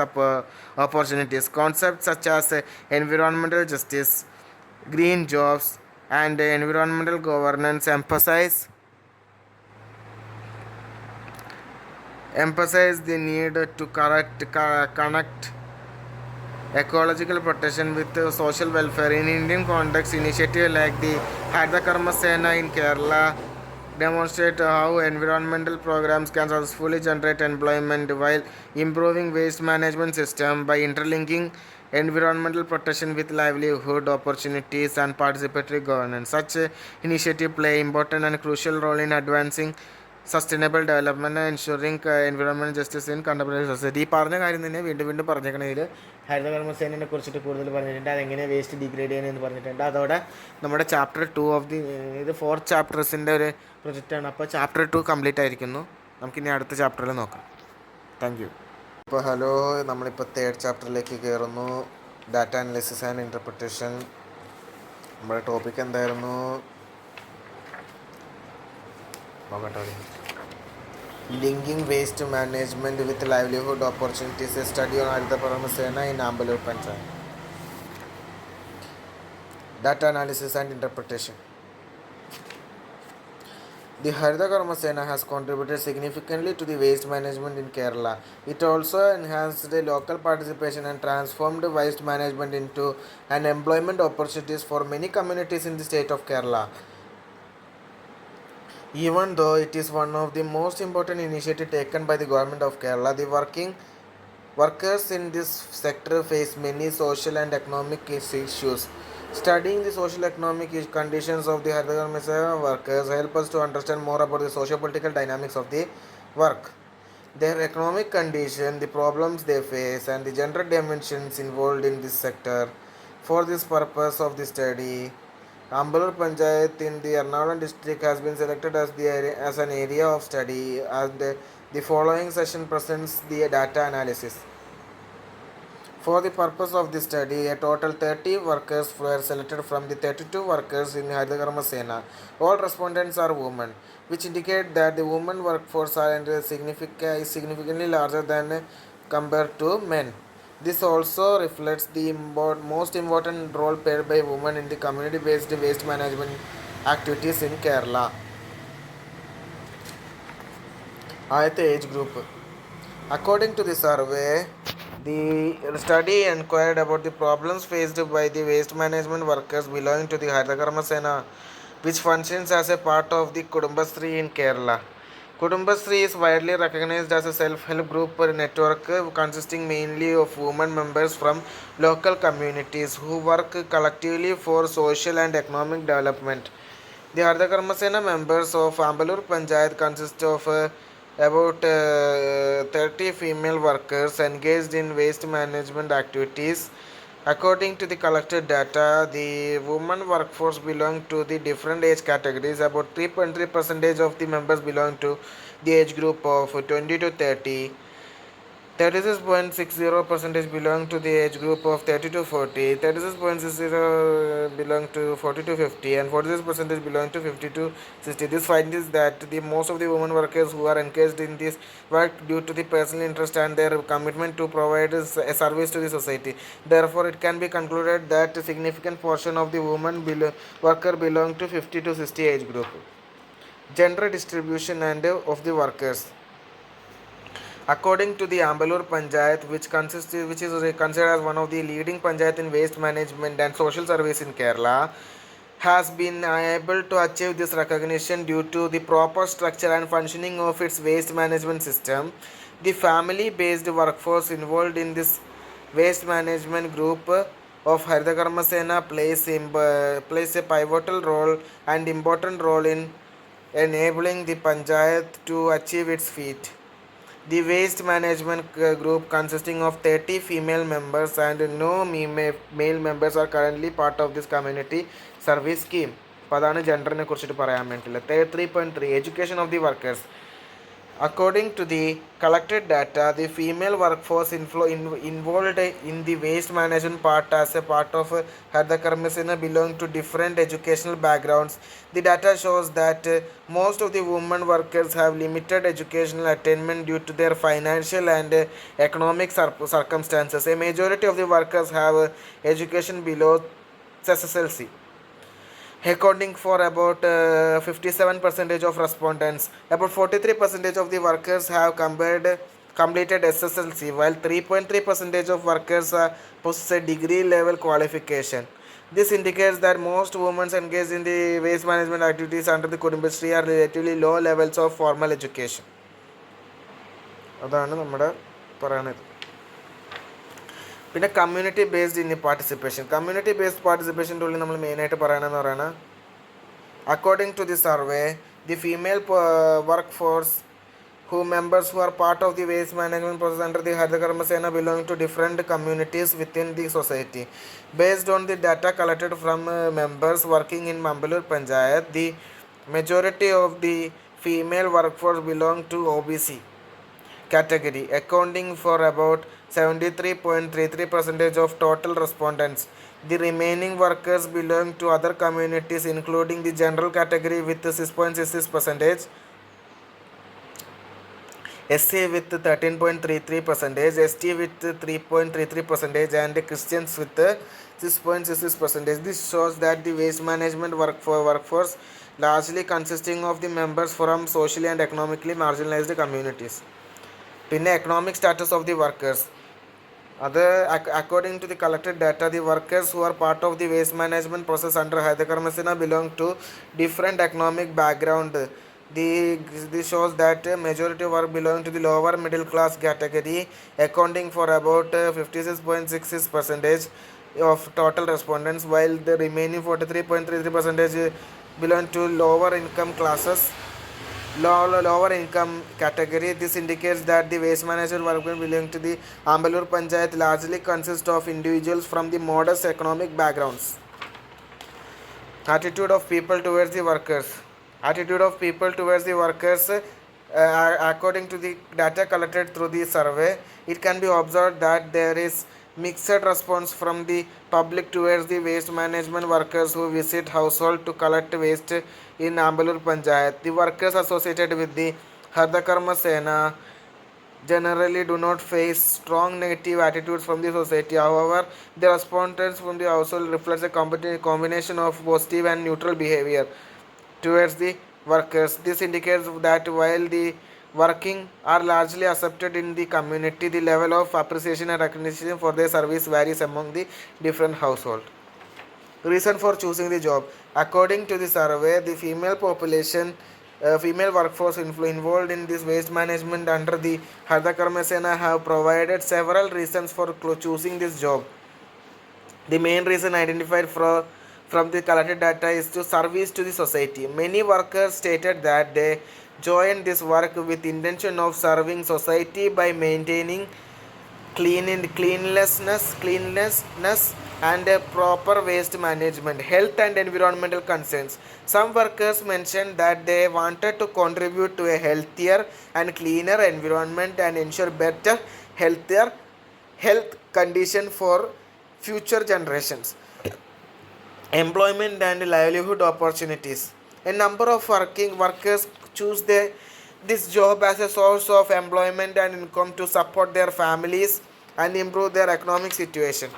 opportunities. Concepts such as environmental justice, green jobs, and environmental governance emphasize the need to connect ecological protection with social welfare. In Indian context, initiatives like the Haritha Karmasena in Kerala demonstrate how environmental programs can successfully generate employment while improving waste management system by interlinking environmental protection with livelihood opportunities and participatory governance. Such initiatives play important and crucial role in advancing sustainable development ensuring environment justice in contemporary society. ഈ പറഞ്ഞ കാര്യം തന്നെ വീണ്ടും വീണ്ടും പറഞ്ഞേക്കണതിൽ ഹരിതകർമ്മസേനയെ കുറിച്ചിട്ട് കൂടുതൽ പറഞ്ഞിട്ടുണ്ട്, അതെങ്ങനെ വേസ്റ്റ് ഡിഗ്രേഡ് ചെയ്യുന്നതെന്ന് പറഞ്ഞിട്ടുണ്ട്. അതോടെ നമ്മുടെ ചാപ്റ്റർ 2 ഓഫ് ദി ഇത് 4 ചാപ്റ്റേഴ്സിൻ്റെ ഒരു പ്രൊജക്റ്റാണ്. അപ്പോൾ ചാപ്റ്റർ 2 കംപ്ലീറ്റ് ആയിരിക്കുന്നു. നമുക്കിനി അടുത്ത ചാപ്റ്ററിൽ നോക്കാം. Thank you. ഇപ്പോൾ ഹലോ, നമ്മളിപ്പോൾ 3rd ചാപ്റ്ററിലേക്ക് കയറുന്നു. Data analysis and interpretation. നമ്മുടെ ടോപ്പിക് എന്തായിരുന്നു നോക്കട്ടെ. Linking waste management with livelihood opportunities, a study on harithakarmasena in amballur panchayat. Data analysis and interpretation. The Harithakarmasena has contributed significantly to the waste management in Kerala. It also enhanced the local participation and transformed waste management into an employment opportunities for many communities in the state of Kerala. Even though it is one of the most important initiatives taken by the government of Kerala, the workers in this sector face many social and economic issues. Studying the social economic conditions of the Harithakarmasena workers help us to understand more about the socio-political dynamics of the work, their economic condition, the problems they face, and the gender dimensions involved in this sector. For this purpose of the study, Amballur Panchayat in the Ernakulam district has been selected as an area of study, and the following session presents the data analysis. For the purpose of the study, a total 30 workers were selected from the 32 workers in harithakarmasena. All respondents are women, which indicate that the women workforce is significantly larger than compared to men. This also reflects the most important role played by women in the community-based waste management activities in Kerala. At the age group. According to the survey, the study inquired about the problems faced by the waste management workers belonging to the Harithakarmasena, which functions as a part of the Kudumbasri in Kerala. Kudumbasri is widely recognized as a self-help group network consisting mainly of women members from local communities who work collectively for social and economic development. The Harithakarmasena members of Amballur panchayat consist of about 30 female workers engaged in waste management activities. According to the collected data, the women workforce belong to the different age categories. About 3.3% of the members belong to the age group of 20 to 30. 36.60% belong to the age group of 30 to 40, 36.60 belong to 40 to 50, and 46% belong to 50 to 60. This finds that the most of the women workers who are engaged in this work due to the personal interest and their commitment to provide a service to the society. Therefore, it can be concluded that a significant portion of the women worker belong to 50 to 60 age group. Gender distribution and of the workers. According to the Amballur Panchayat, which is considered as one of the leading panchayat in waste management and social service in Kerala, has been able to achieve this recognition due to the proper structure and functioning of its waste management system. The family-based workforce involved in this waste management group of Harithakarmasena plays a pivotal role and important role in enabling the panchayat to achieve its feat. The waste management group consisting of 30 female members and no male members are currently part of this community service scheme. അപ്പോൾ അതാണ് ജെൻഡറിനെ കുറിച്ചിട്ട് പറയാൻ വേണ്ടിയിട്ടുള്ളത്. 3.3 Education of the workers. According to the collected data, the female workforce involved in the waste management part as a part of Harithakarmasena belong to different educational backgrounds. The data shows that most of the women workers have limited educational attainment due to their financial and economic circumstances. A majority of the workers have education below SSLC, accounting for about 57% of respondents. About 43% of the workers have completed SSLC, while 3.3% of workers possess a degree level qualification. This indicates that most women engaged in the waste management activities under the Kudumbasri are relatively low levels of formal education. അതാണ് നമ്മുടെ പറയുന്നത്. പിന്നെ community based in participation. Community based പാർട്ടിസിപ്പേഷൻ്റെ ഉള്ളിൽ നമ്മൾ മെയിനായിട്ട് പറയണമെന്ന് പറയുന്നത്, according to the survey, the female work force members who are part of the waste management process under the Harithakarmasena belong to different communities within the society. Based on the data collected from members working in Amballur Panchayat, the majority of the female workforce belong to OBC category, accounting for about 73.33% of total respondents. The remaining workers belong to other communities including the general category with 6.66%, SC with 13.33%, ST with 3.33%, and Christians with 6.66%. This shows that the waste management workforce largely consisting of the members from socially and economically marginalized communities. പിന്നെ economic status of the workers. According to the collected data, the workers who are part of the waste management process under Harithakarmasena belong to different economic background. This shows that majority work belong to the lower middle class category, accounting for about 56.66% of total respondents, while the remaining 43.33% belong to lower income classes, lower income category. This indicates that the waste management workers belonging to the Amballur Panchayat largely consist of individuals from the modest economic backgrounds. Attitude of people towards the workers. Attitude of people towards the workers, according to the data collected through the survey, it can be observed that there is mixed response from the public towards the waste management workers who visit household to collect waste in Amballur Panchayat. The workers associated with the harithakarmasena generally do not face strong negative attitudes from the society. However, the responses from the household reflects a combination of positive and neutral behavior towards the workers. This indicates that while the working are largely accepted in the community, the level of appreciation and recognition for their service varies among the different households. Reason for choosing the job. According to the survey, the female workforce involved in this waste management under the harithakarmasena have provided several reasons for choosing this job. The main reason identified from the collected data is to service to the society. Many workers stated that they joined this work with intention of serving society by maintaining cleanliness and proper waste management, health and environmental concerns. Some workers mentioned that they wanted to contribute to a healthier and cleaner environment and ensure better health condition for future generations. Employment and livelihood opportunities. A number of workers choose this job as a source of employment and income to support their families and improve their economic situation.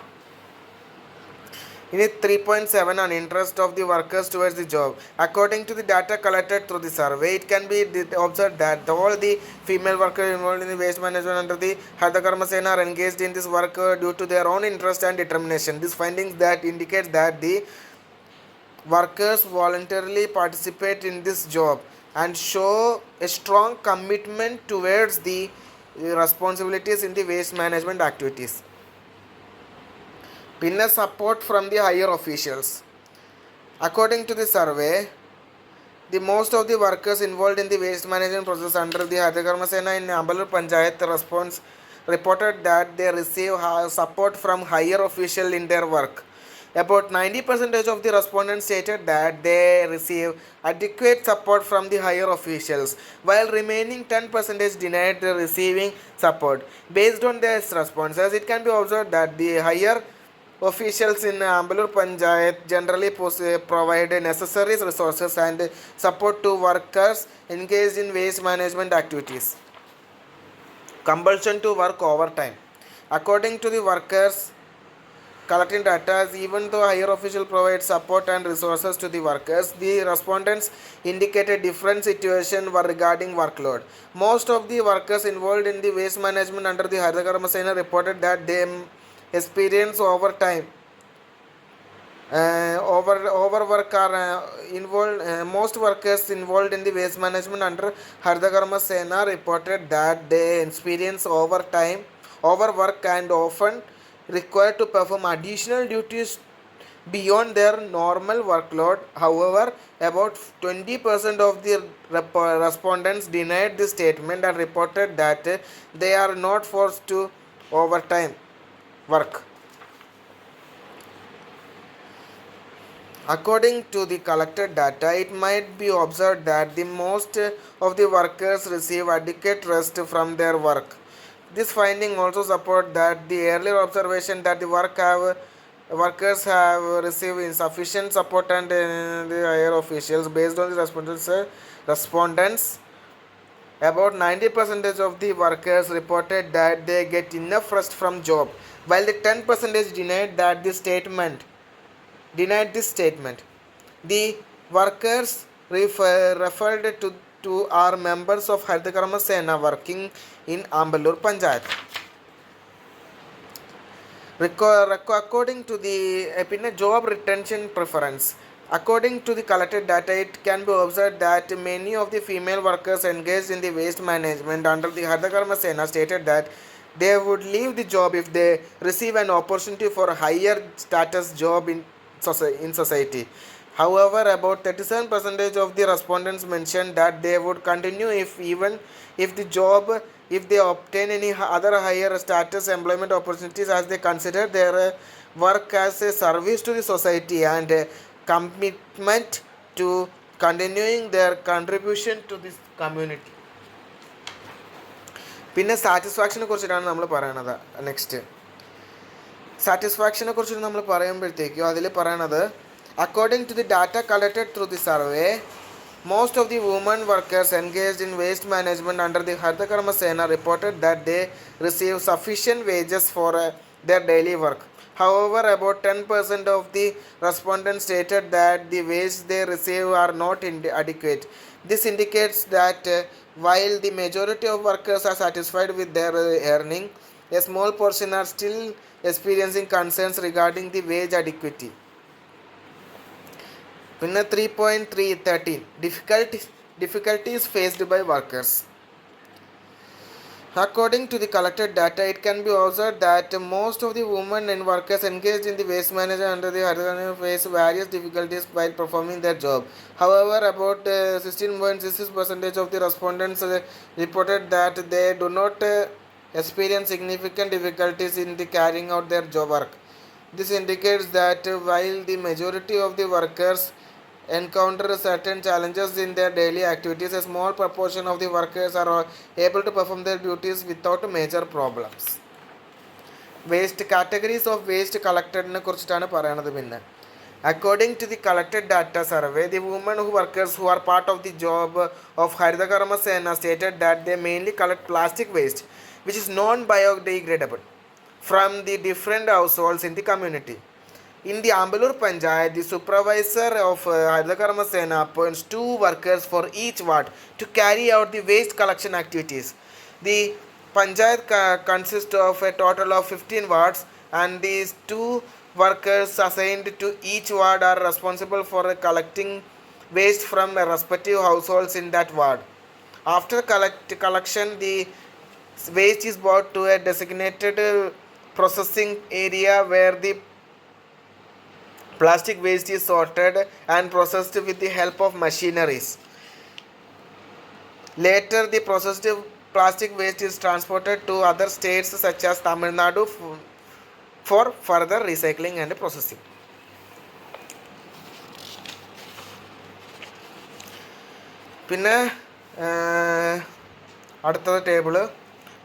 In 3.7 on interest of the workers towards the job. According to the data collected through the survey, it can be observed that all the female workers involved in the waste management under the harithakarmasena are engaged in this work due to their own interest and determination. These findings that indicates that the workers voluntarily participate in this job and show a strong commitment towards the responsibilities in the waste management activities. Pinna support from the higher officials. According to the survey, the most of the workers involved in the waste management process under the harithakarmasena in Amballur Panchayat response reported that they receive support from higher officials in their work. About 90% of the respondents stated that they receive adequate support from the higher officials, while remaining 10% denied receiving support. Based on their responses, it can be observed that the higher officials in Amballur Panchayat generally provide necessary resources and support to workers engaged in waste management activities. Compulsion to work overtime. According to the workers collecting data, even though higher officials provide support and resources to the workers, the respondents indicated different situation regarding workload. Most of the workers involved in the waste management under the harithakarmasena reported that they experience overtime. Overwork are involved. Most workers involved in the waste management under harithakarmasena reported that they experience overwork, and often required to perform additional duties beyond their normal workload. However, about 20% of the respondents denied this statement and reported that they are not forced to overtime work. According to the collected data, it might be observed that the most of the workers receive adequate rest from their work. This finding also supports that the earlier observation that the workers have received insufficient support and the higher officials. Based on the respondents, about 90% of the workers reported that they get enough rest from job, while the 10% denied this statement. The workers referred to are members of harithakarmasena working in Amballur Panchayat. According to the job retention preference. According to the collected data, it can be observed that many of the female workers engaged in the waste management under the harithakarmasena stated that they would leave the job if they receive an opportunity for a higher status job in society. However, about 37% of the respondents mentioned that they would continue even if they obtain any other higher status employment opportunities, as they consider their work as a service to the society and a commitment to continuing their contribution to this community. പിന്നെ സാറ്റിസ്ഫാക്ഷനെ കുറിച്ചിട്ടാണ് നമ്മൾ പറയണത്. നെക്സ്റ്റ് സാറ്റിസ്ഫാക്ഷനെ കുറിച്ച് നമ്മൾ പറയുമ്പോഴത്തേക്കും അതിൽ പറയണത്, according to the data collected through the survey, most of the women workers engaged in waste management under the harithakarmasena reported that they receive sufficient wages for their daily work. However, about 10% of the respondents stated that the wages they receive are not adequate. This indicates that while the majority of workers are satisfied with their earning, a small portion are still experiencing concerns regarding the wage adequacy. പിന്നെ 3.313 difficulties faced by workers. According to the collected data, it can be observed that most of the women and workers engaged in the waste management under the harithakarmasena face various difficulties while performing their job. However, about 16.66% of the respondents reported that they do not experience significant difficulties in the carrying out their job work. This indicates that while the majority of the workers encounter certain challenges in their daily activities, a small proportion of the workers are able to perform their duties without major problems. Waste categories of waste collected ne kurichittana parayanathu. Pinne according to the collected data survey, the women who workers who are part of the job of harithakarmasena stated that they mainly collect plastic waste which is non biodegradable from the different households in the community. In the Amballur panchayat, the supervisor of harithakarmasena appoints 2 workers for each ward to carry out the waste collection activities. The panchayat consists of a total of 15 wards, and these 2 workers assigned to each ward are responsible for collecting waste from the respective households in that ward. After collection, the waste is brought to a designated processing area where the plastic waste is sorted and processed with the help of machineries. Later, the processed plastic waste is transported to other states such as Tamil Nadu for further recycling and processing. പിന്നെ അടുത്തത് table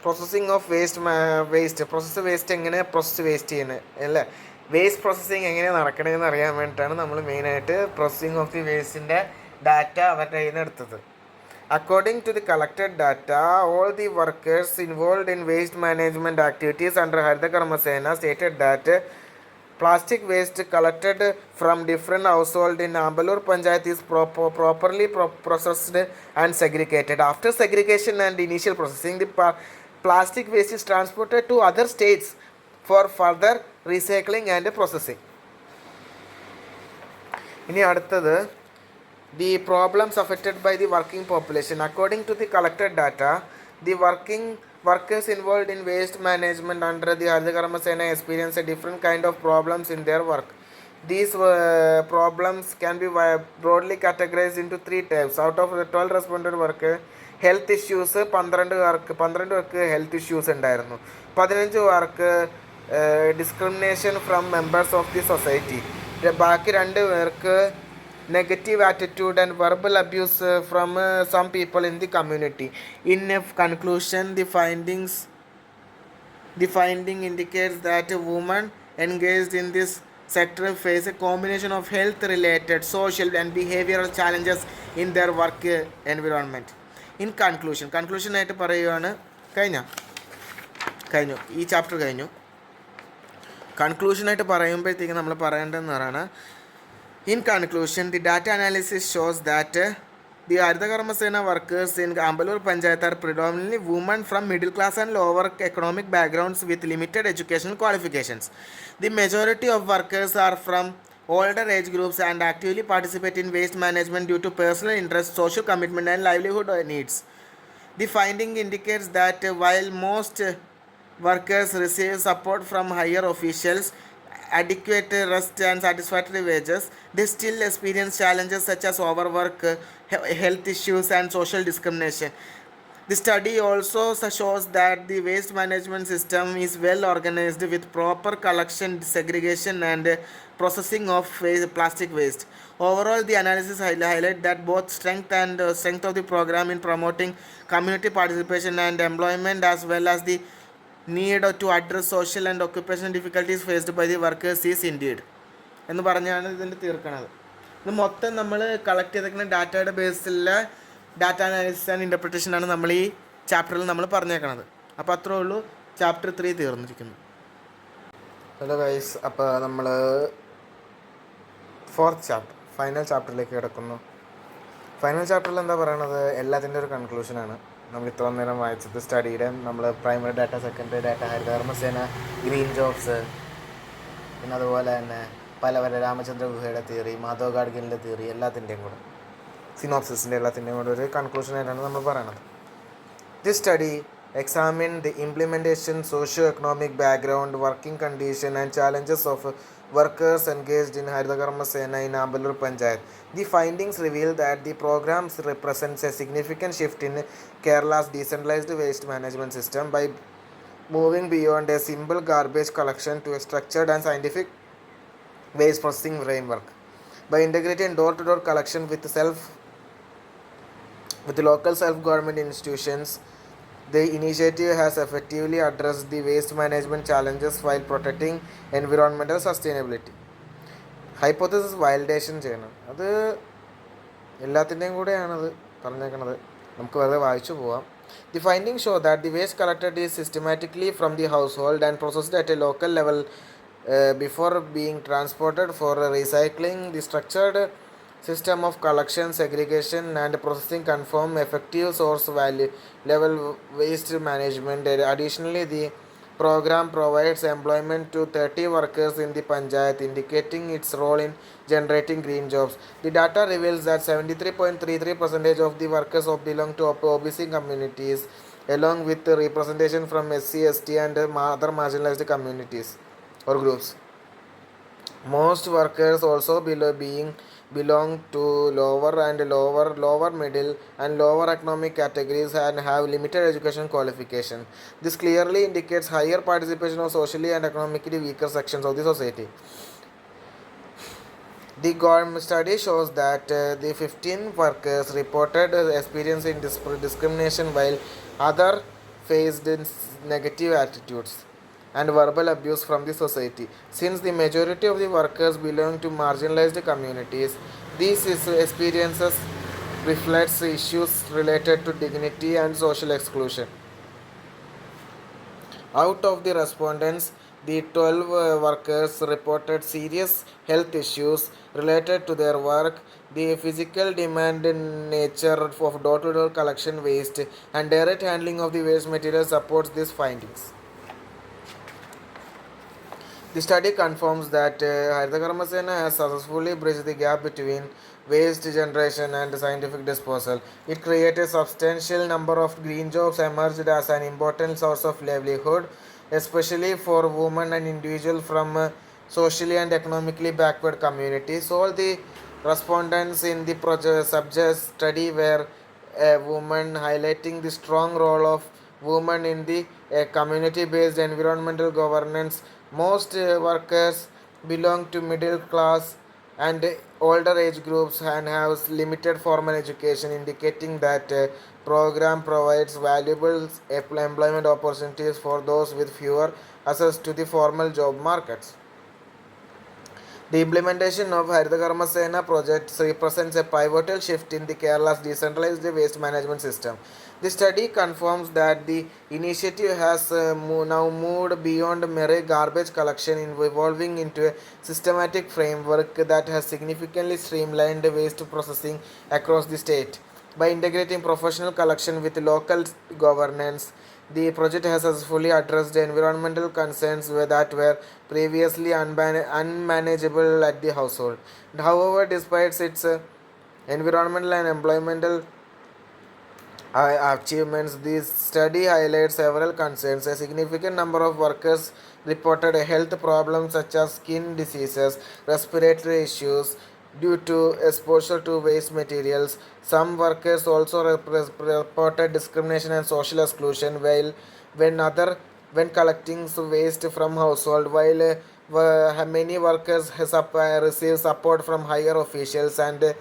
processing of waste process waste എങ്ങനെ പ്രോസസ്സ് വേസ്റ്റ് ചെയ്യുന്നത് അല്ലേ, വേസ്റ്റ് പ്രോസസ്സിങ് എങ്ങനെയാണ് നടക്കണമെന്ന് അറിയാൻ വേണ്ടിയിട്ടാണ് നമ്മൾ മെയിനായിട്ട് പ്രോസസ്സിങ് ഓഫ് ദി വേസ്റ്റിൻ്റെ ഡാറ്റ അവരുടെ കയ്യിൽ നിന്ന് എടുത്തത്. According to the collected data, all the workers involved in waste management activities under harithakarmasena stated that plastic waste collected from different households in Amballur panchayat is properly processed and segregated. After segregation and initial processing, the plastic waste is transported to other states for further recycling and processing. ഇനി അടുത്തത് the problems affected by the working population. According to the collected data, the workers involved in waste management under the harithakarmasena experience a different kind of problems in their work. These problems can be broadly categorized into 3 types. Out of the 12 responded workers, health issues 12 പേർക്ക് ഹെൽത്ത് ഇഷ്യൂസ് ഉണ്ടായിരുന്നു. 15 പേർക്ക് discrimination from members of the society. ബാക്കി 2 പേർക്ക് negative attitude and verbal abuse from some people in the community. In conclusion, the finding indicates that women engaged in this sector face a combination of health related, social and behavioral challenges in their work environment. In conclusion ആയിട്ട് പറയുകയാണ്, കഴിഞ്ഞു ഈ ചാപ്റ്റർ കഴിഞ്ഞു. കൺക്ലൂഷനായിട്ട് പറയുമ്പോഴത്തേക്കും നമ്മൾ പറയേണ്ടതെന്ന് പറയുന്നത്, in conclusion, the data analysis shows that the harithakarmasena workers in Amballur panchayat are predominantly women from middle class and lower economic backgrounds with limited educational qualifications. The majority of workers are from older age groups and actively participate in waste management due to personal interest, social commitment and livelihood needs. The finding indicates that while most workers receive support from higher officials, adequate rest and satisfactory wages, they still experience challenges such as overwork, health issues and social discrimination. The study also shows that the waste management system is well organized with proper collection, segregation and processing of plastic waste. Overall, the analysis highlight that both strength of the program in promoting community participation and employment, as well as the need to address social and occupational difficulties faced by the workers is indeed എന്ന് പറഞ്ഞാണ് ഇതിൻ്റെ തീർക്കണത്. ഇത് മൊത്തം നമ്മൾ കളക്ട് ചെയ്തേക്കുന്ന ഡാറ്റയുടെ ബേസിലെ ഡാറ്റ അനാലിസിസ് ആൻഡ് ഇൻ്റർപ്രിട്ടേഷനാണ് നമ്മൾ ഈ ചാപ്റ്ററിൽ നമ്മൾ പറഞ്ഞേക്കണത്. അപ്പോൾ അത്രേ ഉള്ളൂ, ചാപ്റ്റർ 3 തീർന്നിരിക്കുന്നു. ഹലോ ഗൈസ്, അപ്പോൾ നമ്മൾ 4th ചാപ്റ്റർ ഫൈനൽ ചാപ്റ്ററിലേക്ക് കിടക്കുന്നു. ഫൈനൽ ചാപ്റ്ററിൽ എന്താ പറയണത്, എല്ലാത്തിൻ്റെ ഒരു കൺക്ലൂഷനാണ്. നമ്മൾ ഇത്ര നേരം വായിച്ചത് സ്റ്റഡിയുടെ നമ്മൾ പ്രൈമറി ഡാറ്റ, സെക്കൻഡറി ഡാറ്റ, ഹരിതകർമ്മസേന, ഗ്രീൻ ജോബ്സ്, പിന്നെ അതുപോലെ തന്നെ പല രാമചന്ദ്ര ഗുഹയുടെ തിയറി, മാധവ് ഗാഡ്ഗിലിൻ്റെ തിയറി, എല്ലാത്തിൻ്റെയും കൂടെ സിനോപ്സിസിൻ്റെ എല്ലാത്തിൻ്റെയും കൂടെ ഒരു കൺക്ലൂഷനായിട്ടാണ് നമ്മൾ പറയണത്. This study examine the implementation, socio-economic background, working condition and challenges of workers engaged in harithakarmasena in amballur panchayat. The findings reveal that the programs represents a significant shift in Kerala's decentralized waste management system by moving beyond a simple garbage collection to a structured and scientific waste processing framework. By integrating door-to-door collection with local self-government institutions, the initiative has effectively addressed the waste management challenges while protecting environmental sustainability. Hypothesis validation ചെയ്യണം, അത് എല്ലാത്തിൻ്റെയും കൂടെയാണത് പറഞ്ഞേക്കണത്. നമുക്ക് വെറുതെ വായിച്ചു പോവാം. The findings show that the waste collected is systematically from the household and processed at a local level before being transported for recycling. The structured system of collection, segregation and processing confirm effective source value level waste management. Additionally, the program provides employment to 30 workers in the panchayat, indicating its role in generating green jobs. The data reveals that 73.33% of the workers belong to OBC communities, along with representation from SC, ST and other marginalized communities or groups. Most workers also belong to lower middle and lower economic categories and have limited education qualification. This clearly indicates higher participation of socially and economically weaker sections of the society. The government study shows that the 15 workers reported experiencing discrimination while others faced negative attitudes and verbal abuse from the society. Since the majority of the workers belong to marginalized communities, these experiences reflects issues related to dignity and social exclusion. Out of the respondents, the 12 workers reported serious health issues related to their work. The physical demand nature of door-to-door collection waste and direct handling of the waste material supports these findings. The study confirms that harithakarmasena has successfully bridged the gap between waste generation and scientific disposal. It created a substantial number of green jobs, emerged as an important source of livelihood, especially for women and individuals from socially and economically backward communities. All the respondents in the subject study were women, highlighting the strong role of women in the community-based environmental governance. Most workers belong to middle class and older age groups and have limited formal education, indicating that program provides valuable employment opportunities for those with fewer access to the formal job markets. The implementation of harithakarmasena projects represents a pivotal shift in the Kerala's decentralized waste management system. The study confirms that the initiative has now moved beyond mere garbage collection, evolving into a systematic framework that has significantly streamlined waste processing across the state. By integrating professional collection with local governance, the project has successfully addressed environmental concerns that were previously unmanageable at the household. However, despite its environmental and employmental achievements, this study highlights several concerns. A significant number of workers reported health problems such as skin diseases, respiratory issues due to exposure to waste materials. Some workers also reported discrimination and social exclusion when collecting waste from household. While many workers receive support from higher officials and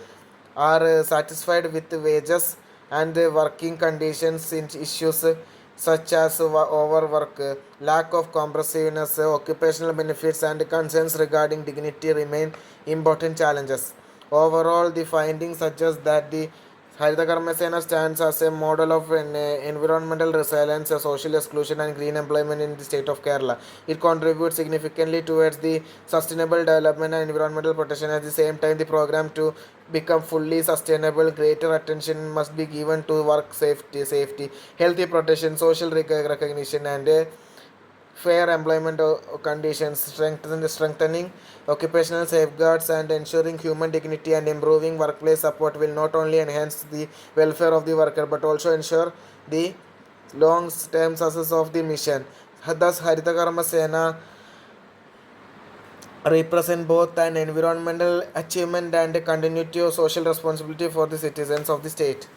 are satisfied with wages and working conditions, issues such as overwork, lack of comprehensiveness, occupational benefits, and concerns regarding dignity remain important challenges. Overall, the findings suggest that the Harithakarmasena stands as a model of environmental resilience, social exclusion, and green employment in the state of Kerala. It contributes significantly towards the sustainable development and environmental protection. At the same time, the program to become fully sustainable, greater attention must be given to work safety, healthy protection, social recognition, and fair employment conditions, strengthening occupational safeguards, and ensuring human dignity and improving workplace support will not only enhance the welfare of the worker but also ensure the long-term success of the mission. Thus, Haritha Karma Sena represent both an environmental achievement and a continuity of social responsibility for the citizens of the state.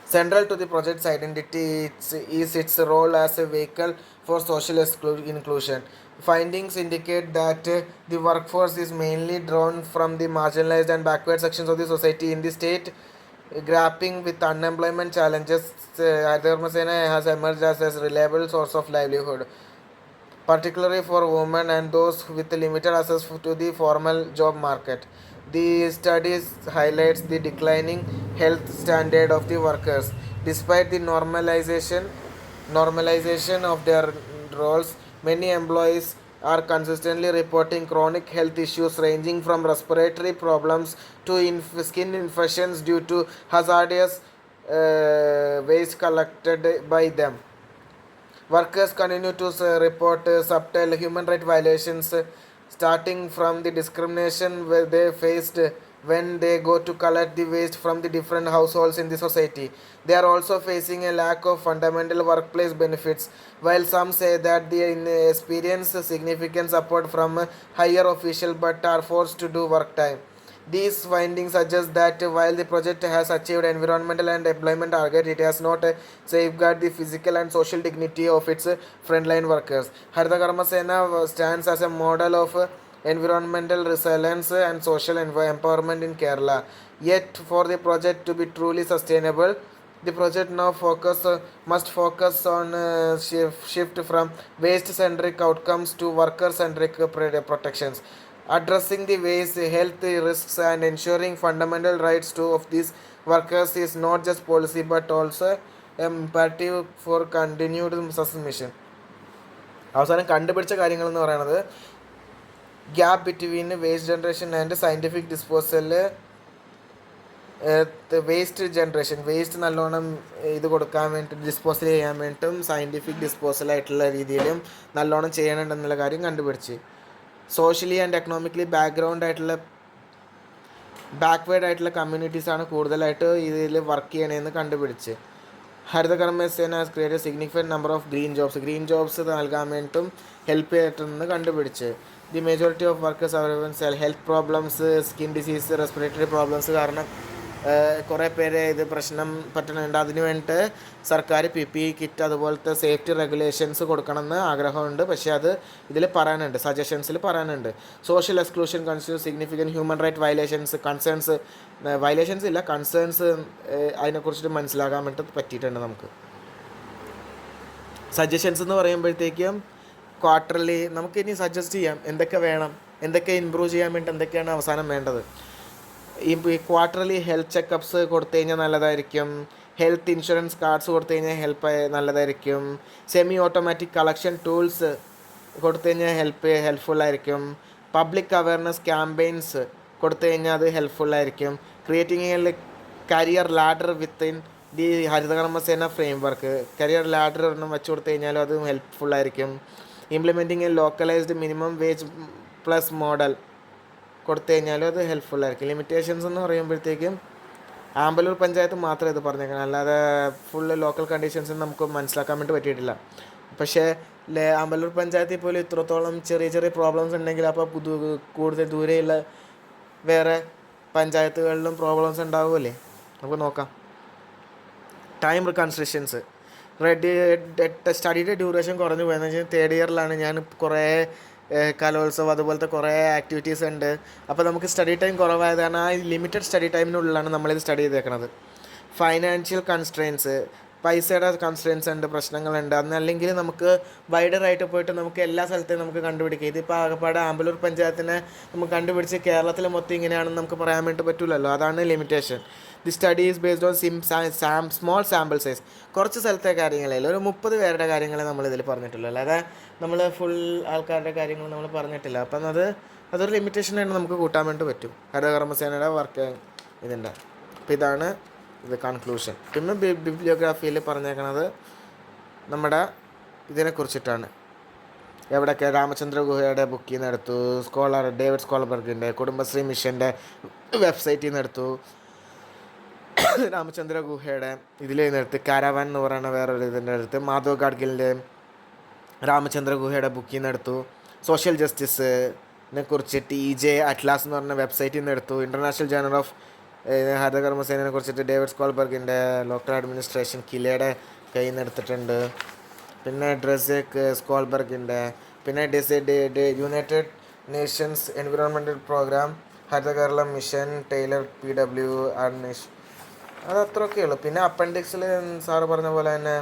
Central to the project's identity is its role as a vehicle for social inclusion. Findings indicate that the workforce is mainly drawn from the marginalized and backward sections of the society in the state. Grappling with unemployment challenges, Haritha has emerged as a reliable source of livelihood, particularly for women and those with limited access to the formal job market. The studies highlights the declining health standard of the workers. Despite the normalization of their roles, many employees are consistently reporting chronic health issues ranging from respiratory problems to skin infections due to hazardous waste collected by them. Workers continue to report subtle human rights violations, starting from the discrimination where they faced when they go to collect the waste from the different households in the society. They are also facing a lack of fundamental workplace benefits. While some say that they experience significant support from higher officials but are forced to do work time. These findings suggest that while the project has achieved environmental and employment targets, it has not safeguarded the physical and social dignity of its frontline workers. Haritha Karma Sena stands as a model of environmental resilience and social empowerment in Kerala. Yet, for the project to be truly sustainable, the project now must focus on shift from waste-centric outcomes to worker-centric protections, addressing the waste, health risks, and ensuring fundamental rights of these workers is not just policy but also imperative for continued submission. അവസാനം കണ്ടുപിടിച്ച കാര്യങ്ങൾ എന്ന് പറയുന്നത് gap between waste generation and scientific disposal. Waste generation, waste നല്ലോണം ഇത് കൊടുക്കാൻ വേണ്ടി ഡിസ്പോസൽ ചെയ്യാൻ വേണ്ടിയിട്ടും സയൻറ്റിഫിക് ഡിസ്പോസലായിട്ടുള്ള രീതിയിലും നല്ലോണം ചെയ്യണമെന്നുള്ള കാര്യം കണ്ടുപിടിച്ച്. സോഷ്യലി ആൻഡ് എക്കണോമിക്കലി ബാക്ക്വേർഡ് ആയിട്ടുള്ള കമ്മ്യൂണിറ്റീസാണ് കൂടുതലായിട്ട് ഇതിൽ വർക്ക് ചെയ്യണമെന്ന് കണ്ടുപിടിച്ച്. Haritha Karma Sena has created significant number of green jobs നൽകാൻ വേണ്ടിയിട്ടും ഹെൽപ്പ് ചെയ്തിട്ടെന്ന് കണ്ടുപിടിച്ച്. ദി മെജോറിറ്റി ഓഫ് വർക്കേഴ്സ് അവർ health problems, skin disease, respiratory problems കാരണം കുറേ പേര് ഇത് പ്രശ്നം പറ്റുന്നുണ്ട്. അതിന് വേണ്ടിയിട്ട് സർക്കാർ PPE കിറ്റ് അതുപോലത്തെ സേഫ്റ്റി റെഗുലേഷൻസ് കൊടുക്കണമെന്ന് ആഗ്രഹമുണ്ട്. പക്ഷേ അത് ഇതിൽ പറയാനുണ്ട്, സജഷൻസിൽ പറയാനുണ്ട്. Social exclusion causes significant human right violations ഇല്ല, കൺസേൺസ് അതിനെക്കുറിച്ചിട്ട് മനസ്സിലാക്കാൻ വേണ്ടി പറ്റിയിട്ടുണ്ട് നമുക്ക്. സജഷൻസ് എന്ന് പറയുമ്പോഴത്തേക്കും ക്വാർട്ടർലി നമുക്കിനി സജസ്റ്റ് ചെയ്യാം എന്തൊക്കെ വേണം, എന്തൊക്കെ ഇമ്പ്രൂവ് ചെയ്യാൻ വേണ്ടി എന്തൊക്കെയാണ് അവസാനം വേണ്ടത്. ഈ ക്വാർട്ടർലി ഹെൽത്ത് ചെക്കപ്സ് കൊടുത്തു കഴിഞ്ഞാൽ നല്ലതായിരിക്കും. ഹെൽത്ത് ഇൻഷുറൻസ് കാർഡ്സ് കൊടുത്തു കഴിഞ്ഞാൽ നല്ലതായിരിക്കും. സെമി ഓട്ടോമാറ്റിക് കളക്ഷൻ ടൂൾസ് കൊടുത്തു കഴിഞ്ഞാൽ ഹെൽപ്ഫുള്ളായിരിക്കും. പബ്ലിക് അവയർനെസ് ക്യാമ്പയിൻസ് കൊടുത്തു കഴിഞ്ഞാൽ അത് ഹെൽപ്ഫുള്ളായിരിക്കും. Creating a career ladder within the Haritha Karma Sena framework, career ladder ഒരെണ്ണം വെച്ച് കൊടുത്തു കഴിഞ്ഞാലും അതും ഹെൽപ്ഫുള്ളായിരിക്കും. Implementing a localised minimum wage plus model കൊടുത്തു കഴിഞ്ഞാലും അത് ഹെൽപ്ഫുള്ളായിരിക്കും. ലിമിറ്റേഷൻസ് എന്ന് പറയുമ്പോഴത്തേക്കും ആമ്പല്ലൂർ പഞ്ചായത്ത് മാത്രമേ ഇത് പറഞ്ഞേക്കണം, അല്ലാതെ ഫുള്ള് ലോക്കൽ കണ്ടീഷൻസ് നമുക്ക് മനസ്സിലാക്കാൻ വേണ്ടി പറ്റിയിട്ടില്ല. പക്ഷേ ആമ്പല്ലൂർ പഞ്ചായത്തിൽ പോലും ഇത്രത്തോളം ചെറിയ ചെറിയ പ്രോബ്ലംസ് ഉണ്ടെങ്കിൽ അപ്പോൾ കൂടുതൽ ദൂരെയുള്ള വേറെ പഞ്ചായത്തുകളിലും പ്രോബ്ലംസ് ഉണ്ടാവുമല്ലേ, നമുക്ക് നോക്കാം. ടൈം കൺസ്ട്രിക്ഷൻസ്, സ്റ്റഡിയുടെ ഡ്യൂറേഷൻ കുറഞ്ഞു പോയെന്ന് വെച്ചാൽ തേർഡ് ഇയറിലാണ് ഞാൻ. കുറേ കലോത്സവം അതുപോലത്തെ കുറേ ആക്ടിവിറ്റീസ് ഉണ്ട്. അപ്പോൾ നമുക്ക് സ്റ്റഡി ടൈം കുറവായത് കാരണം ആ ലിമിറ്റഡ് സ്റ്റഡി ടൈമിനുള്ളിലാണ് നമ്മളിത് സ്റ്റഡി ചെയ്തേക്കണത്. ഫൈനാൻഷ്യൽ കൺസ്ട്രെയിൻസ്, പൈസയുടെ കൺസ്ട്രെയിൻസ് ഉണ്ട്, പ്രശ്നങ്ങളുണ്ട്. അന്നല്ലെങ്കിൽ നമുക്ക് വൈഡറായിട്ട് പോയിട്ട് നമുക്ക് എല്ലാ സ്ഥലത്തെയും നമുക്ക് കണ്ടുപിടിക്കാം. ഇതിപ്പോൾ ആകപ്പാട് ആമ്പല്ലൂർ പഞ്ചായത്തിനെ നമുക്ക് കണ്ടുപിടിച്ച് കേരളത്തിൽ മൊത്തം ഇങ്ങനെയാണെന്ന് നമുക്ക് പറയാൻ വേണ്ടി പറ്റില്ലല്ലോ. അതാണ് limitation. The study is based on small sample size. കുറച്ച് സ്ഥലത്തെ കാര്യങ്ങളല്ല, ഒരു 30 പേരുടെ കാര്യങ്ങളെ നമ്മളിതിൽ പറഞ്ഞിട്ടുള്ളൂ, അല്ലാതെ നമ്മൾ ഫുൾ ആൾക്കാരുടെ കാര്യങ്ങൾ നമ്മൾ പറഞ്ഞിട്ടില്ല. അപ്പം അതൊരു ലിമിറ്റേഷനായിട്ട് നമുക്ക് കൂട്ടാൻ വേണ്ടി പറ്റും ഹരിതകർമ്മസേനയുടെ വർക്ക് ഇതിൻ്റെ. അപ്പം ഇതാണ് ഇത് കൺക്ലൂഷൻ. പിന്നെ ബിബ്ലിയോഗ്രാഫിയിൽ പറഞ്ഞേക്കണത് നമ്മുടെ ഇതിനെക്കുറിച്ചിട്ടാണ്. എവിടെയൊക്കെ രാമചന്ദ്ര ഗുഹയുടെ ബുക്കിൽ നിന്ന് എടുത്തു, ഡേവിഡ് സ്കോളബർഗിൻ്റെ കുടുംബശ്രീ മിഷൻ്റെ വെബ്സൈറ്റിൽ നിന്ന് എടുത്തു, രാമചന്ദ്ര ഗുഹയുടെ ഇതിൽ നിന്നെടുത്ത്, കാരവാൻ എന്ന് പറയുന്ന വേറൊരു ഇതിൻ്റെ അടുത്ത്, മാധവ് ഗാഡ്ഗിലിൻ്റെ രാമചന്ദ്ര ഗുഹയുടെ ബുക്കിൽ നിന്ന് എടുത്തു, സോഷ്യൽ ജസ്റ്റിസിനെ കുറിച്ചിട്ട് EJ അറ്റ്ലാസ് എന്ന് പറഞ്ഞ വെബ്സൈറ്റിൽ നിന്ന് എടുത്തു, ഇൻ്റർനാഷണൽ ജേർണൽ ഓഫ് ഹരിതകർമ്മസേനയെ കുറിച്ചിട്ട് ഡേവിഡ് സ്കോൾബർഗിൻ്റെ ലോക്കൽ അഡ്മിനിസ്ട്രേഷൻ കിലയുടെ കയ്യിൽ നിന്ന് എടുത്തിട്ടുണ്ട്. പിന്നെ ഡ്രസേക്ക് സ്കോൾബർഗിൻ്റെ, പിന്നെ United Nations environmental programme, Haritha Kerala mission, Tyler PW അർണിഷ്, അത് അത്രയൊക്കെ ഉള്ളൂ. പിന്നെ അപ്പൻഡിക്സിൽ സാറ് പറഞ്ഞ പോലെ തന്നെ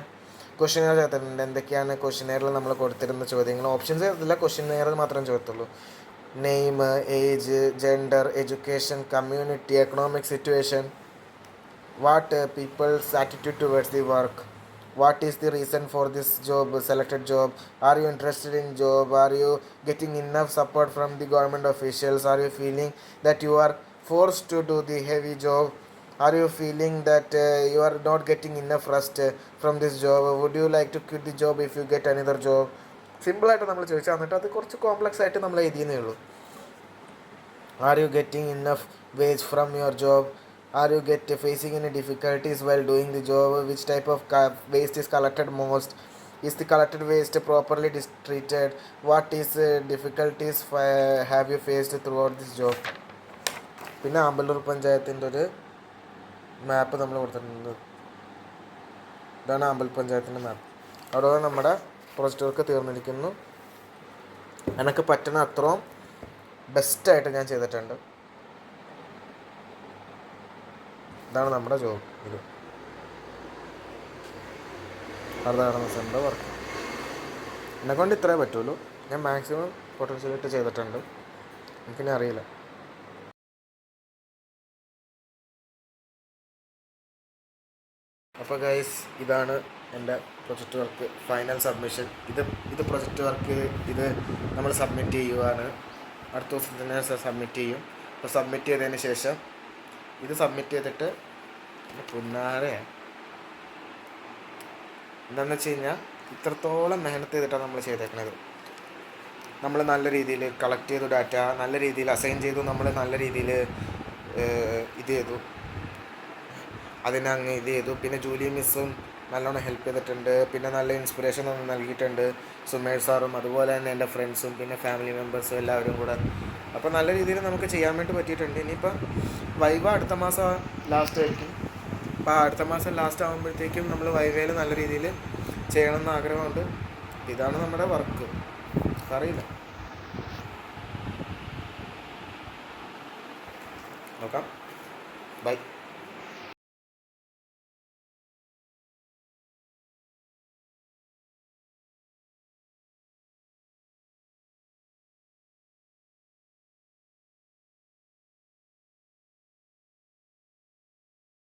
ക്വസ്റ്റ്യനെയർ ചേർത്തിട്ടുണ്ട്. എന്തൊക്കെയാണ് ക്വസ്റ്റ്യനെയറിൽ നമ്മൾ കൊടുത്തിരുന്ന ചോദ്യങ്ങൾ. ഓപ്ഷൻസ് ചേർത്തില്ല, ക്വസ്റ്റ്യനെയർ മാത്രം ചോദിത്തുള്ളൂ. Name, age, gender, education, community, economic situation, what people's attitude towards the work, what is the reason for this selected job, are you interested in job, are you getting enough support from the government officials, are you feeling that you are forced to do the heavy job, are you feeling that you are not getting enough rest from this job, would you like to quit the job if you get another job. സിമ്പിളായിട്ട് നമ്മൾ ചോദിച്ചാൽ, എന്നിട്ട് അത് കുറച്ച് കോംപ്ലക്സ് ആയിട്ട് നമ്മൾ എഴുതിയെന്നേ ഉള്ളൂ. are you getting enough wage from your job, are you facing any difficulties while doing the job, which type of waste is collected most, is the collected waste properly treated, what is difficulties have you faced throughout this job. പിന്നെ ആമ്പല്ലൂർ പഞ്ചായത്തിൻ്റെ ഒരു മാപ്പ് നമ്മൾ കൊടുത്തിട്ടുണ്ട്. ഇതാണ് ആമ്പല്ലൂർ പഞ്ചായത്തിൻ്റെ മാപ്പ്. അവിടെ നമ്മുടെ പ്രോജക്റ്റ് വർക്ക് തീർന്നിരിക്കുന്നു. എനിക്ക് പറ്റുന്ന അത്രയും ബെസ്റ്റായിട്ട് ഞാൻ ചെയ്തിട്ടുണ്ട്. ഇതാണ് നമ്മുടെ ജോബ്. ഇത് ഹരിതകർമ്മസേനയുടെ വർക്ക്. എന്നെക്കൊണ്ട് ഇത്രേ പറ്റുള്ളൂ. ഞാൻ മാക്സിമം പൊട്ടൻഷ്യലായിട്ട് ചെയ്തിട്ടുണ്ട്. എനിക്കിനി അറിയില്ല. അപ്പോൾ ഗൈസ്, ഇതാണ് എൻ്റെ പ്രൊജക്റ്റ് വർക്ക് ഫൈനൽ സബ്മിഷൻ. ഇത് പ്രൊജക്റ്റ് വർക്ക് ഇത് നമ്മൾ സബ്മിറ്റ് ചെയ്യുവാണ്. അടുത്ത ദിവസം തന്നെ സബ്മിറ്റ് ചെയ്യും. അപ്പോൾ സബ്മിറ്റ് ചെയ്തതിന് ശേഷം ഇത് സബ്മിറ്റ് ചെയ്തിട്ട് പുന്നാരെ എന്താണെന്ന് വെച്ച് കഴിഞ്ഞാൽ ഇത്രത്തോളം മെഹനത്ത് ചെയ്തിട്ടാണ് നമ്മൾ ചെയ്തേക്കുന്നത്. നമ്മൾ നല്ല രീതിയിൽ കളക്ട് ചെയ്തു, ഡാറ്റ നല്ല രീതിയിൽ അസൈൻ ചെയ്തു, നമ്മൾ നല്ല രീതിയിൽ ഇത് ചെയ്തു, അതിനങ്ങ് ഇത് ചെയ്തു. പിന്നെ ജൂലി മിസ്സും നല്ലോണം ഹെൽപ്പ് ചെയ്തിട്ടുണ്ട്. പിന്നെ നല്ല ഇൻസ്പിറേഷൻ ഒന്ന് നൽകിയിട്ടുണ്ട് സുമേഷ് സാറും, അതുപോലെ തന്നെ എൻ്റെ ഫ്രണ്ട്സും പിന്നെ ഫാമിലി മെമ്പേഴ്സും എല്ലാവരും കൂടെ. അപ്പോൾ നല്ല രീതിയിൽ നമുക്ക് ചെയ്യാൻ വേണ്ടി പറ്റിയിട്ടുണ്ട്. ഇനിയിപ്പോൾ വൈവ അടുത്ത മാസം ലാസ്റ്റ് ആയിരിക്കും. അപ്പോൾ അടുത്ത മാസം ലാസ്റ്റ് ആകുമ്പോഴത്തേക്കും നമ്മൾ വൈവയിൽ നല്ല രീതിയിൽ ചെയ്യണമെന്ന് ആഗ്രഹമുണ്ട്. ഇതാണ് നമ്മുടെ വർക്ക്. അറിയില്ല, നോക്കാം. ബൈ.